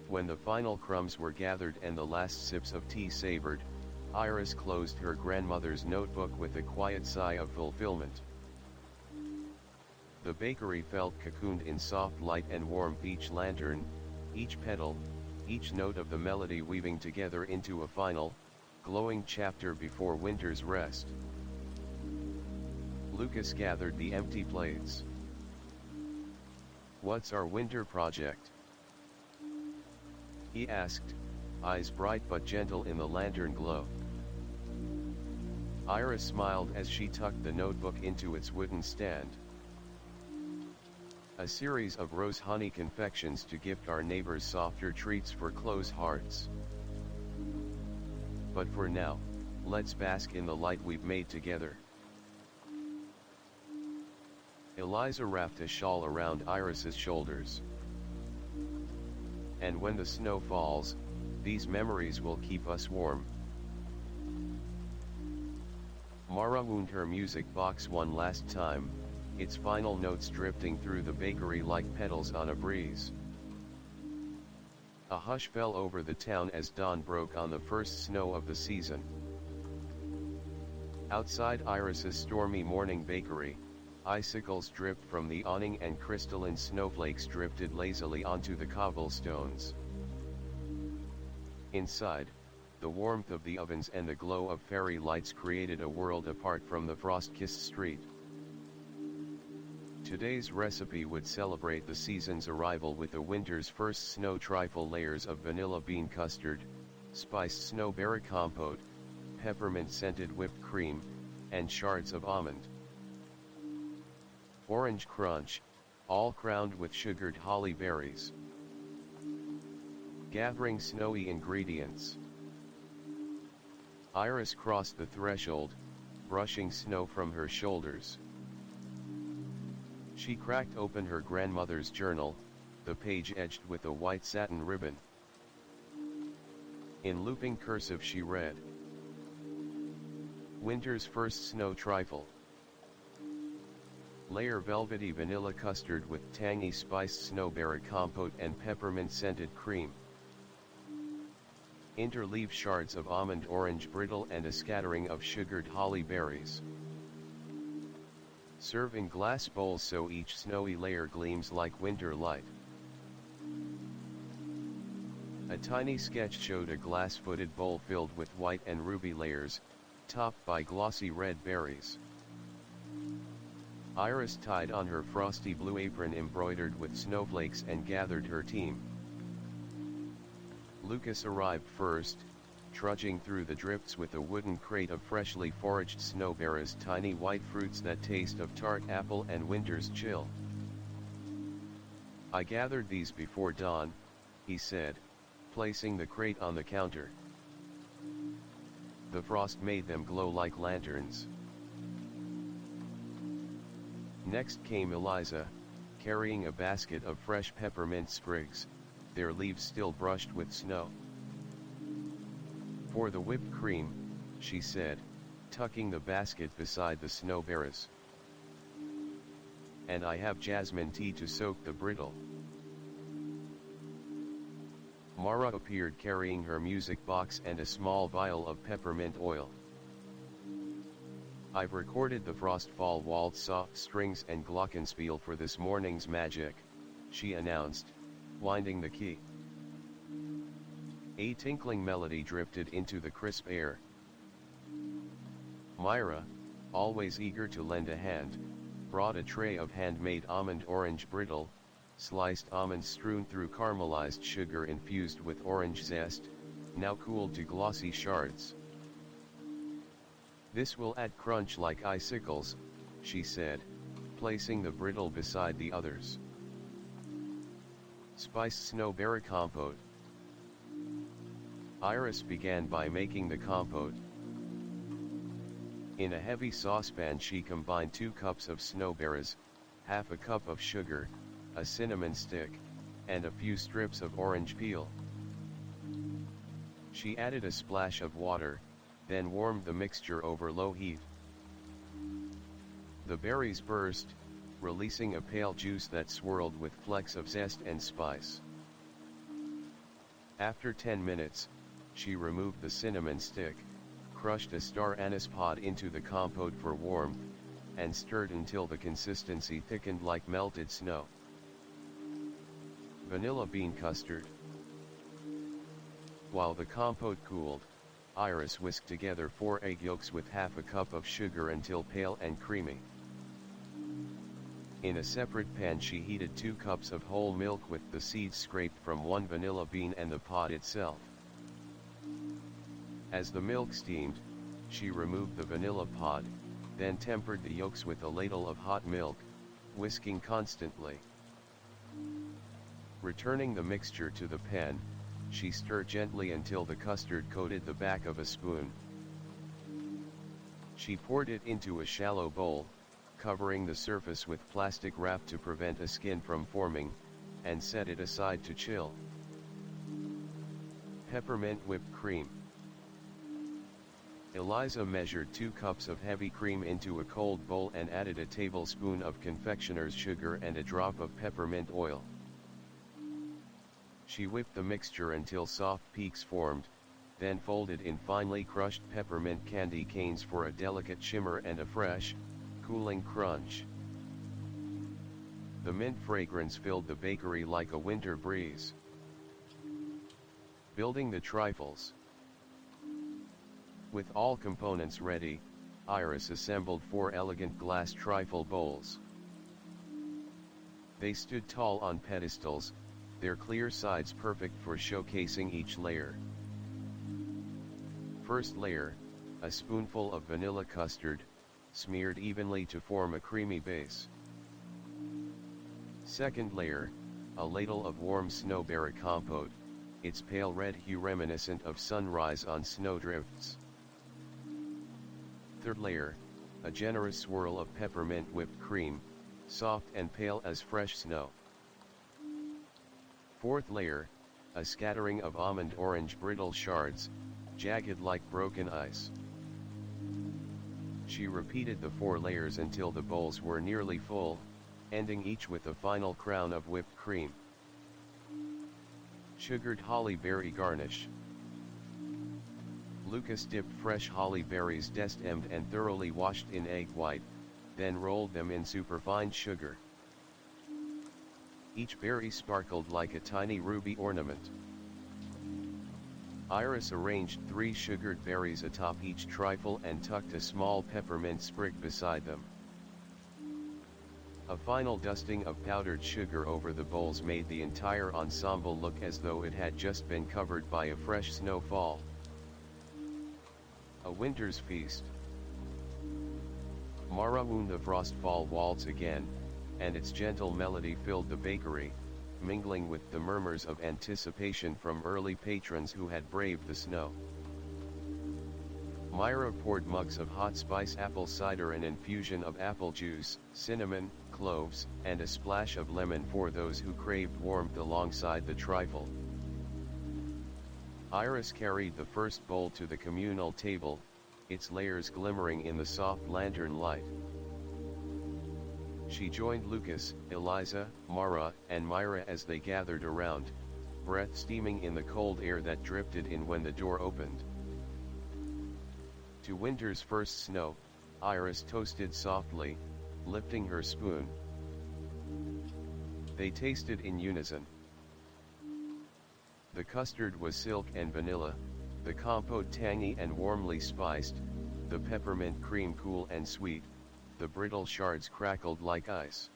When the final crumbs were gathered and the last sips of tea savored, Iris closed her grandmother's notebook with a quiet sigh of fulfillment. The bakery felt cocooned in soft light and warmth, each lantern, each petal, each note of the melody weaving together into a final, glowing chapter before winter's rest. Lucas gathered the empty plates. "What's our winter project?" he asked, eyes bright but gentle in the lantern glow. Iris smiled as she tucked the notebook into its wooden stand. "A series of rose honey confections to gift our neighbors softer treats for close hearts. But for now, let's bask in the light we've made together." Eliza wrapped a shawl around Iris's shoulders. "And when the snow falls, these memories will keep us warm." Mara wound her music box one last time, its final notes drifting through the bakery like petals on a breeze. A hush fell over the town as dawn broke on the first snow of the season. Outside Iris's stormy morning bakery, icicles dripped from the awning and crystalline snowflakes drifted lazily onto the cobblestones. Inside, the warmth of the ovens and the glow of fairy lights created a world apart from the frost-kissed street. Today's recipe would celebrate the season's arrival with the winter's first snow trifle: layers of vanilla bean custard, spiced snowberry compote, peppermint-scented whipped cream, and shards of almond. Orange crunch, all crowned with sugared holly berries. Gathering snowy ingredients. Iris crossed the threshold, brushing snow from her shoulders. She cracked open her grandmother's journal, the page edged with a white satin ribbon. In looping cursive she read, "Winter's first snow trifle. Layer velvety vanilla custard with tangy spiced snowberry compote and peppermint-scented cream. Interleave shards of almond orange brittle and a scattering of sugared holly berries. Serve in glass bowls so each snowy layer gleams like winter light." A tiny sketch showed a glass-footed bowl filled with white and ruby layers, topped by glossy red berries. Iris tied on her frosty blue apron embroidered with snowflakes and gathered her team. Lucas arrived first, trudging through the drifts with a wooden crate of freshly foraged snowberries, tiny white fruits that taste of tart apple and winter's chill. "I gathered these before dawn," he said, placing the crate on the counter. "The frost made them glow like lanterns." Next came Eliza, carrying a basket of fresh peppermint sprigs, their leaves still brushed with snow. "For the whipped cream," she said, tucking the basket beside the snowberries. "And I have jasmine tea to soak the brittle." Mara appeared carrying her music box and a small vial of peppermint oil. "I've recorded the Frostfall waltz, soft strings and glockenspiel for this morning's magic," she announced, winding the key. A tinkling melody drifted into the crisp air. Myra, always eager to lend a hand, brought a tray of handmade almond orange brittle, sliced almonds strewn through caramelized sugar infused with orange zest, now cooled to glossy shards. "This will add crunch like icicles," she said, placing the brittle beside the others. Spiced snowberry compote. Iris began by making the compote. In a heavy saucepan she combined 2 cups of snowberries, half a cup of sugar, a cinnamon stick, and a few strips of orange peel. She added a splash of water, then warmed the mixture over low heat. The berries burst, releasing a pale juice that swirled with flecks of zest and spice. After 10 minutes, she removed the cinnamon stick, crushed a star anise pod into the compote for warmth, and stirred until the consistency thickened like melted snow. Vanilla bean custard. While the compote cooled, Iris whisked together 4 egg yolks with half a cup of sugar until pale and creamy. In a separate pan she heated 2 cups of whole milk with the seeds scraped from 1 vanilla bean and the pod itself. As the milk steamed, she removed the vanilla pod, then tempered the yolks with a ladle of hot milk, whisking constantly. Returning the mixture to the pan, she stirred gently until the custard coated the back of a spoon. She poured it into a shallow bowl, covering the surface with plastic wrap to prevent a skin from forming, and set it aside to chill. Peppermint whipped cream. Eliza measured 2 cups of heavy cream into a cold bowl and added a tablespoon of confectioner's sugar and a drop of peppermint oil. She whipped the mixture until soft peaks formed, then folded in finely crushed peppermint candy canes for a delicate shimmer and a fresh, cooling crunch. The mint fragrance filled the bakery like a winter breeze. Building the trifles. With all components ready, Iris assembled 4 elegant glass trifle bowls. They stood tall on pedestals, their clear sides perfect for showcasing each layer. First layer, a spoonful of vanilla custard, smeared evenly to form a creamy base. Second layer, a ladle of warm snowberry compote, its pale red hue reminiscent of sunrise on snowdrifts. Third layer, a generous swirl of peppermint whipped cream, soft and pale as fresh snow. Fourth layer, a scattering of almond orange brittle shards, jagged like broken ice. She repeated the 4 layers until the bowls were nearly full, ending each with a final crown of whipped cream. Sugared holly berry garnish. Lucas dipped fresh holly berries destemmed and thoroughly washed in egg white, then rolled them in superfine sugar. Each berry sparkled like a tiny ruby ornament. Iris arranged 3 sugared berries atop each trifle and tucked a small peppermint sprig beside them. A final dusting of powdered sugar over the bowls made the entire ensemble look as though it had just been covered by a fresh snowfall. A winter's feast. Mara wound the frostfall waltz again, and its gentle melody filled the bakery, mingling with the murmurs of anticipation from early patrons who had braved the snow. Myra poured mugs of hot spice apple cider, an infusion of apple juice, cinnamon, cloves, and a splash of lemon for those who craved warmth alongside the trifle. Iris carried the first bowl to the communal table, its layers glimmering in the soft lantern light. She joined Lucas, Eliza, Mara, and Myra as they gathered around, breath steaming in the cold air that drifted in when the door opened. To winter's first snow, Iris toasted softly, lifting her spoon. They tasted in unison. The custard was silk and vanilla, the compote tangy and warmly spiced, the peppermint cream cool and sweet, the brittle shards crackled like ice.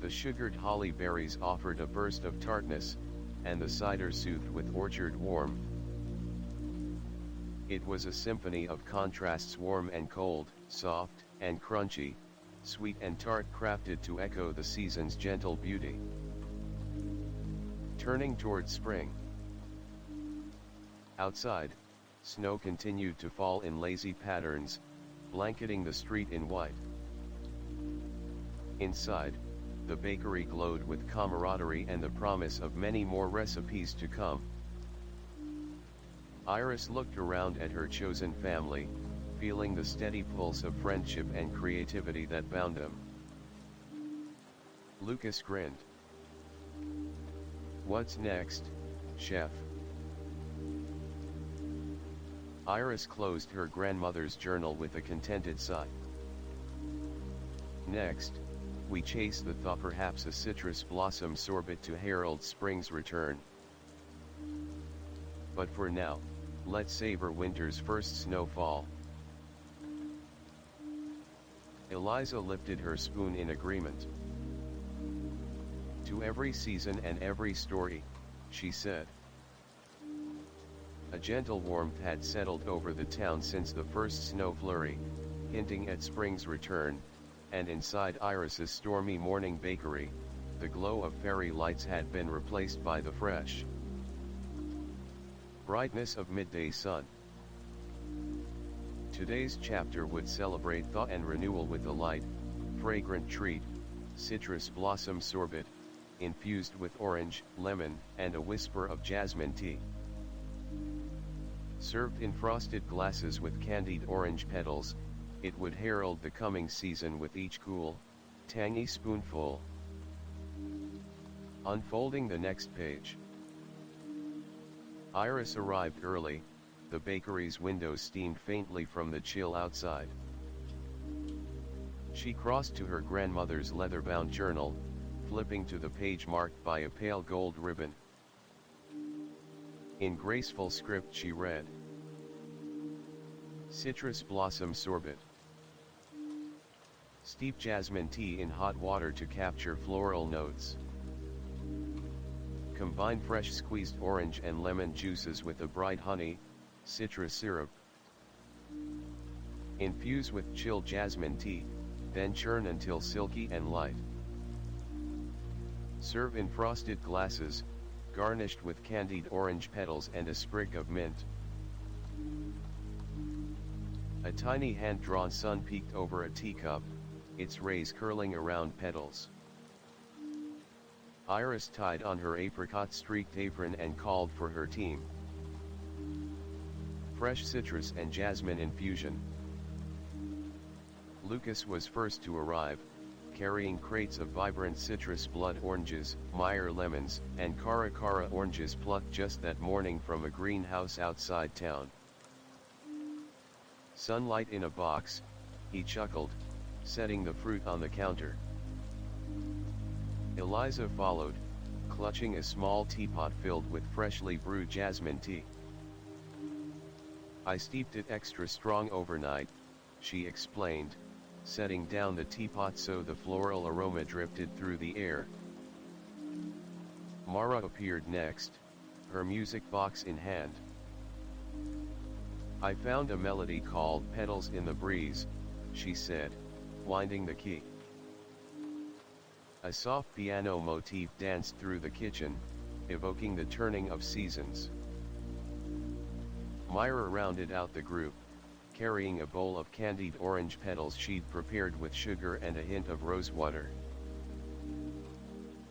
The sugared holly berries offered a burst of tartness, and the cider soothed with orchard warmth. It was a symphony of contrasts, warm and cold, soft and crunchy, sweet and tart, crafted to echo the season's gentle beauty. Turning toward spring. Outside, snow continued to fall in lazy patterns, blanketing the street in white. Inside, the bakery glowed with camaraderie and the promise of many more recipes to come. Iris looked around at her chosen family, feeling the steady pulse of friendship and creativity that bound them. Lucas grinned. "What's next, chef?" Iris closed her grandmother's journal with a contented sigh. Next, we chase the thought perhaps a citrus blossom sorbet to herald spring's return. But for now, let's savor winter's first snowfall. Eliza lifted her spoon in agreement. To every season and every story, she said. A gentle warmth had settled over the town since the first snow flurry, hinting at spring's return, and inside Iris's stormy morning bakery, the glow of fairy lights had been replaced by the fresh brightness of midday sun. Today's chapter would celebrate thaw and renewal with a light, fragrant treat, citrus blossom sorbet, infused with orange, lemon, and a whisper of jasmine tea. Served in frosted glasses with candied orange petals, it would herald the coming season with each cool, tangy spoonful. Unfolding the next page. Iris arrived early, the bakery's windows steamed faintly from the chill outside. She crossed to her grandmother's leather-bound journal, flipping to the page marked by a pale gold ribbon. In graceful script she read, Citrus blossom sorbet. Steep jasmine tea in hot water to capture floral notes. Combine fresh squeezed orange and lemon juices with a bright honey, citrus syrup. Infuse with chilled jasmine tea, then churn until silky and light. Serve in frosted glasses, garnished with candied orange petals and a sprig of mint. A tiny hand-drawn sun peeked over a teacup, its rays curling around petals. Iris tied on her apricot-streaked apron and called for her team. Fresh citrus and jasmine infusion. Lucas was first to arrive, carrying crates of vibrant citrus blood oranges, Meyer lemons, and Cara oranges plucked just that morning from a greenhouse outside town. Sunlight in a box, he chuckled, setting the fruit on the counter. Eliza followed, clutching a small teapot filled with freshly brewed jasmine tea. I steeped it extra strong overnight, she explained, setting down the teapot so the floral aroma drifted through the air. Mara appeared next, her music box in hand. I found a melody called Petals in the Breeze, she said, winding the key. A soft piano motif danced through the kitchen, evoking the turning of seasons. Myra rounded out the group, carrying a bowl of candied orange petals she'd prepared with sugar and a hint of rosewater.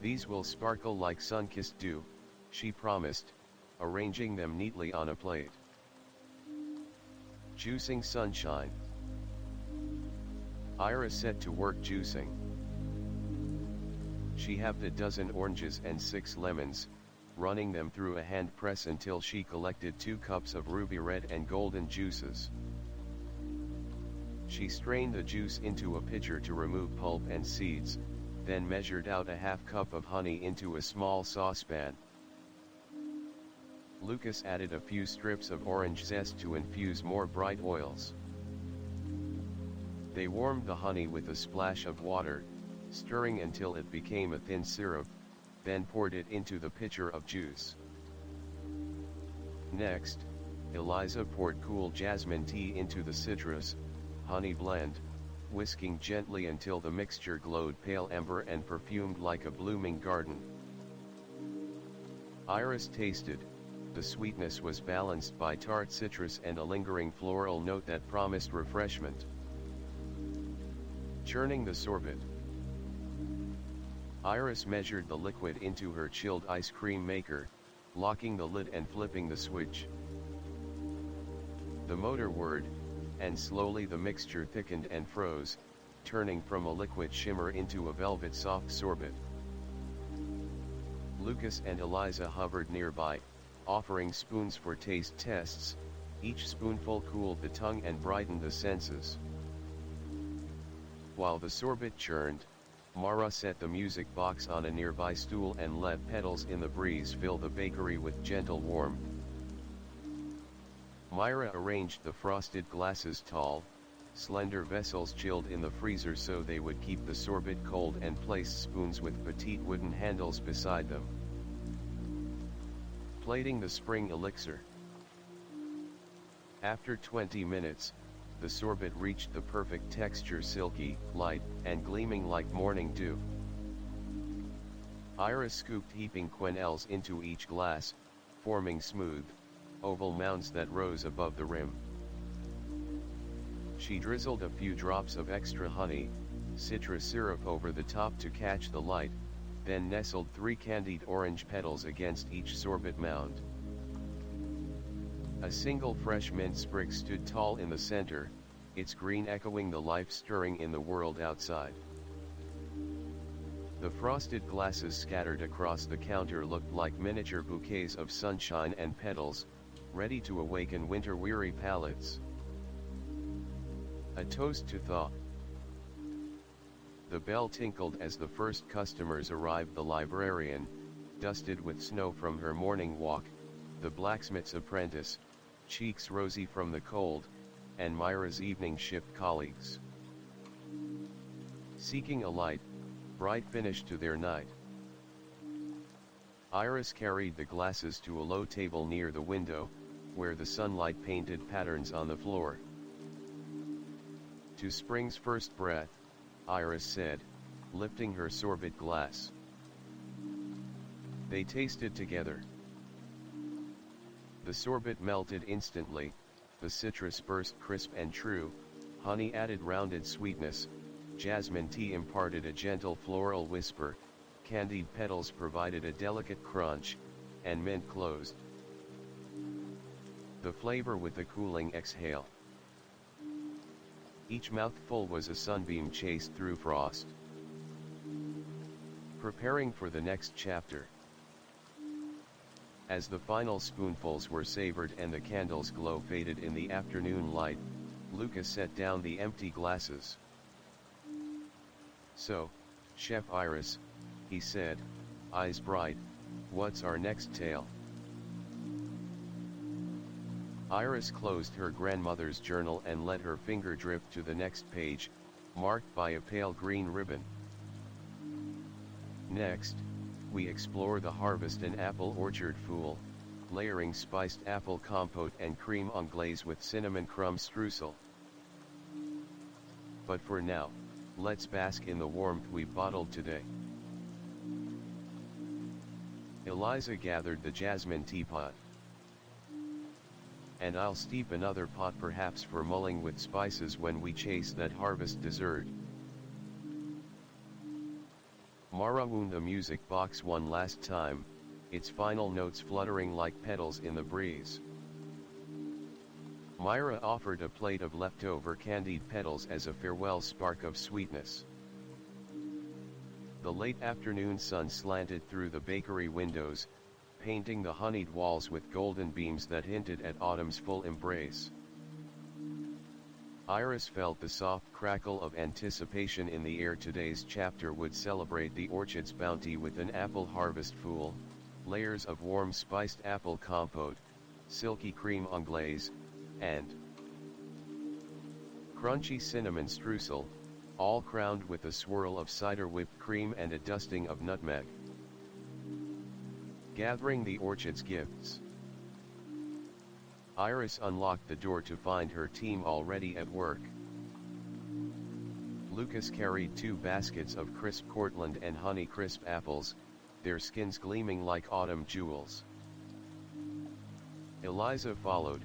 These will sparkle like sun-kissed dew, she promised, arranging them neatly on a plate. Juicing sunshine. Iris set to work juicing. She halved a dozen oranges and 6 lemons, running them through a hand press until she collected 2 cups of ruby red and golden juices. She strained the juice into a pitcher to remove pulp and seeds, then measured out a half cup of honey into a small saucepan. Lucas added a few strips of orange zest to infuse more bright oils. They warmed the honey with a splash of water, stirring until it became a thin syrup, then poured it into the pitcher of juice. Next, Eliza poured cool jasmine tea into the citrus, honey blend, whisking gently until the mixture glowed pale amber and perfumed like a blooming garden. Iris tasted. The sweetness was balanced by tart citrus and a lingering floral note that promised refreshment. Churning the sorbet. Iris measured the liquid into her chilled ice cream maker, locking the lid and flipping the switch. The motor whirred, and slowly the mixture thickened and froze, turning from a liquid shimmer into a velvet soft sorbet. Lucas and Eliza hovered nearby, offering spoons for taste tests. Each spoonful cooled the tongue and brightened the senses. While the sorbet churned, Mara set the music box on a nearby stool and let petals in the breeze fill the bakery with gentle warmth. Myra arranged the frosted glasses tall, slender vessels chilled in the freezer so they would keep the sorbet cold, and placed spoons with petite wooden handles beside them. Plating the spring elixir. After 20 minutes, the sorbet reached the perfect texture, silky, light, and gleaming like morning dew. Iris scooped heaping quenelles into each glass, forming smooth, oval mounds that rose above the rim. She drizzled a few drops of extra honey, citrus syrup over the top to catch the light, then nestled 3 candied orange petals against each sorbet mound. A single fresh mint sprig stood tall in the center, its green echoing the life stirring in the world outside. The frosted glasses scattered across the counter looked like miniature bouquets of sunshine and petals, ready to awaken winter-weary palates. A toast to thaw. The bell tinkled as the first customers arrived. The librarian, dusted with snow from her morning walk, the blacksmith's apprentice, cheeks rosy from the cold, and Myra's evening shift colleagues. Seeking a light, bright finish to their night. Iris carried the glasses to a low table near the window, where the sunlight painted patterns on the floor. To spring's first breath, Iris said, lifting her sorbet glass. They tasted together. The sorbet melted instantly, the citrus burst crisp and true, honey added rounded sweetness, jasmine tea imparted a gentle floral whisper, candied petals provided a delicate crunch, and mint closed the flavor with a cooling exhale. Each mouthful was a sunbeam chased through frost. Preparing for the next chapter. As the final spoonfuls were savored and the candle's glow faded in the afternoon light, Lucas set down the empty glasses. "So, Chef Iris," he said, eyes bright, "what's our next tale?" Iris closed her grandmother's journal and let her finger drift to the next page, marked by a pale green ribbon. "Next, we explore the harvest and apple orchard fool, layering spiced apple compote and cream anglaise with cinnamon crumb streusel. But for now, let's bask in the warmth we've bottled today." Eliza gathered the jasmine teapot. "And I'll steep another pot perhaps for mulling with spices when we chase that harvest dessert." Mara wound the music box one last time, its final notes fluttering like petals in the breeze. Myra offered a plate of leftover candied petals as a farewell spark of sweetness. The late afternoon sun slanted through the bakery windows, painting the honeyed walls with golden beams that hinted at autumn's full embrace. Iris felt the soft crackle of anticipation in the air. Today's chapter would celebrate the orchard's bounty with an apple harvest fool, layers of warm spiced apple compote, silky cream anglaise, and crunchy cinnamon streusel, all crowned with a swirl of cider whipped cream and a dusting of nutmeg. Gathering the orchard's gifts. Iris unlocked the door to find her team already at work. Lucas carried 2 baskets of crisp Cortland and Honey-Crisp apples, their skins gleaming like autumn jewels. Eliza followed,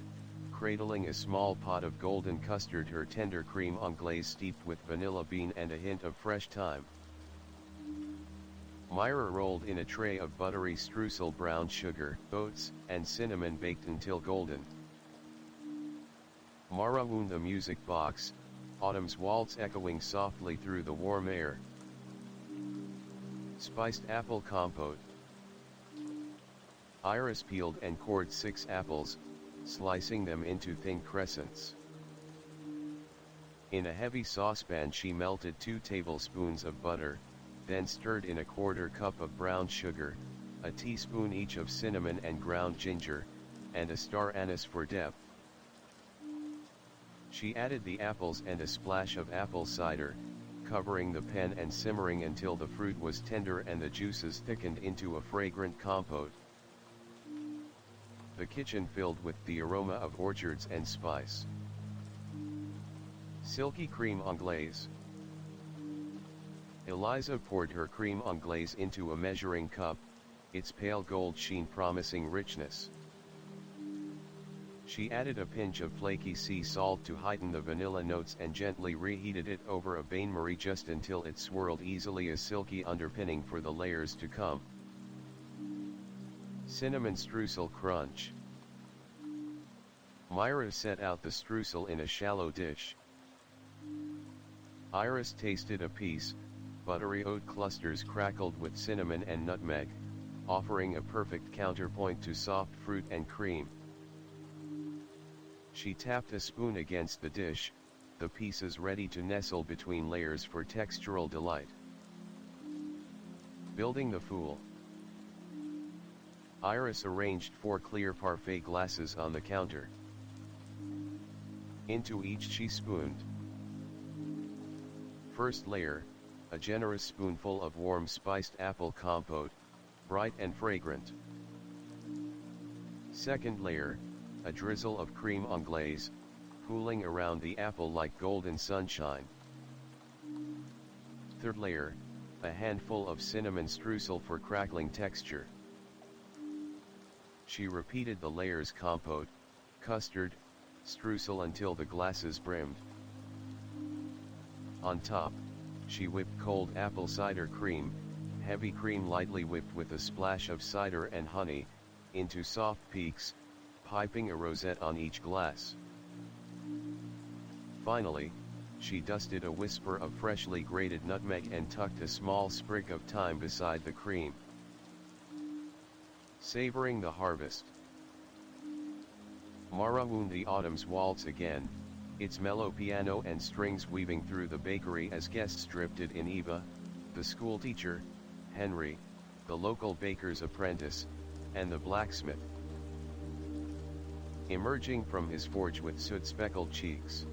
cradling a small pot of golden custard, her tender cream anglaise steeped with vanilla bean and a hint of fresh thyme. Myra rolled in a tray of buttery streusel, brown sugar, oats, and cinnamon baked until golden. Mara wound the music box, autumn's waltz echoing softly through the warm air. Spiced apple compote. Iris peeled and cored 6 apples, slicing them into thin crescents. In a heavy saucepan she melted 2 tablespoons of butter, then stirred in a 1/4 cup of brown sugar, a teaspoon each of cinnamon and ground ginger, and a star anise for depth. She added the apples and a splash of apple cider, covering the pan and simmering until the fruit was tender and the juices thickened into a fragrant compote. The kitchen filled with the aroma of orchards and spice. Silky creme anglaise. Eliza poured her creme anglaise into a measuring cup, its pale gold sheen promising richness. She added a pinch of flaky sea salt to heighten the vanilla notes and gently reheated it over a bain-marie just until it swirled easily, a silky underpinning for the layers to come. Cinnamon streusel crunch. Myra set out the streusel in a shallow dish. Iris tasted a piece. Buttery oat clusters crackled with cinnamon and nutmeg, offering a perfect counterpoint to soft fruit and cream. She tapped a spoon against the dish, the pieces ready to nestle between layers for textural delight. Building the fool. Iris arranged 4 clear parfait glasses on the counter. Into each she spooned. First layer, a generous spoonful of warm spiced apple compote, bright and fragrant. Second layer, a drizzle of creme anglaise, pooling around the apple like golden sunshine. Third layer, a handful of cinnamon streusel for crackling texture. She repeated the layers: compote, custard, streusel until the glasses brimmed. On top, she whipped cold apple cider cream, heavy cream lightly whipped with a splash of cider and honey, into soft peaks, piping a rosette on each glass. Finally, she dusted a whisper of freshly grated nutmeg and tucked a small sprig of thyme beside the cream. Savoring the harvest. Mara wound the autumn's waltz again, its mellow piano and strings weaving through the bakery as guests drifted in. Eva, the schoolteacher, Henry, the local baker's apprentice, and the blacksmith, emerging from his forge with soot-speckled cheeks.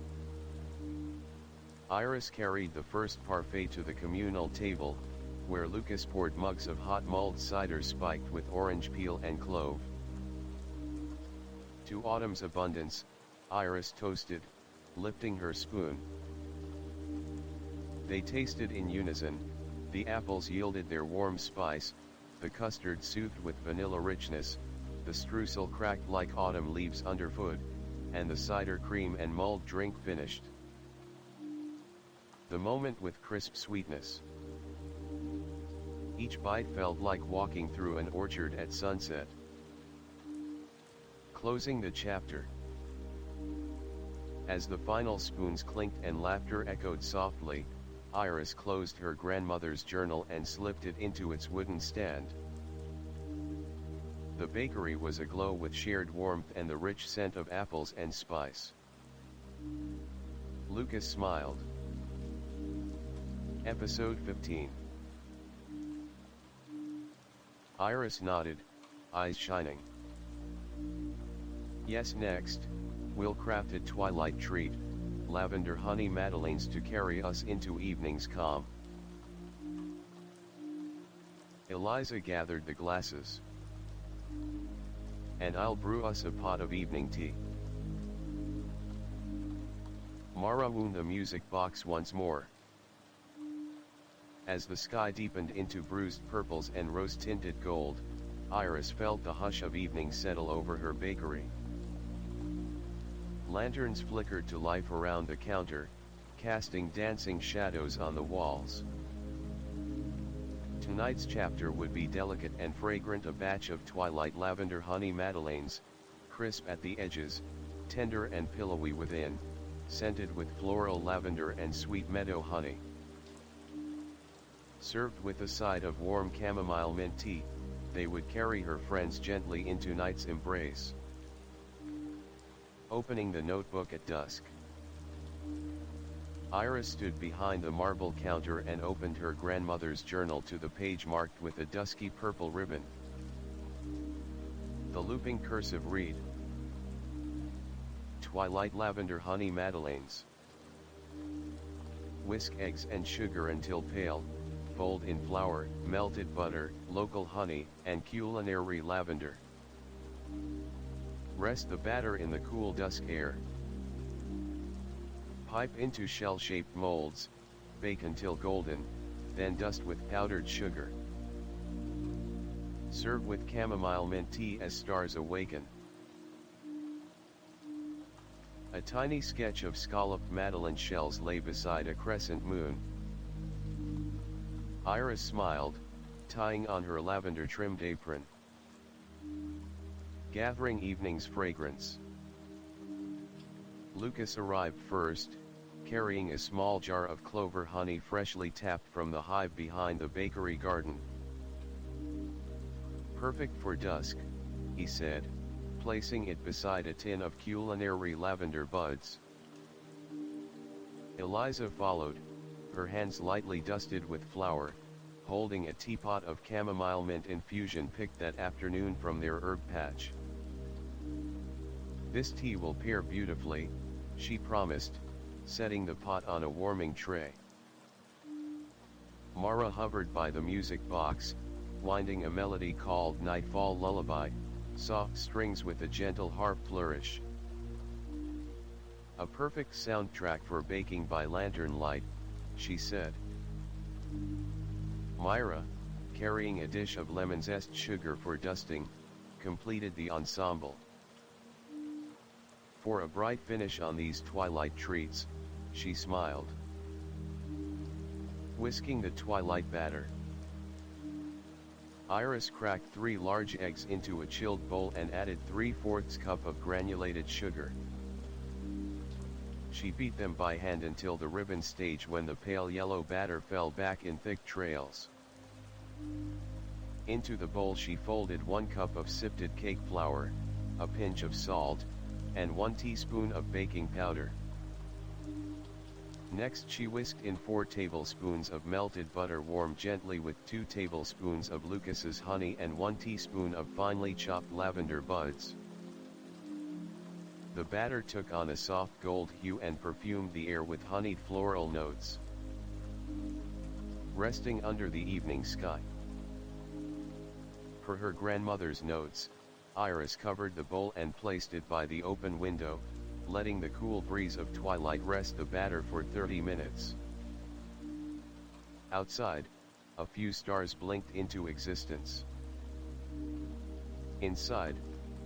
Iris carried the first parfait to the communal table, where Lucas poured mugs of hot mulled cider spiked with orange peel and clove. To autumn's abundance, Iris toasted, lifting her spoon. They tasted in unison. The apples yielded their warm spice, the custard soothed with vanilla richness, the streusel cracked like autumn leaves underfoot, and the cider cream and mulled drink finished. The moment with crisp sweetness. Each bite felt like walking through an orchard at sunset. Closing the chapter. As the final spoons clinked and laughter echoed softly, Iris closed her grandmother's journal and slipped it into its wooden stand. The bakery was aglow with shared warmth and the rich scent of apples and spice. Lucas smiled. Episode 15. Iris nodded, eyes shining. Yes, next, we'll craft a twilight treat, lavender honey madeleines to carry us into evening's calm. Eliza gathered the glasses. And I'll brew us a pot of evening tea. Mara wound the music box once more. As the sky deepened into bruised purples and rose-tinted gold, Iris felt the hush of evening settle over her bakery. Lanterns flickered to life around the counter, casting dancing shadows on the walls. Tonight's chapter would be delicate and fragrant, a batch of twilight lavender honey madeleines, crisp at the edges, tender and pillowy within, scented with floral lavender and sweet meadow honey. Served with a side of warm chamomile mint tea, they would carry her friends gently into night's embrace. Opening the notebook at dusk. Iris stood behind the marble counter and opened her grandmother's journal to the page marked with a dusky purple ribbon. The looping cursive read: Twilight lavender honey madeleines. Whisk eggs and sugar until pale, fold in flour, melted butter, local honey, and culinary lavender. Rest the batter in the cool dusk air. Pipe into shell-shaped molds, bake until golden, then dust with powdered sugar. Serve with chamomile mint tea as stars awaken. A tiny sketch of scalloped madeleine shells lay beside a crescent moon. Iris smiled, tying on her lavender-trimmed apron. Gathering evening's fragrance. Lucas arrived first, carrying a small jar of clover honey freshly tapped from the hive behind the bakery garden. Perfect for dusk, he said, placing it beside a tin of culinary lavender buds. Eliza followed, her hands lightly dusted with flour, holding a teapot of chamomile mint infusion picked that afternoon from their herb patch. This tea will pair beautifully, she promised, setting the pot on a warming tray. Mara hovered by the music box, winding a melody called Nightfall Lullaby, soft strings with a gentle harp flourish. A perfect soundtrack for baking by lantern light, she said. Myra, carrying a dish of lemon zest sugar for dusting, completed the ensemble. For a bright finish on these twilight treats, she smiled. Whisking the twilight batter. Iris cracked 3 large eggs into a chilled bowl and added 3/4 cup of granulated sugar. She beat them by hand until the ribbon stage, when the pale yellow batter fell back in thick trails. Into the bowl she folded 1 cup of sifted cake flour, a pinch of salt, and 1 teaspoon of baking powder. Next she whisked in 4 tablespoons of melted butter warmed gently with 2 tablespoons of Lucas's honey and 1 teaspoon of finely chopped lavender buds. The batter took on a soft gold hue and perfumed the air with honeyed floral notes. Resting under the evening sky. Per her grandmother's notes, Iris covered the bowl and placed it by the open window, letting the cool breeze of twilight rest the batter for 30 minutes. Outside, a few stars blinked into existence. Inside,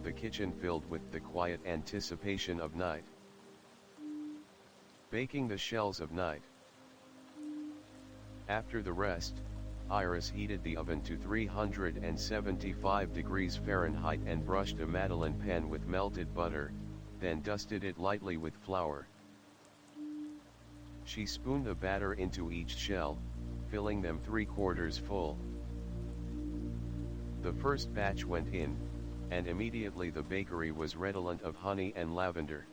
the kitchen filled with the quiet anticipation of night. Baking the shells of night. After the rest, Iris heated the oven to 375 degrees Fahrenheit and brushed a madeleine pan with melted butter, then dusted it lightly with flour. She spooned the batter into each shell, filling them 3/4 full. The first batch went in, and immediately the bakery was redolent of honey and lavender.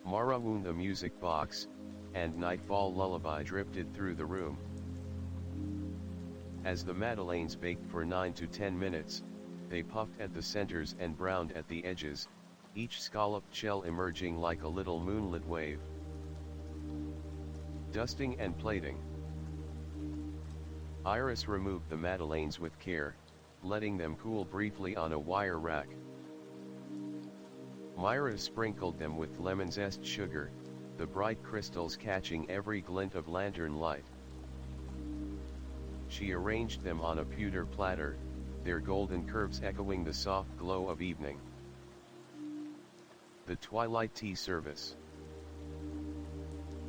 Mara wound the music box, and Nightfall Lullaby drifted through the room. As the madeleines baked for 9 to 10 minutes, they puffed at the centers and browned at the edges, each scalloped shell emerging like a little moonlit wave. Dusting and plating. Iris removed the madeleines with care, letting them cool briefly on a wire rack. Myra sprinkled them with lemon zest sugar, the bright crystals catching every glint of lantern light. She arranged them on a pewter platter, their golden curves echoing the soft glow of evening. The twilight tea service.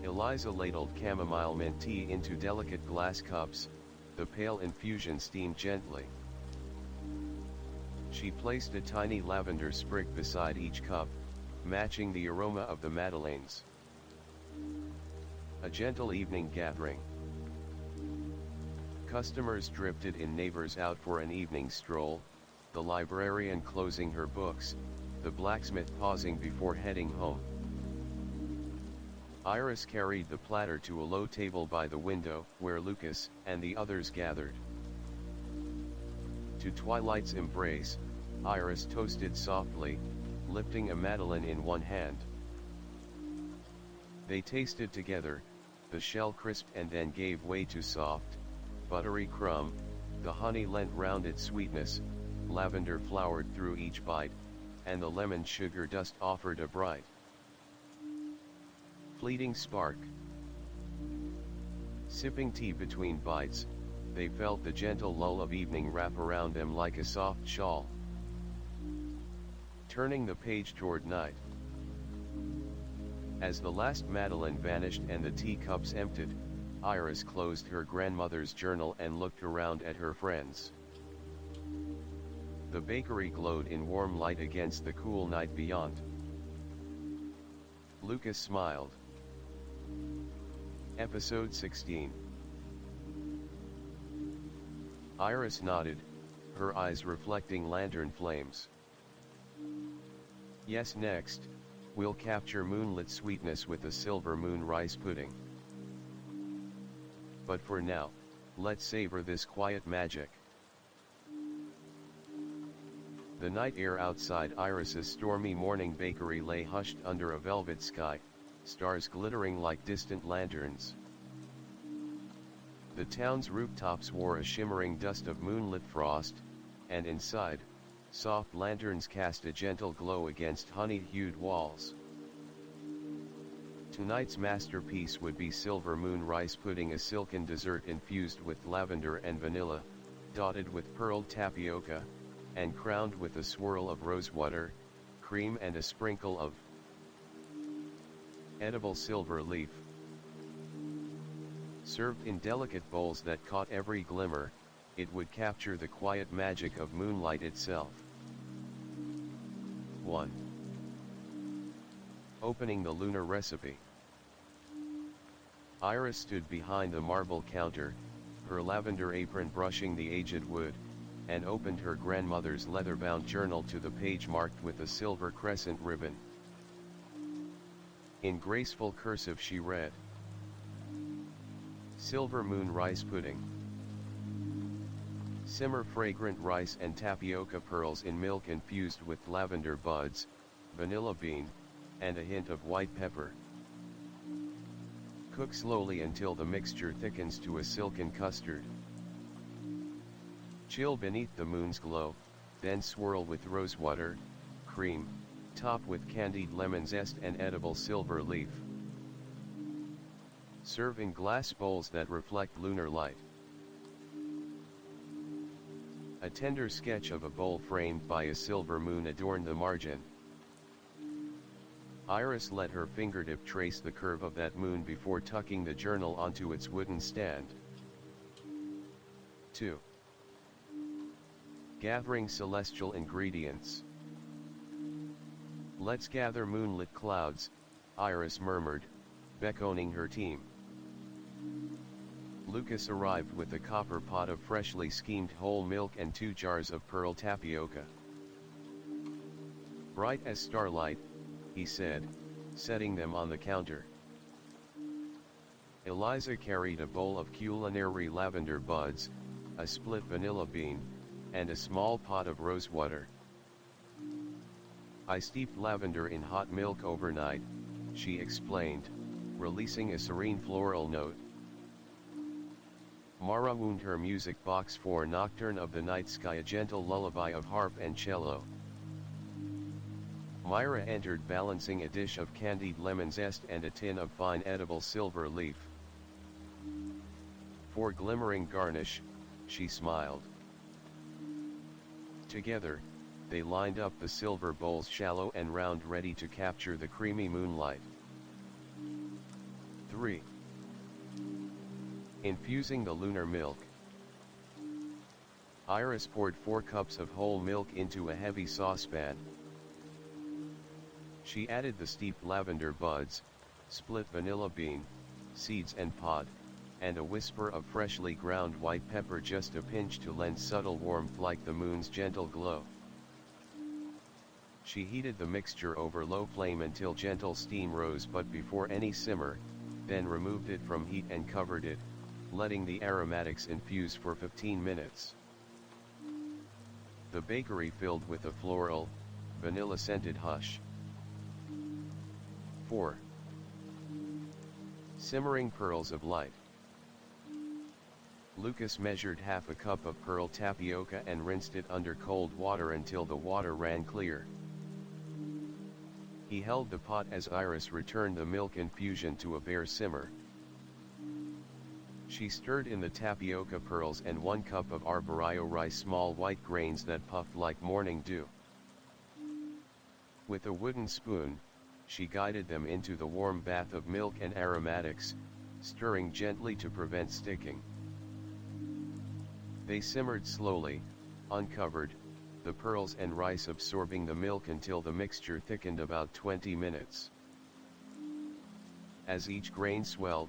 Eliza ladled chamomile mint tea into delicate glass cups, the pale infusion steamed gently. She placed a tiny lavender sprig beside each cup, matching the aroma of the madeleines. A gentle evening gathering. Customers drifted in, neighbors out for an evening stroll, the librarian closing her books, the blacksmith pausing before heading home. Iris carried the platter to a low table by the window, where Lucas and the others gathered. To Twilight's embrace, Iris toasted softly, lifting a madeleine in one hand. They tasted together, the shell crisped and then gave way to soft, buttery crumb, the honey lent rounded sweetness, lavender flowered through each bite, and the lemon sugar dust offered a bright, fleeting spark. Sipping tea between bites, they felt the gentle lull of evening wrap around them like a soft shawl. Turning the page toward night. As the last madeleine vanished and the teacups emptied, Iris closed her grandmother's journal and looked around at her friends. The bakery glowed in warm light against the cool night beyond. Lucas smiled. Episode 16. Iris nodded, her eyes reflecting lantern flames. Yes, next, we'll capture moonlit sweetness with a silver moon rice pudding. But for now, let's savor this quiet magic. The night air outside Iris's stormy morning bakery lay hushed under a velvet sky, stars glittering like distant lanterns. The town's rooftops wore a shimmering dust of moonlit frost, and inside, soft lanterns cast a gentle glow against honey-hued walls. Tonight's masterpiece would be silver moon rice pudding, a silken dessert infused with lavender and vanilla, dotted with pearled tapioca, and crowned with a swirl of rosewater, cream and a sprinkle of edible silver leaf. Served in delicate bowls that caught every glimmer, it would capture the quiet magic of moonlight itself. 1. Opening the lunar recipe. Iris stood behind the marble counter, her lavender apron brushing the aged wood, and opened her grandmother's leather-bound journal to the page marked with a silver crescent ribbon. In graceful cursive she read, Silver moon rice pudding. Simmer fragrant rice and tapioca pearls in milk infused with lavender buds, vanilla bean, and a hint of white pepper. Cook slowly until the mixture thickens to a silken custard. Chill beneath the moon's glow, then swirl with rosewater, cream, top with candied lemon zest and edible silver leaf. Serve in glass bowls that reflect lunar light. A tender sketch of a bowl framed by a silver moon adorned the margin. Iris let her fingertip trace the curve of that moon before tucking the journal onto its wooden stand. 2. Gathering celestial ingredients. Let's gather moonlit clouds, Iris murmured, beckoning her team. Lucas arrived with a copper pot of freshly steamed whole milk and 2 jars of pearl tapioca. Bright as starlight, he said, setting them on the counter. Eliza carried a bowl of culinary lavender buds, a split vanilla bean, and a small pot of rosewater. I steeped lavender in hot milk overnight, she explained, releasing a serene floral note. Mara wound her music box for Nocturne of the Night Sky, a gentle lullaby of harp and cello. Myra entered balancing a dish of candied lemon zest and a tin of fine edible silver leaf. For glimmering garnish, she smiled. Together, they lined up the silver bowls shallow and round, ready to capture the creamy moonlight. 3. Infusing the lunar milk. Iris poured 4 cups of whole milk into a heavy saucepan. She added the steeped lavender buds, split vanilla bean, seeds and pod, and a whisper of freshly ground white pepper, just a pinch to lend subtle warmth like the moon's gentle glow. She heated the mixture over low flame until gentle steam rose but before any simmer, then removed it from heat and covered it, letting the aromatics infuse for 15 minutes. The bakery filled with a floral, vanilla-scented hush. 4. Simmering pearls of light. Lucas measured half a cup of pearl tapioca and rinsed it under cold water until the water ran clear. He held the pot as Iris returned the milk infusion to a bare simmer. She stirred in the tapioca pearls and 1 cup of arborio rice, small white grains that puffed like morning dew. With a wooden spoon, she guided them into the warm bath of milk and aromatics, stirring gently to prevent sticking. They simmered slowly, uncovered, the pearls and rice absorbing the milk until the mixture thickened about 20 minutes. As each grain swelled,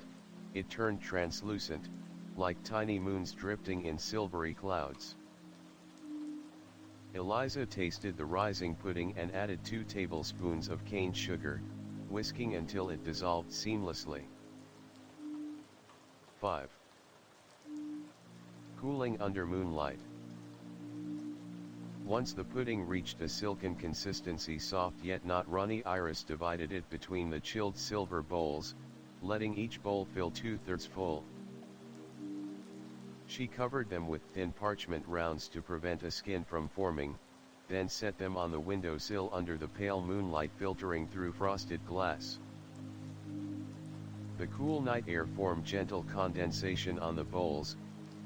it turned translucent, like tiny moons drifting in silvery clouds. Eliza tasted the rising pudding and added 2 tablespoons of cane sugar, whisking until it dissolved seamlessly. 5. Cooling under moonlight. Once the pudding reached a silken consistency, soft yet not runny, Iris divided it between the chilled silver bowls, letting each bowl fill 2/3 full. She covered them with thin parchment rounds to prevent a skin from forming, then set them on the windowsill under the pale moonlight filtering through frosted glass. The cool night air formed gentle condensation on the bowls,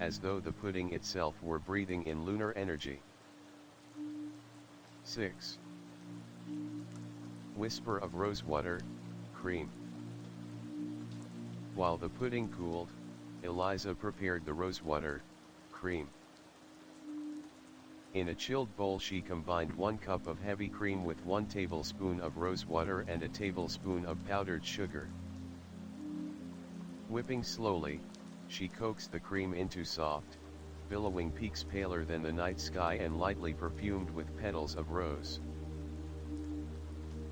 as though the pudding itself were breathing in lunar energy. 6. Whisper of rosewater, cream. While the pudding cooled, Eliza prepared the rosewater, cream. In a chilled bowl she combined 1 cup of heavy cream with 1 tablespoon of rosewater and a tablespoon of powdered sugar. Whipping slowly, she coaxed the cream into soft, billowing peaks paler than the night sky and lightly perfumed with petals of rose.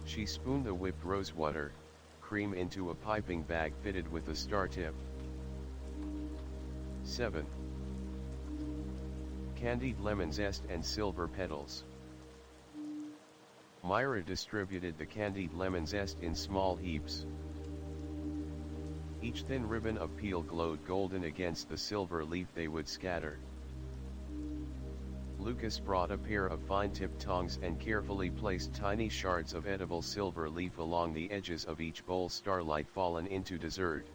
She spooned the whipped rosewater, cream into a piping bag fitted with a star tip. 7. Candied lemon zest and silver petals. Myra distributed the candied lemon zest in small heaps. Each thin ribbon of peel glowed golden against the silver leaf they would scatter. Lucas brought a pair of fine-tipped tongs and carefully placed tiny shards of edible silver leaf along the edges of each bowl, starlight fallen into dessert.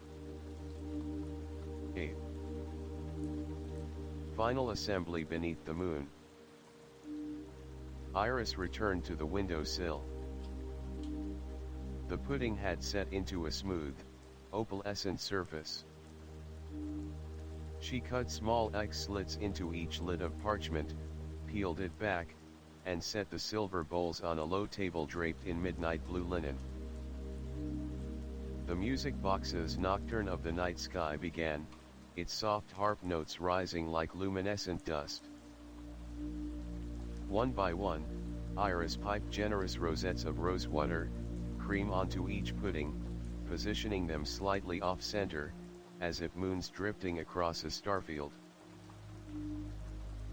8. Final assembly beneath the moon. Iris returned to the windowsill. The pudding had set into a smooth, opalescent surface. She cut small X slits into each lid of parchment, peeled it back, and set the silver bowls on a low table draped in midnight blue linen. The music box's Nocturne of the Night Sky began, its soft harp notes rising like luminescent dust. One by one, Iris piped generous rosettes of rosewater, cream onto each pudding, positioning them slightly off-center, as if moons drifting across a starfield.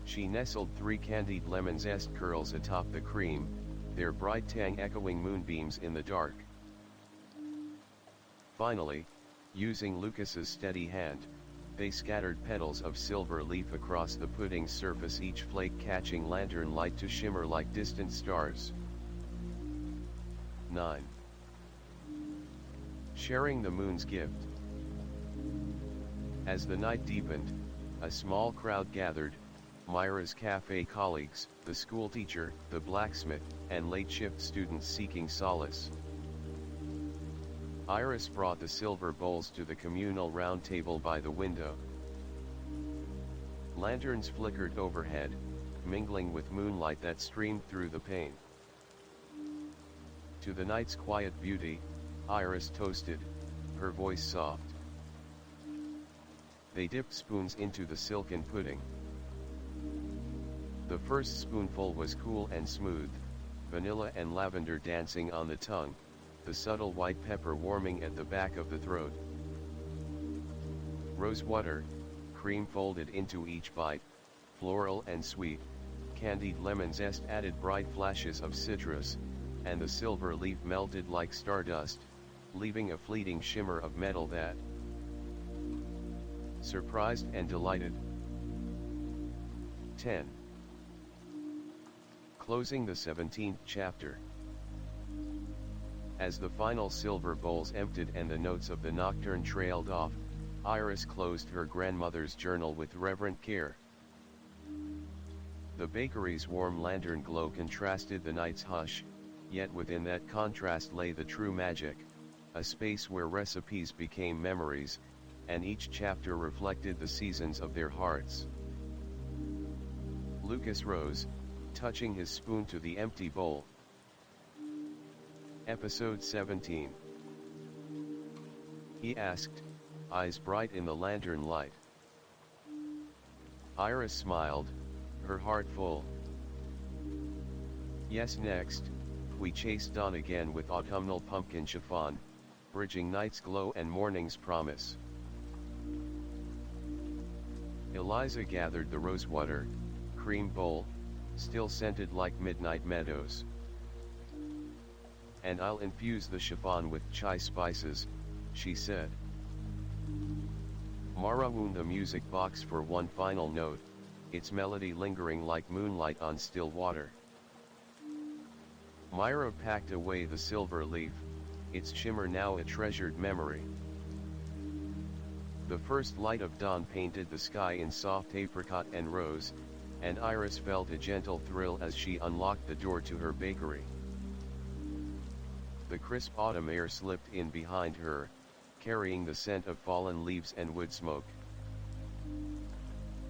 She nestled 3 candied lemon zest curls atop the cream, their bright tang echoing moonbeams in the dark. Finally, using Lucas's steady hand, they scattered petals of silver leaf across the pudding's surface, each flake catching lantern light to shimmer like distant stars. 9. Sharing the moon's gift. As the night deepened, a small crowd gathered, Myra's cafe colleagues, the schoolteacher, the blacksmith, and late-shift students seeking solace. Iris brought the silver bowls to the communal round table by the window. Lanterns flickered overhead, mingling with moonlight that streamed through the pane. To the night's quiet beauty, Iris toasted, her voice soft. They dipped spoons into the silken pudding. The first spoonful was cool and smooth, vanilla and lavender dancing on the tongue, the subtle white pepper warming at the back of the throat. Rose water, cream folded into each bite, floral and sweet, candied lemon zest added bright flashes of citrus, and the silver leaf melted like stardust, leaving a fleeting shimmer of metal that surprised and delighted. 10. Closing the 17th chapter. As the final silver bowls emptied and the notes of the nocturne trailed off, Iris closed her grandmother's journal with reverent care. The bakery's warm lantern glow contrasted the night's hush, yet within that contrast lay the true magic, a space where recipes became memories, and each chapter reflected the seasons of their hearts. Lucas rose, touching his spoon to the empty bowl. Episode 17. He asked, eyes bright in the lantern light. Iris smiled, her heart full. Yes, next, we chased dawn again with autumnal pumpkin chiffon, bridging night's glow and morning's promise. Eliza gathered the rosewater, cream bowl, still scented like midnight meadows. And I'll infuse the chiffon with chai spices, she said. Mara wound the music box for one final note, its melody lingering like moonlight on still water. Myra packed away the silver leaf, its shimmer now a treasured memory. The first light of dawn painted the sky in soft apricot and rose, and Iris felt a gentle thrill as she unlocked the door to her bakery. The crisp autumn air slipped in behind her, carrying the scent of fallen leaves and wood smoke.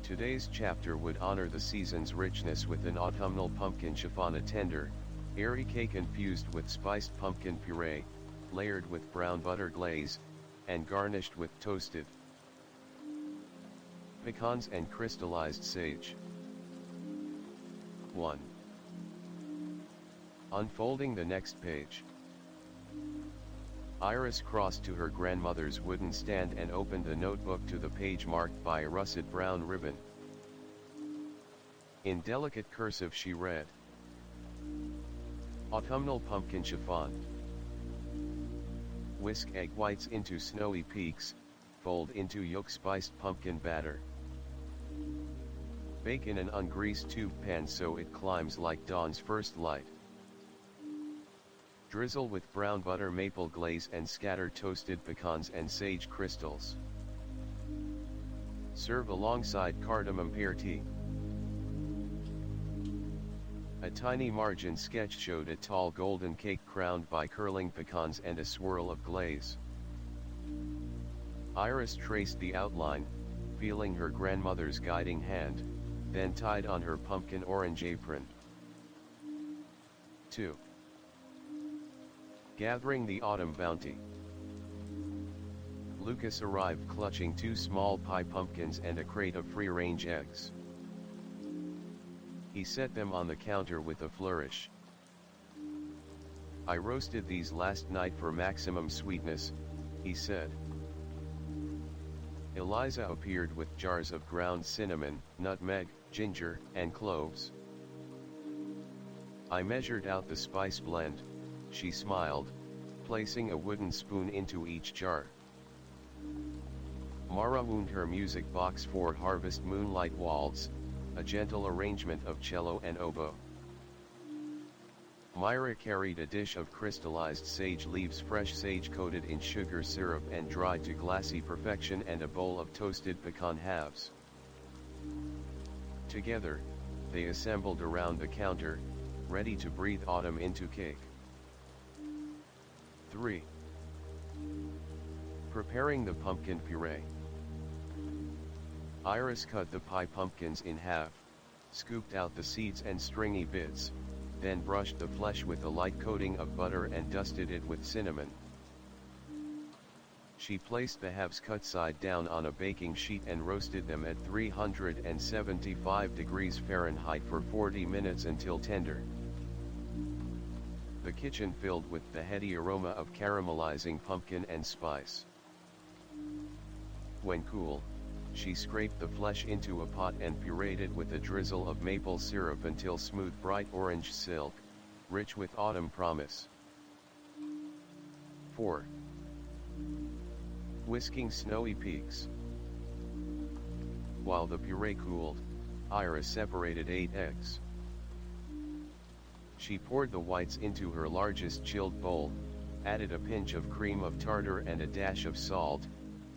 Today's chapter would honor the season's richness with an autumnal pumpkin chiffon, a tender, airy cake infused with spiced pumpkin puree, layered with brown butter glaze, and garnished with toasted pecans and crystallized sage. 1. Unfolding the next page. Iris crossed to her grandmother's wooden stand and opened the notebook to the page marked by a russet brown ribbon. In delicate cursive she read, Autumnal pumpkin chiffon. Whisk egg whites into snowy peaks, fold into yolk-spiced pumpkin batter. Bake in an ungreased tube pan so it climbs like dawn's first light. Drizzle with brown butter maple glaze and scatter toasted pecans and sage crystals. Serve alongside cardamom pear tea. A tiny margin sketch showed a tall golden cake crowned by curling pecans and a swirl of glaze. Iris traced the outline, feeling her grandmother's guiding hand, then tied on her pumpkin orange apron. 2. Gathering the autumn bounty. Lucas arrived clutching 2 small pie pumpkins and a crate of free-range eggs. He set them on the counter with a flourish. I roasted these last night for maximum sweetness, he said. Eliza appeared with jars of ground cinnamon, nutmeg, ginger, and cloves. I measured out the spice blend, she smiled, placing a wooden spoon into each jar. Mara wound her music box for Harvest Moonlight Waltz, a gentle arrangement of cello and oboe. Myra carried a dish of crystallized sage leaves, fresh sage coated in sugar syrup and dried to glassy perfection, and a bowl of toasted pecan halves. Together, they assembled around the counter, ready to breathe autumn into cake. 3. Preparing the pumpkin puree. Iris cut the pie pumpkins in half, scooped out the seeds and stringy bits, then brushed the flesh with a light coating of butter and dusted it with cinnamon. She placed the halves cut side down on a baking sheet and roasted them at 375 degrees Fahrenheit for 40 minutes until tender. the kitchen filled with the heady aroma of caramelizing pumpkin and spice. When cool, she scraped the flesh into a pot and pureed it with a drizzle of maple syrup until smooth bright orange silk, rich with autumn promise. 4. Whisking snowy peaks. While the puree cooled, Iris separated 8 eggs. She poured the whites into her largest chilled bowl, added a pinch of cream of tartar and a dash of salt,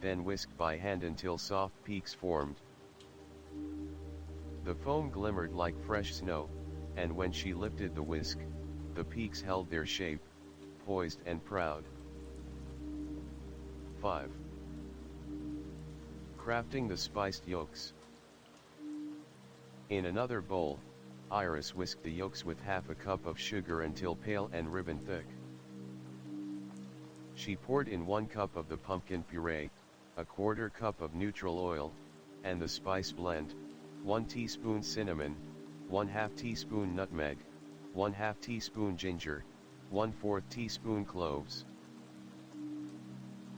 then whisked by hand until soft peaks formed. The foam glimmered like fresh snow, and when she lifted the whisk, the peaks held their shape, poised and proud. 5. Crafting the spiced yolks. In another bowl, Iris whisked the yolks with half a cup of sugar until pale and ribbon thick. She poured in 1 cup of the pumpkin puree, a 1/4 cup of neutral oil, and the spice blend, 1 teaspoon cinnamon, 1/2 teaspoon nutmeg, 1/2 teaspoon ginger, 1/4 teaspoon cloves.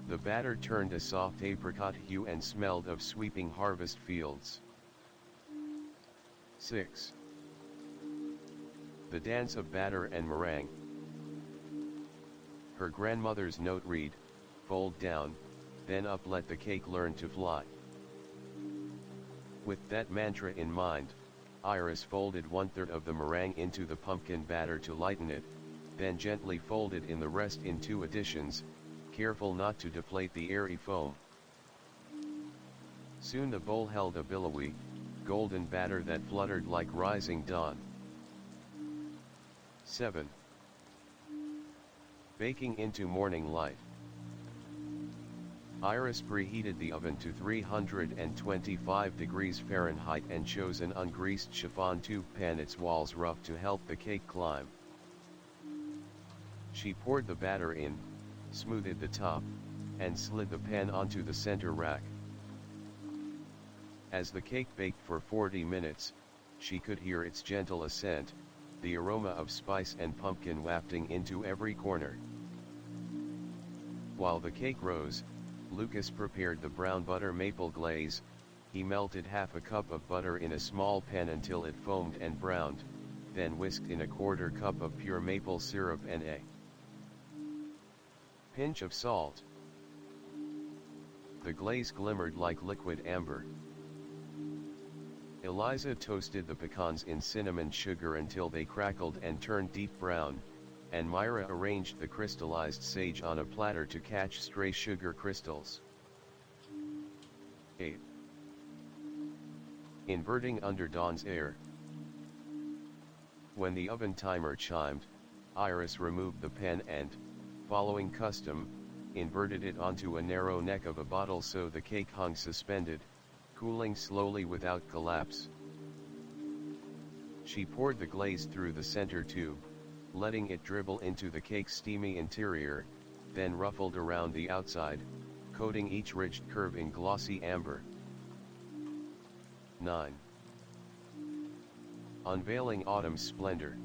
The batter turned a soft apricot hue and smelled of sweeping harvest fields. 6. The dance of batter and meringue. Her grandmother's note read, "Fold down, then up, let the cake learn to fly." With that mantra in mind, Iris folded 1/3 of the meringue into the pumpkin batter to lighten it, then gently folded in the rest in 2 additions, careful not to deflate the airy foam. Soon the bowl held a billowy, golden batter that fluttered like rising dawn. 7. Baking into morning light. Iris preheated the oven to 325 degrees Fahrenheit and chose an ungreased chiffon tube pan, its walls rough to help the cake climb. She poured the batter in, smoothed the top, and slid the pan onto the center rack. As the cake baked for 40 minutes, she could hear its gentle ascent, the aroma of spice and pumpkin wafting into every corner. While the cake rose, Lucas prepared the brown butter maple glaze. He melted half a cup of butter in a small pan until it foamed and browned, then whisked in a 1/4 cup of pure maple syrup and a pinch of salt. The glaze glimmered like liquid amber. Eliza toasted the pecans in cinnamon sugar until they crackled and turned deep brown, and Myra arranged the crystallized sage on a platter to catch stray sugar crystals. 8. Inverting under dawn's air. When the oven timer chimed, Iris removed the pan and, following custom, inverted it onto a narrow neck of a bottle so the cake hung suspended, cooling slowly without collapse. She poured the glaze through the center tube, letting it dribble into the cake's steamy interior, then ruffled around the outside, coating each ridged curve in glossy amber. 9. Unveiling autumn's splendor.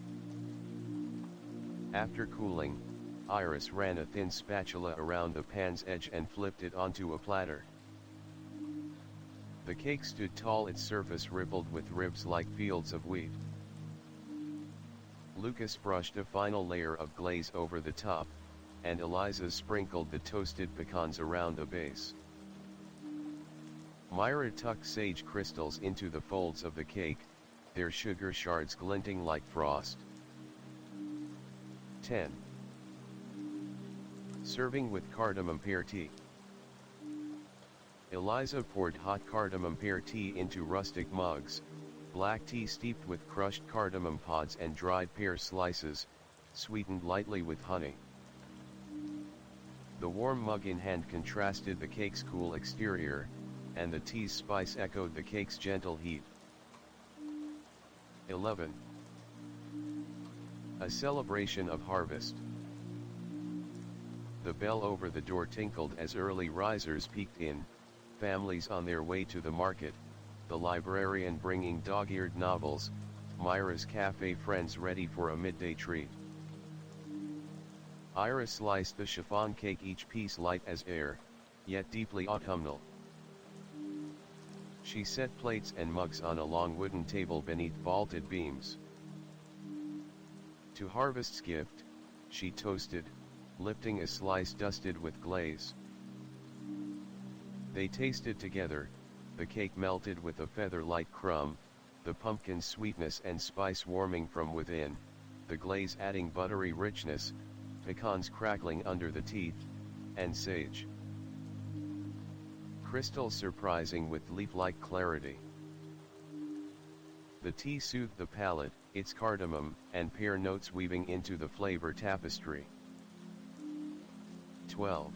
After cooling, Iris ran a thin spatula around the pan's edge and flipped it onto a platter. The cake stood tall, its surface rippled with ribs like fields of wheat. Lucas brushed a final layer of glaze over the top, and Eliza sprinkled the toasted pecans around the base. Myra tucked sage crystals into the folds of the cake, their sugar shards glinting like frost. 10. Serving with cardamom pear tea. Eliza poured hot cardamom pear tea into rustic mugs, black tea steeped with crushed cardamom pods and dried pear slices, sweetened lightly with honey. The warm mug in hand contrasted the cake's cool exterior, and the tea's spice echoed the cake's gentle heat. 11. A celebration of harvest. The bell over the door tinkled as early risers peeked in, families on their way to the market, the librarian bringing dog-eared novels, Myra's cafe friends ready for a midday treat. Iris sliced the chiffon cake, each piece light as air, yet deeply autumnal. She set plates and mugs on a long wooden table beneath vaulted beams. To Harvest's gift, she toasted, lifting a slice dusted with glaze. They tasted together, the cake melted with a feather-light crumb, the pumpkin's sweetness and spice warming from within, the glaze adding buttery richness, pecans crackling under the teeth, and sage crystals surprising with leaf-like clarity. The tea soothed the palate, its cardamom and pear notes weaving into the flavor tapestry. 12.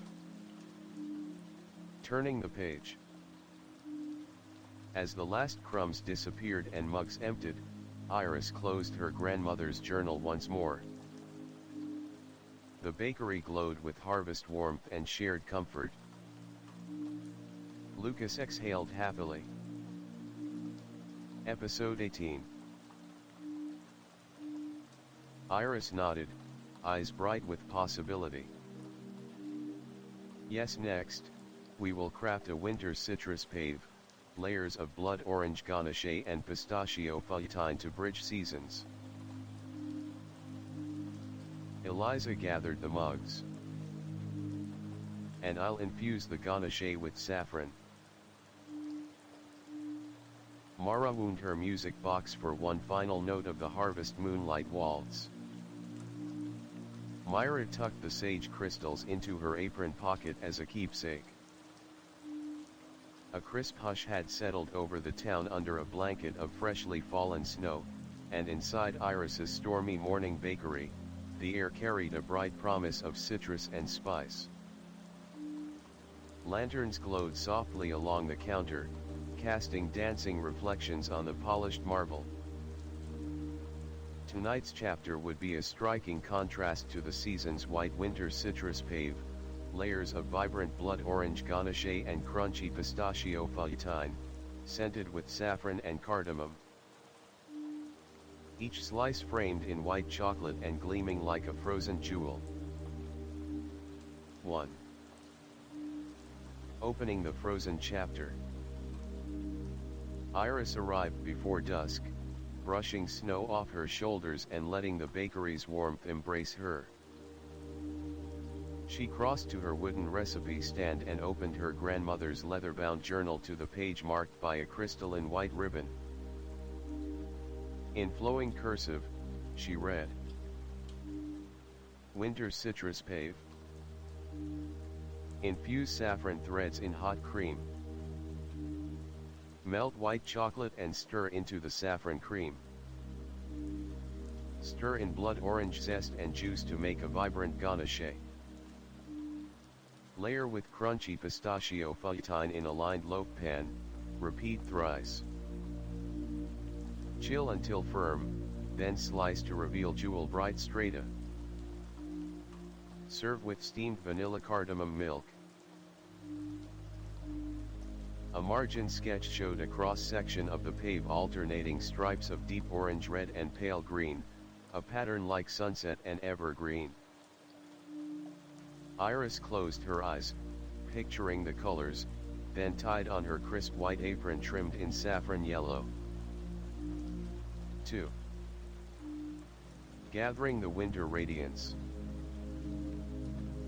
Turning the page. As the last crumbs disappeared and mugs emptied, Iris closed her grandmother's journal once more. The bakery glowed with harvest warmth and shared comfort. Lucas exhaled happily. Episode 18. Iris nodded, eyes bright with possibility. Yes, next, we will craft a winter citrus pave, layers of blood orange ganache and pistachio feuilletine to bridge seasons. Eliza gathered the mugs. And I'll infuse the ganache with saffron. Mara wound her music box for one final note of the Harvest Moonlight Waltz. Myra tucked the sage crystals into her apron pocket as a keepsake. A crisp hush had settled over the town under a blanket of freshly fallen snow, and inside Iris's Stormy morning bakery, the air carried a bright promise of citrus and spice. Lanterns glowed softly along the counter, casting dancing reflections on the polished marble. Tonight's chapter would be a striking contrast to the season's white winter citrus pave, layers of vibrant blood orange ganache and crunchy pistachio feuilletine, scented with saffron and cardamom. Each slice framed in white chocolate and gleaming like a frozen jewel. 1. Opening the frozen chapter. Iris arrived before dusk, brushing snow off her shoulders and letting the bakery's warmth embrace her. She crossed to her wooden recipe stand and opened her grandmother's leather-bound journal to the page marked by a crystalline white ribbon. In flowing cursive, she read, Winter citrus pave. Infuse saffron threads in hot cream. Melt white chocolate and stir into the saffron cream. Stir in blood orange zest and juice to make a vibrant ganache. Layer with crunchy pistachio feuilletine in a lined loaf pan, repeat thrice. Chill until firm, then slice to reveal jewel-bright strata. Serve with steamed vanilla cardamom milk. A margin sketch showed a cross-section of the pave alternating stripes of deep orange, red and pale green, a pattern like sunset and evergreen. Iris closed her eyes, picturing the colors, then tied on her crisp white apron trimmed in saffron yellow. 2. Gathering the winter radiance.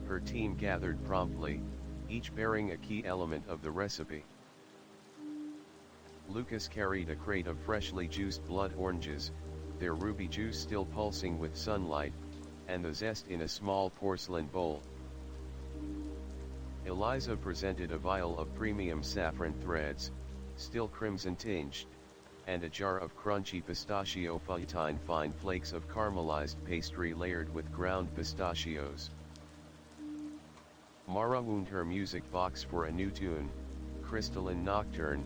Her team gathered promptly, each bearing a key element of the recipe. Lucas carried a crate of freshly juiced blood oranges, their ruby juice still pulsing with sunlight, and the zest in a small porcelain bowl. Eliza presented a vial of premium saffron threads, still crimson tinged, and a jar of crunchy pistachio feuilletine, fine flakes of caramelized pastry layered with ground pistachios. Mara wound her music box for a new tune, Crystalline Nocturne,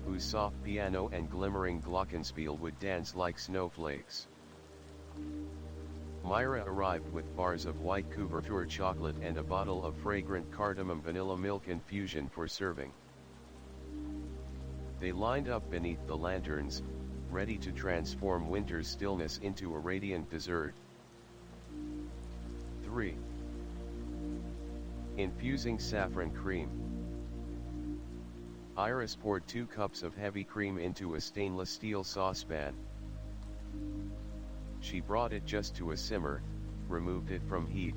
whose soft piano and glimmering glockenspiel would dance like snowflakes. Myra arrived with bars of white couverture chocolate and a bottle of fragrant cardamom vanilla milk infusion for serving. They lined up beneath the lanterns, ready to transform winter's stillness into a radiant dessert. 3. Infusing saffron cream. Iris poured 2 cups of heavy cream into a stainless steel saucepan. She brought it just to a simmer, removed it from heat,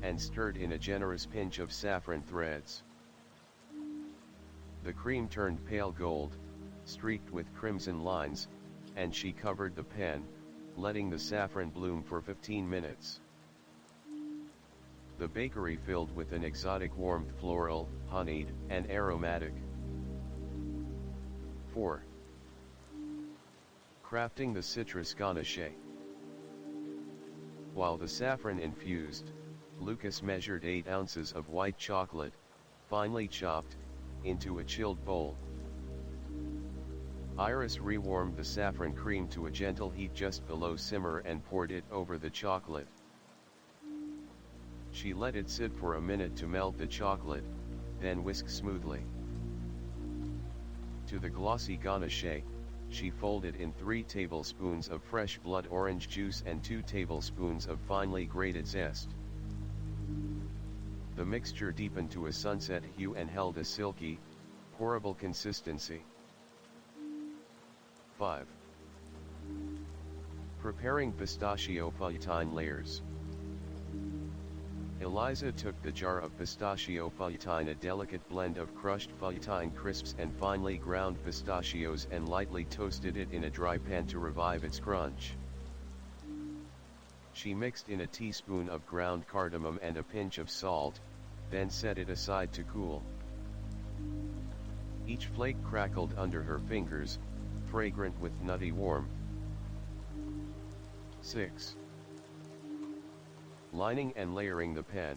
and stirred in a generous pinch of saffron threads. The cream turned pale gold, streaked with crimson lines, and she covered the pan, letting the saffron bloom for 15 minutes. The bakery filled with an exotic warmth, floral, honeyed, and aromatic. 4. Crafting the citrus ganache. While the saffron infused, Lucas measured 8 ounces of white chocolate, finely chopped, into a chilled bowl. Iris rewarmed the saffron cream to a gentle heat just below simmer and poured it over the chocolate. She let it sit for a minute to melt the chocolate, then whisk smoothly. To the glossy ganache, she folded in 3 tablespoons of fresh blood orange juice and 2 tablespoons of finely grated zest. The mixture deepened to a sunset hue and held a silky, pourable consistency. 5. Preparing pistachio feuilletine layers. Eliza took the jar of pistachio feuilletine, a delicate blend of crushed feuilletine crisps and finely ground pistachios, and lightly toasted it in a dry pan to revive its crunch. She mixed in a teaspoon of ground cardamom and a pinch of salt, then set it aside to cool. Each flake crackled under her fingers, fragrant with nutty warmth. 6. Lining and layering the pan.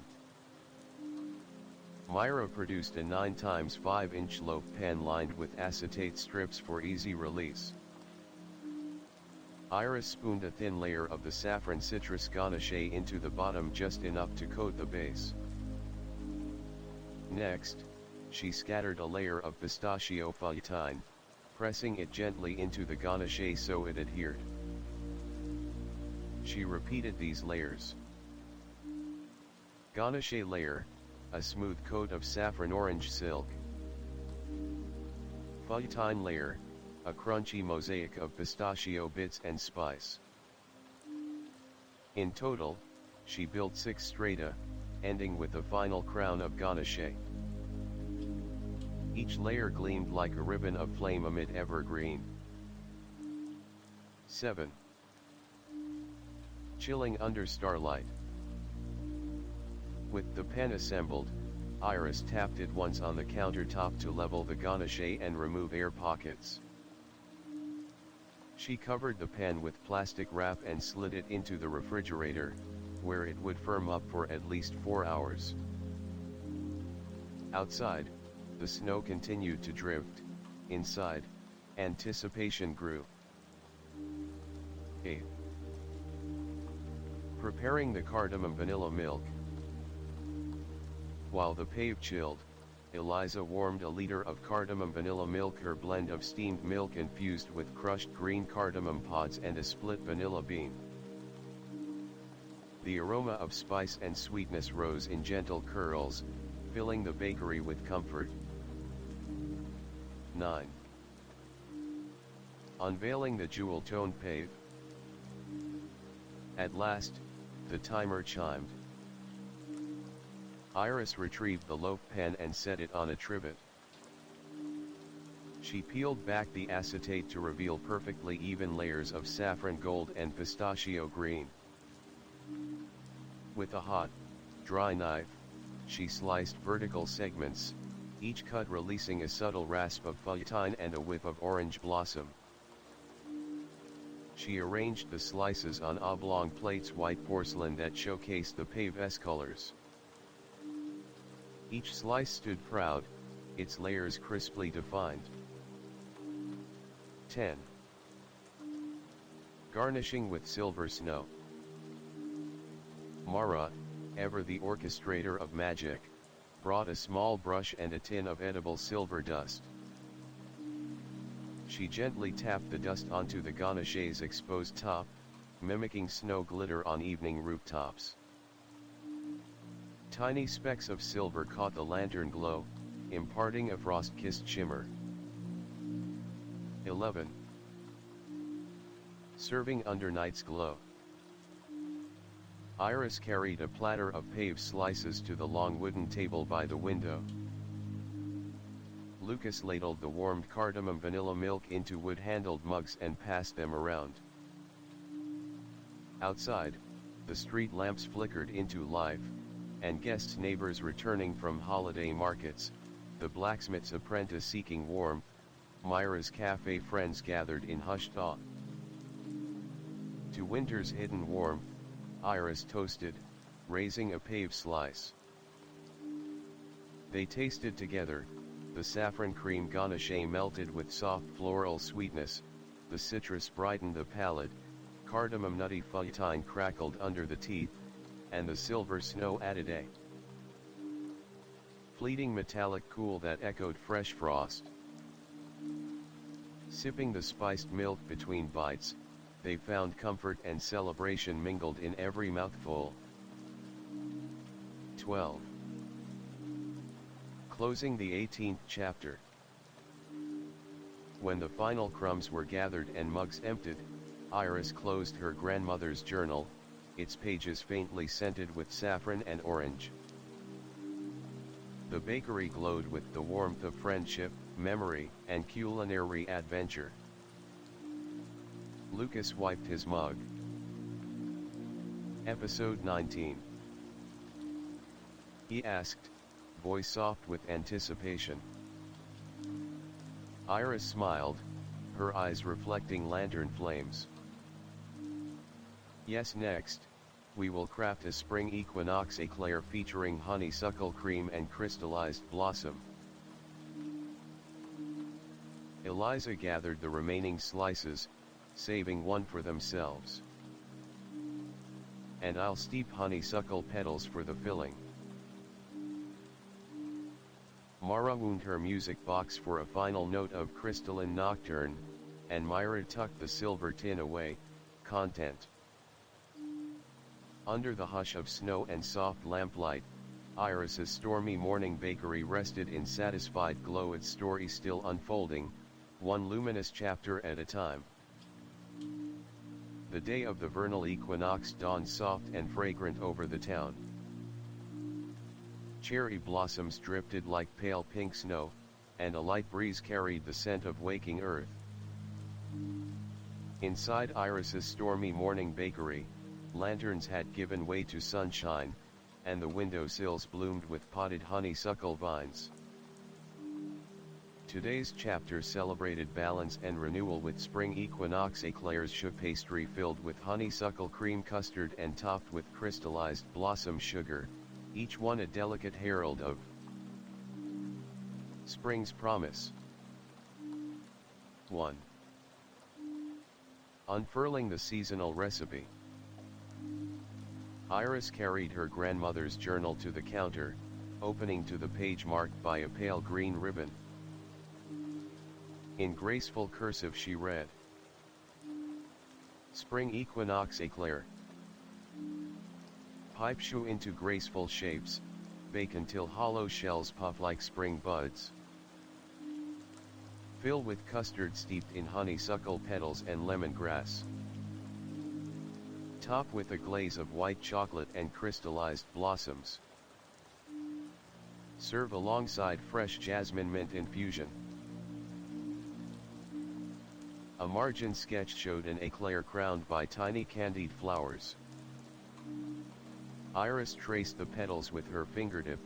Myra produced a 9 x 5-inch loaf pan lined with acetate strips for easy release. Iris spooned a thin layer of the saffron citrus ganache into the bottom, just enough to coat the base. Next, she scattered a layer of pistachio feuilletine, pressing it gently into the ganache so it adhered. She repeated these layers. Ganache layer, a smooth coat of saffron orange silk. Feuilletine layer, a crunchy mosaic of pistachio bits and spice. In total, she built 6 strata, ending with a final crown of ganache. Each layer gleamed like a ribbon of flame amid evergreen. 7. Chilling under starlight. With the pan assembled, Iris tapped it once on the countertop to level the ganache and remove air pockets. She covered the pan with plastic wrap and slid it into the refrigerator, where it would firm up for at least 4 hours. Outside, the snow continued to drift. Inside, anticipation grew. 8. Preparing the cardamom vanilla milk. While the pave chilled, Eliza warmed a liter of cardamom vanilla milk, her blend of steamed milk infused with crushed green cardamom pods and a split vanilla bean. The aroma of spice and sweetness rose in gentle curls, filling the bakery with comfort. 9. Unveiling the jewel-toned pave. At last, the timer chimed. Iris retrieved the loaf pan and set it on a trivet. She peeled back the acetate to reveal perfectly even layers of saffron gold and pistachio green. With a hot, dry knife, she sliced vertical segments, each cut releasing a subtle rasp of feuilletine and a whiff of orange blossom. She arranged the slices on oblong plates, white porcelain that showcased the pave's colors. Each slice stood proud, its layers crisply defined. 10. Garnishing with silver snow. Mara, ever the orchestrator of magic, brought a small brush and a tin of edible silver dust. She gently tapped the dust onto the ganache's exposed top, mimicking snow glitter on evening rooftops. Tiny specks of silver caught the lantern glow, imparting a frost-kissed shimmer. 11. Serving under night's glow. Iris carried a platter of pave slices to the long wooden table by the window. Lucas ladled the warmed cardamom vanilla milk into wood-handled mugs and passed them around. Outside, the street lamps flickered into life, and guests' neighbors returning from holiday markets, the blacksmith's apprentice seeking warmth, Myra's cafe friends gathered in hushed awe. To winter's hidden warmth, Iris toasted, raising a pave slice. They tasted together, the saffron cream ganache melted with soft floral sweetness, the citrus brightened the palate, cardamom nutty fudgetine crackled under the teeth, and the silver snow added a fleeting metallic cool that echoed fresh frost. Sipping the spiced milk between bites, they found comfort and celebration mingled in every mouthful. 12. Closing the 18th chapter. When the final crumbs were gathered and mugs emptied, Iris closed her grandmother's journal, its pages faintly scented with saffron and orange. The bakery glowed with the warmth of friendship, memory, and culinary adventure. Lucas wiped his mug. Episode 19. He asked, voice soft with anticipation. Iris smiled, her eyes reflecting lantern flames. Yes, next, we will craft a spring equinox eclair featuring honeysuckle cream and crystallized blossom. Eliza gathered the remaining slices, saving one for themselves. And I'll steep honeysuckle petals for the filling. Mara wound her music box for a final note of crystalline nocturne, and Myra tucked the silver tin away, content. Under the hush of snow and soft lamplight, Iris's Stormy morning bakery rested in satisfied glow, its story still unfolding, one luminous chapter at a time. The day of the vernal equinox dawned soft and fragrant over the town. Cherry blossoms drifted like pale pink snow, and a light breeze carried the scent of waking earth. Inside Iris's Stormy morning bakery, lanterns had given way to sunshine, and the windowsills bloomed with potted honeysuckle vines. Today's chapter celebrated balance and renewal with spring equinox eclairs, choux pastry filled with honeysuckle cream custard and topped with crystallized blossom sugar, each one a delicate herald of spring's promise. 1. Unfurling the seasonal recipe. Iris carried her grandmother's journal to the counter, opening to the page marked by a pale green ribbon. In graceful cursive she read, Spring equinox eclair. Pipe choux into graceful shapes, bake until hollow shells puff like spring buds. Fill with custard steeped in honeysuckle petals and lemongrass. Top with a glaze of white chocolate and crystallized blossoms. Serve alongside fresh jasmine mint infusion. A margin sketch showed an eclair crowned by tiny candied flowers. Iris traced the petals with her fingertip,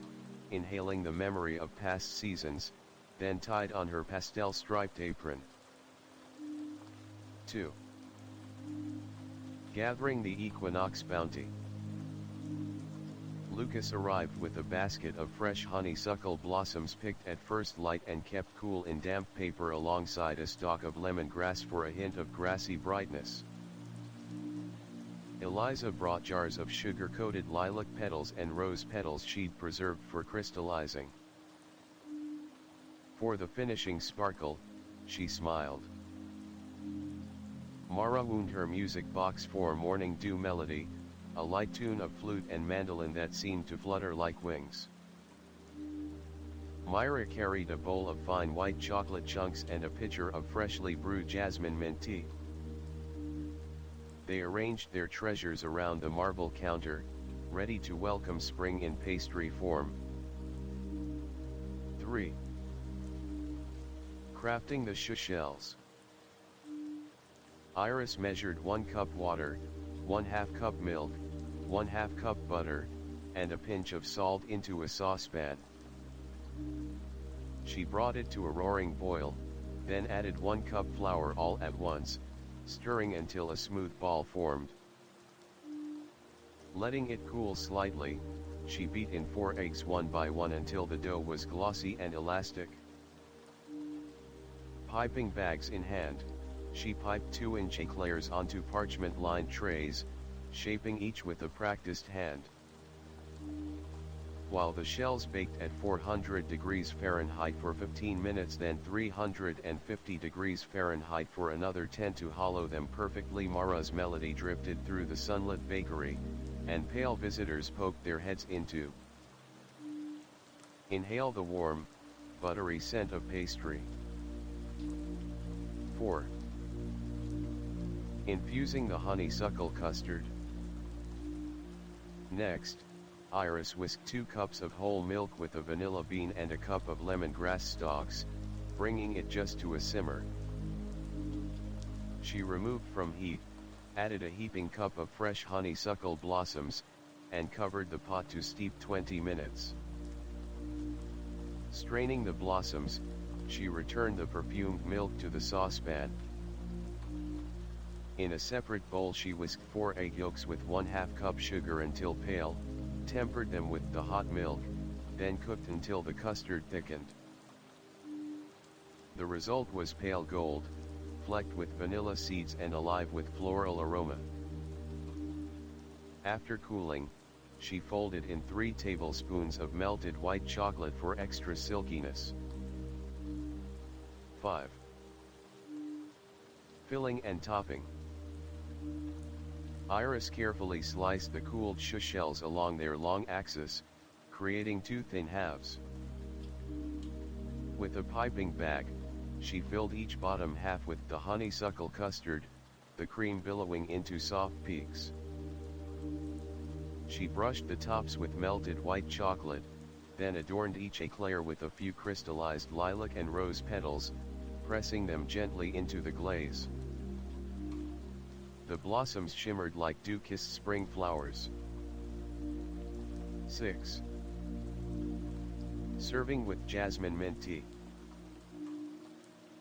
inhaling the memory of past seasons, then tied on her pastel-striped apron. 2. Gathering the equinox bounty. Lucas arrived with a basket of fresh honeysuckle blossoms picked at first light and kept cool in damp paper alongside a stalk of lemongrass for a hint of grassy brightness. Eliza brought jars of sugar-coated lilac petals and rose petals she'd preserved for crystallizing. For the finishing sparkle, she smiled. Mara wound her music box for Morning Dew Melody, a light tune of flute and mandolin that seemed to flutter like wings. Myra carried a bowl of fine white chocolate chunks and a pitcher of freshly brewed jasmine mint tea. They arranged their treasures around the marble counter, ready to welcome spring in pastry form. 3. Crafting the shells. Iris measured 1 cup water, 1/2 cup milk, 1/2 cup butter, and a pinch of salt into a saucepan. She brought it to a roaring boil, then added 1 cup flour all at once, stirring until a smooth ball formed. Letting it cool slightly, she beat in 4 eggs one by one until the dough was glossy and elastic. Piping bags in hand, she piped 2-inch eclairs onto parchment-lined trays, shaping each with a practiced hand. While the shells baked at 400 degrees Fahrenheit for 15 minutes, then 350 degrees Fahrenheit for another 10 to hollow them perfectly, Mara's melody drifted through the sunlit bakery, and pale visitors poked their heads into. Inhale the warm, buttery scent of pastry. 4. Infusing the honeysuckle custard. Next, Iris whisked 2 cups of whole milk with a vanilla bean and a cup of lemongrass stalks, bringing it just to a simmer. She removed from heat, added a heaping cup of fresh honeysuckle blossoms, and covered the pot to steep 20 minutes. Straining the blossoms, she returned the perfumed milk to the saucepan. In a separate bowl she whisked 4 egg yolks with 1/2 cup sugar until pale, tempered them with the hot milk, then cooked until the custard thickened. The result was pale gold, flecked with vanilla seeds and alive with floral aroma. After cooling, she folded in 3 tablespoons of melted white chocolate for extra silkiness. 5. Filling and topping. Iris carefully sliced the cooled shells along their long axis, creating 2 thin halves. With a piping bag, she filled each bottom half with the honeysuckle custard, the cream billowing into soft peaks. She brushed the tops with melted white chocolate, then adorned each eclair with a few crystallized lilac and rose petals, pressing them gently into the glaze. The blossoms shimmered like dew-kissed spring flowers. 6. Serving with jasmine mint tea.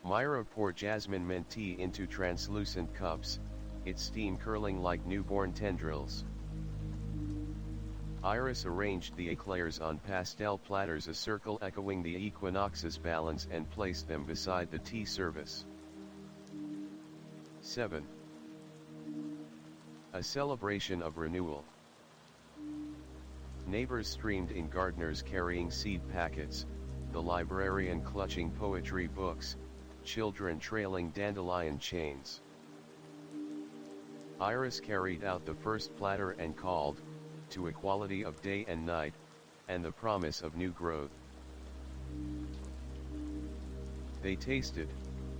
Myra poured jasmine mint tea into translucent cups, its steam curling like newborn tendrils. Iris arranged the eclairs on pastel platters, a circle echoing the equinox's balance, and placed them beside the tea service. 7. A celebration of renewal. Neighbors streamed in, gardeners carrying seed packets, the librarian clutching poetry books, children trailing dandelion chains. Iris carried out the first platter and called, to equality of day and night, and the promise of new growth. They tasted,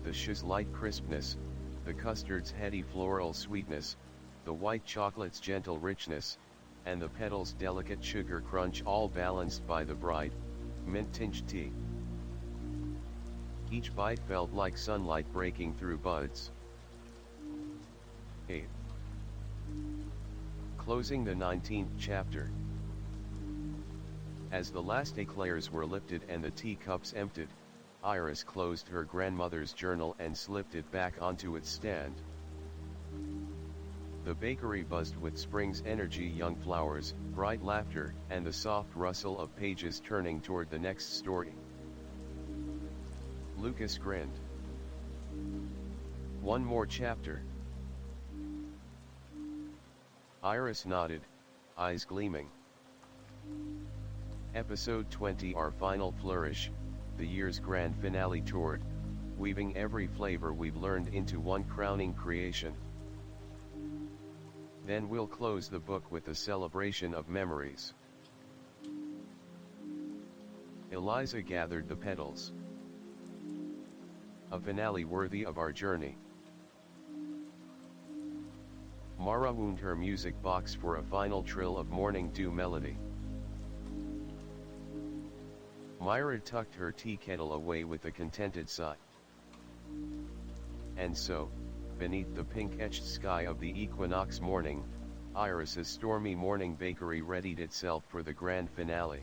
the sh's light crispness, the custard's heady floral sweetness, the white chocolate's gentle richness, and the petals' delicate sugar crunch, all balanced by the bright, mint-tinged tea. Each bite felt like sunlight breaking through buds. 8. Closing the 19th chapter. As the last eclairs were lifted and the teacups emptied, Iris closed her grandmother's journal and slipped it back onto its stand. The bakery buzzed with spring's energy, young flowers, bright laughter, and the soft rustle of pages turning toward the next story. Lucas grinned. One more chapter. Iris nodded, eyes gleaming. Episode 20, our final flourish, the year's grand finale toward, weaving every flavor we've learned into one crowning creation. Then we'll close the book with a celebration of memories. Eliza gathered the petals. A finale worthy of our journey. Mara wound her music box for a final trill of morning dew melody. Myra tucked her tea kettle away with a contented sigh. And so, beneath the pink-etched sky of the equinox morning, Iris's Stormy morning bakery readied itself for the grand finale.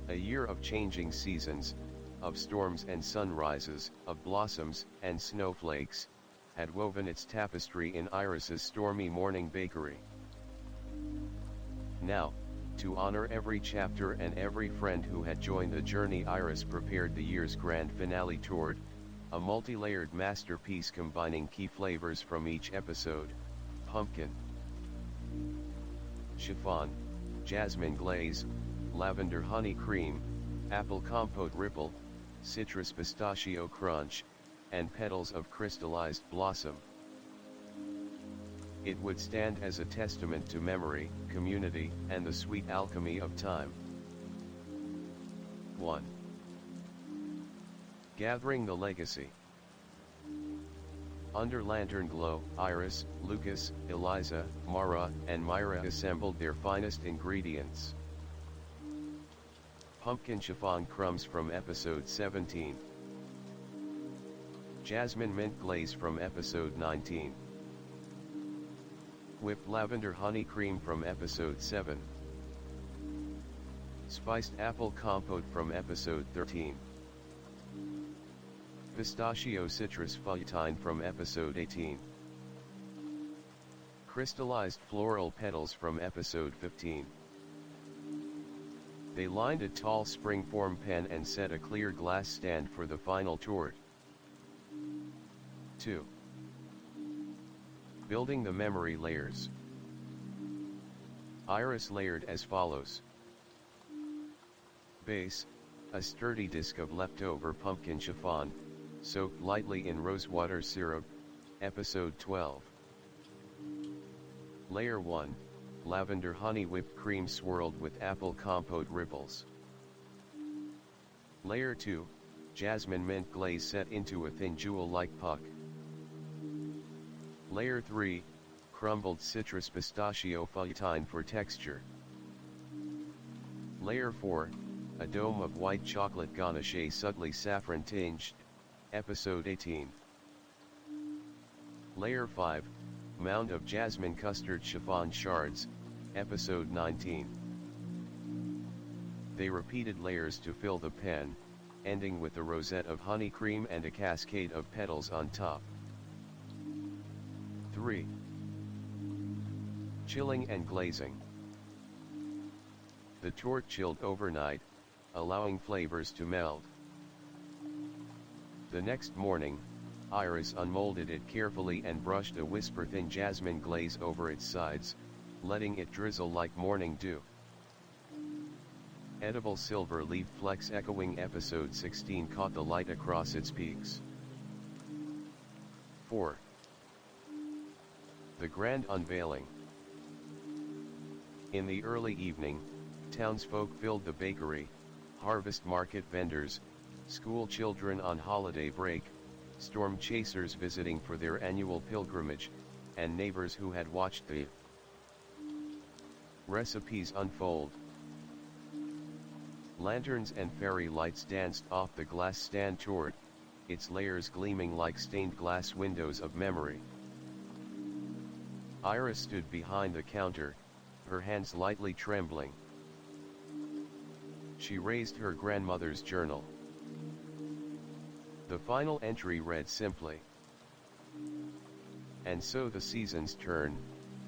A year of changing seasons, of storms and sunrises, of blossoms and snowflakes, had woven its tapestry in Iris's Stormy morning bakery. Now, to honor every chapter and every friend who had joined the journey, Iris prepared the year's grand finale toward, a multi-layered masterpiece combining key flavors from each episode: pumpkin, chiffon, jasmine glaze, lavender honey cream, apple compote ripple, citrus pistachio crunch, and petals of crystallized blossom. It would stand as a testament to memory, community, and the sweet alchemy of time. 1. Gathering the legacy. Under lantern glow, Iris, Lucas, Eliza, Mara, and Myra assembled their finest ingredients. Pumpkin chiffon crumbs from episode 17. Jasmine mint glaze from episode 19. Whipped lavender honey cream from episode 7. Spiced apple compote from episode 13. Pistachio citrus feuilletine from episode 18. Crystallized floral petals from episode 15. They lined a tall springform pen and set a clear glass stand for the final tour. 2. Building the memory layers. Iris layered as follows. Base, a sturdy disc of leftover pumpkin chiffon, soaked lightly in rosewater syrup, episode 12. Layer 1, lavender honey whipped cream swirled with apple compote ripples. Layer 2, jasmine mint glaze set into a thin jewel-like puck. Layer 3, crumbled citrus pistachio feuilletine for texture. Layer 4, a dome of white chocolate ganache subtly saffron tinged, episode 18. Layer 5, mound of jasmine custard chiffon shards, episode 19. They repeated layers to fill the pen, ending with a rosette of honey cream and a cascade of petals on top. 3. Chilling and glazing. The torte chilled overnight, allowing flavors to meld. The next morning, Iris unmolded it carefully and brushed a whisper-thin jasmine glaze over its sides, letting it drizzle like morning dew. Edible silver leaf flecks echoing episode 16 caught the light across its peaks. 4. The grand unveiling. In the early evening, townsfolk filled the bakery, harvest market vendors, school children on holiday break, storm chasers visiting for their annual pilgrimage, and neighbors who had watched the recipes unfold. Lanterns and fairy lights danced off the glass stand toward, its layers gleaming like stained glass windows of memory. Iris stood behind the counter, her hands lightly trembling. She raised her grandmother's journal. The final entry read simply, "And so the seasons turn,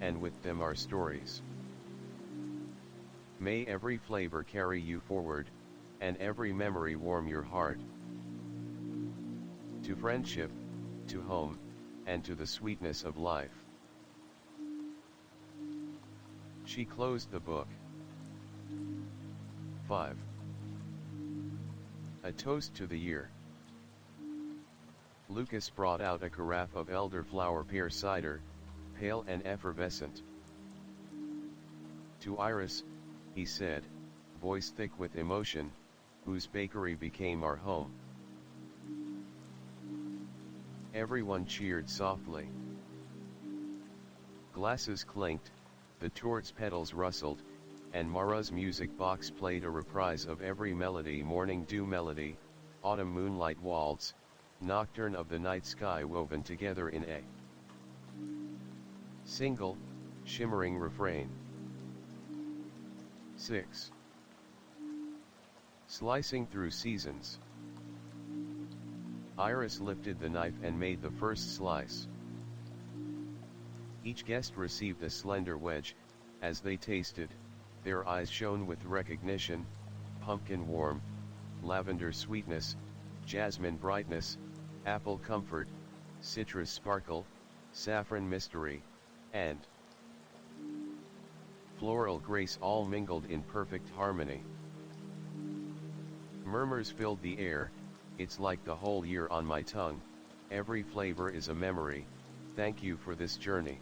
and with them our stories. May every flavor carry you forward, and every memory warm your heart. To friendship, to home, and to the sweetness of life." She closed the book. 5. A toast to the year. Lucas brought out a carafe of elderflower pear cider, pale and effervescent. To Iris, he said, voice thick with emotion, whose bakery became our home. Everyone cheered softly. Glasses clinked, the tort's petals rustled, and Mara's music box played a reprise of every melody: morning dew melody, autumn moonlight waltz, nocturne of the night sky woven together in a single, shimmering refrain. 6. Slicing through seasons. Iris lifted the knife and made the first slice. Each guest received a slender wedge. As they tasted, their eyes shone with recognition: pumpkin warmth, lavender sweetness, jasmine brightness, apple comfort, citrus sparkle, saffron mystery, and floral grace, all mingled in perfect harmony. Murmurs filled the air: it's like the whole year on my tongue, every flavor is a memory, thank you for this journey.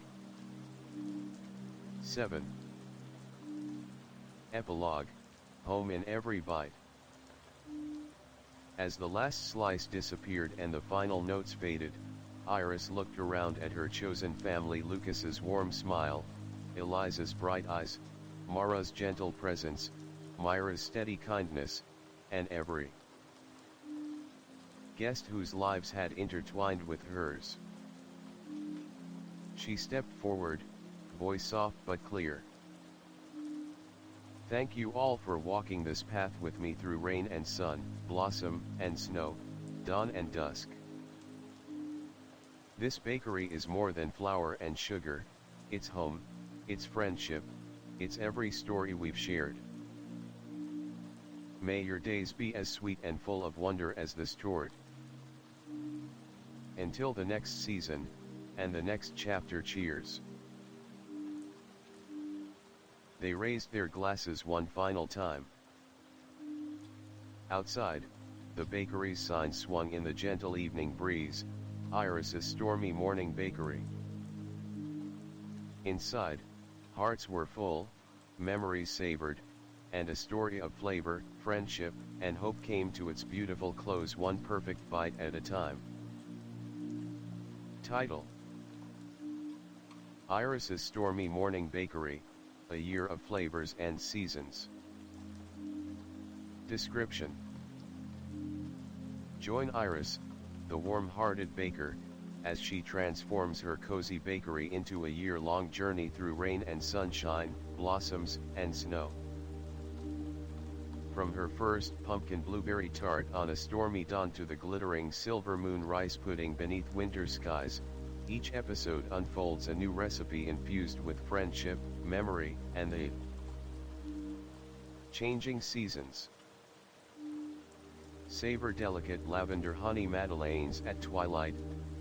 7. Epilogue, home in every bite. As the last slice disappeared and the final notes faded, Iris looked around at her chosen family: Lucas's warm smile, Eliza's bright eyes, Mara's gentle presence, Myra's steady kindness, and every guest whose lives had intertwined with hers. She stepped forward, voice soft but clear. Thank you all for walking this path with me through rain and sun, blossom and snow, dawn and dusk. This bakery is more than flour and sugar, it's home, it's friendship, it's every story we've shared. May your days be as sweet and full of wonder as this torte. Until the next season, and the next chapter, cheers. They raised their glasses one final time. Outside, the bakery's sign swung in the gentle evening breeze: Iris's Stormy Morning Bakery. Inside, hearts were full, memories savored, and a story of flavor, friendship, and hope came to its beautiful close, one perfect bite at a time. Title: Iris's Stormy Morning Bakery, a year of flavors and seasons. Description: join Iris, the warm-hearted baker, as she transforms her cozy bakery into a year-long journey through rain and sunshine, blossoms and snow. From her first pumpkin blueberry tart on a stormy dawn to the glittering silver moon rice pudding beneath winter skies, each episode unfolds a new recipe infused with friendship, memory, and the changing seasons. Savor delicate lavender honey madeleines at twilight,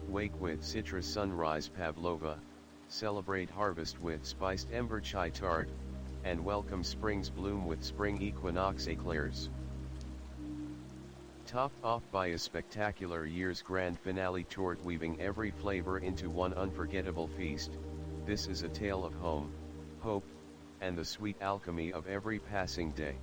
wake with citrus sunrise pavlova, celebrate harvest with spiced ember chai tart, and welcome spring's bloom with spring equinox eclairs. Topped off by a spectacular year's grand finale torte weaving every flavor into one unforgettable feast, this is a tale of home, hope, and the sweet alchemy of every passing day.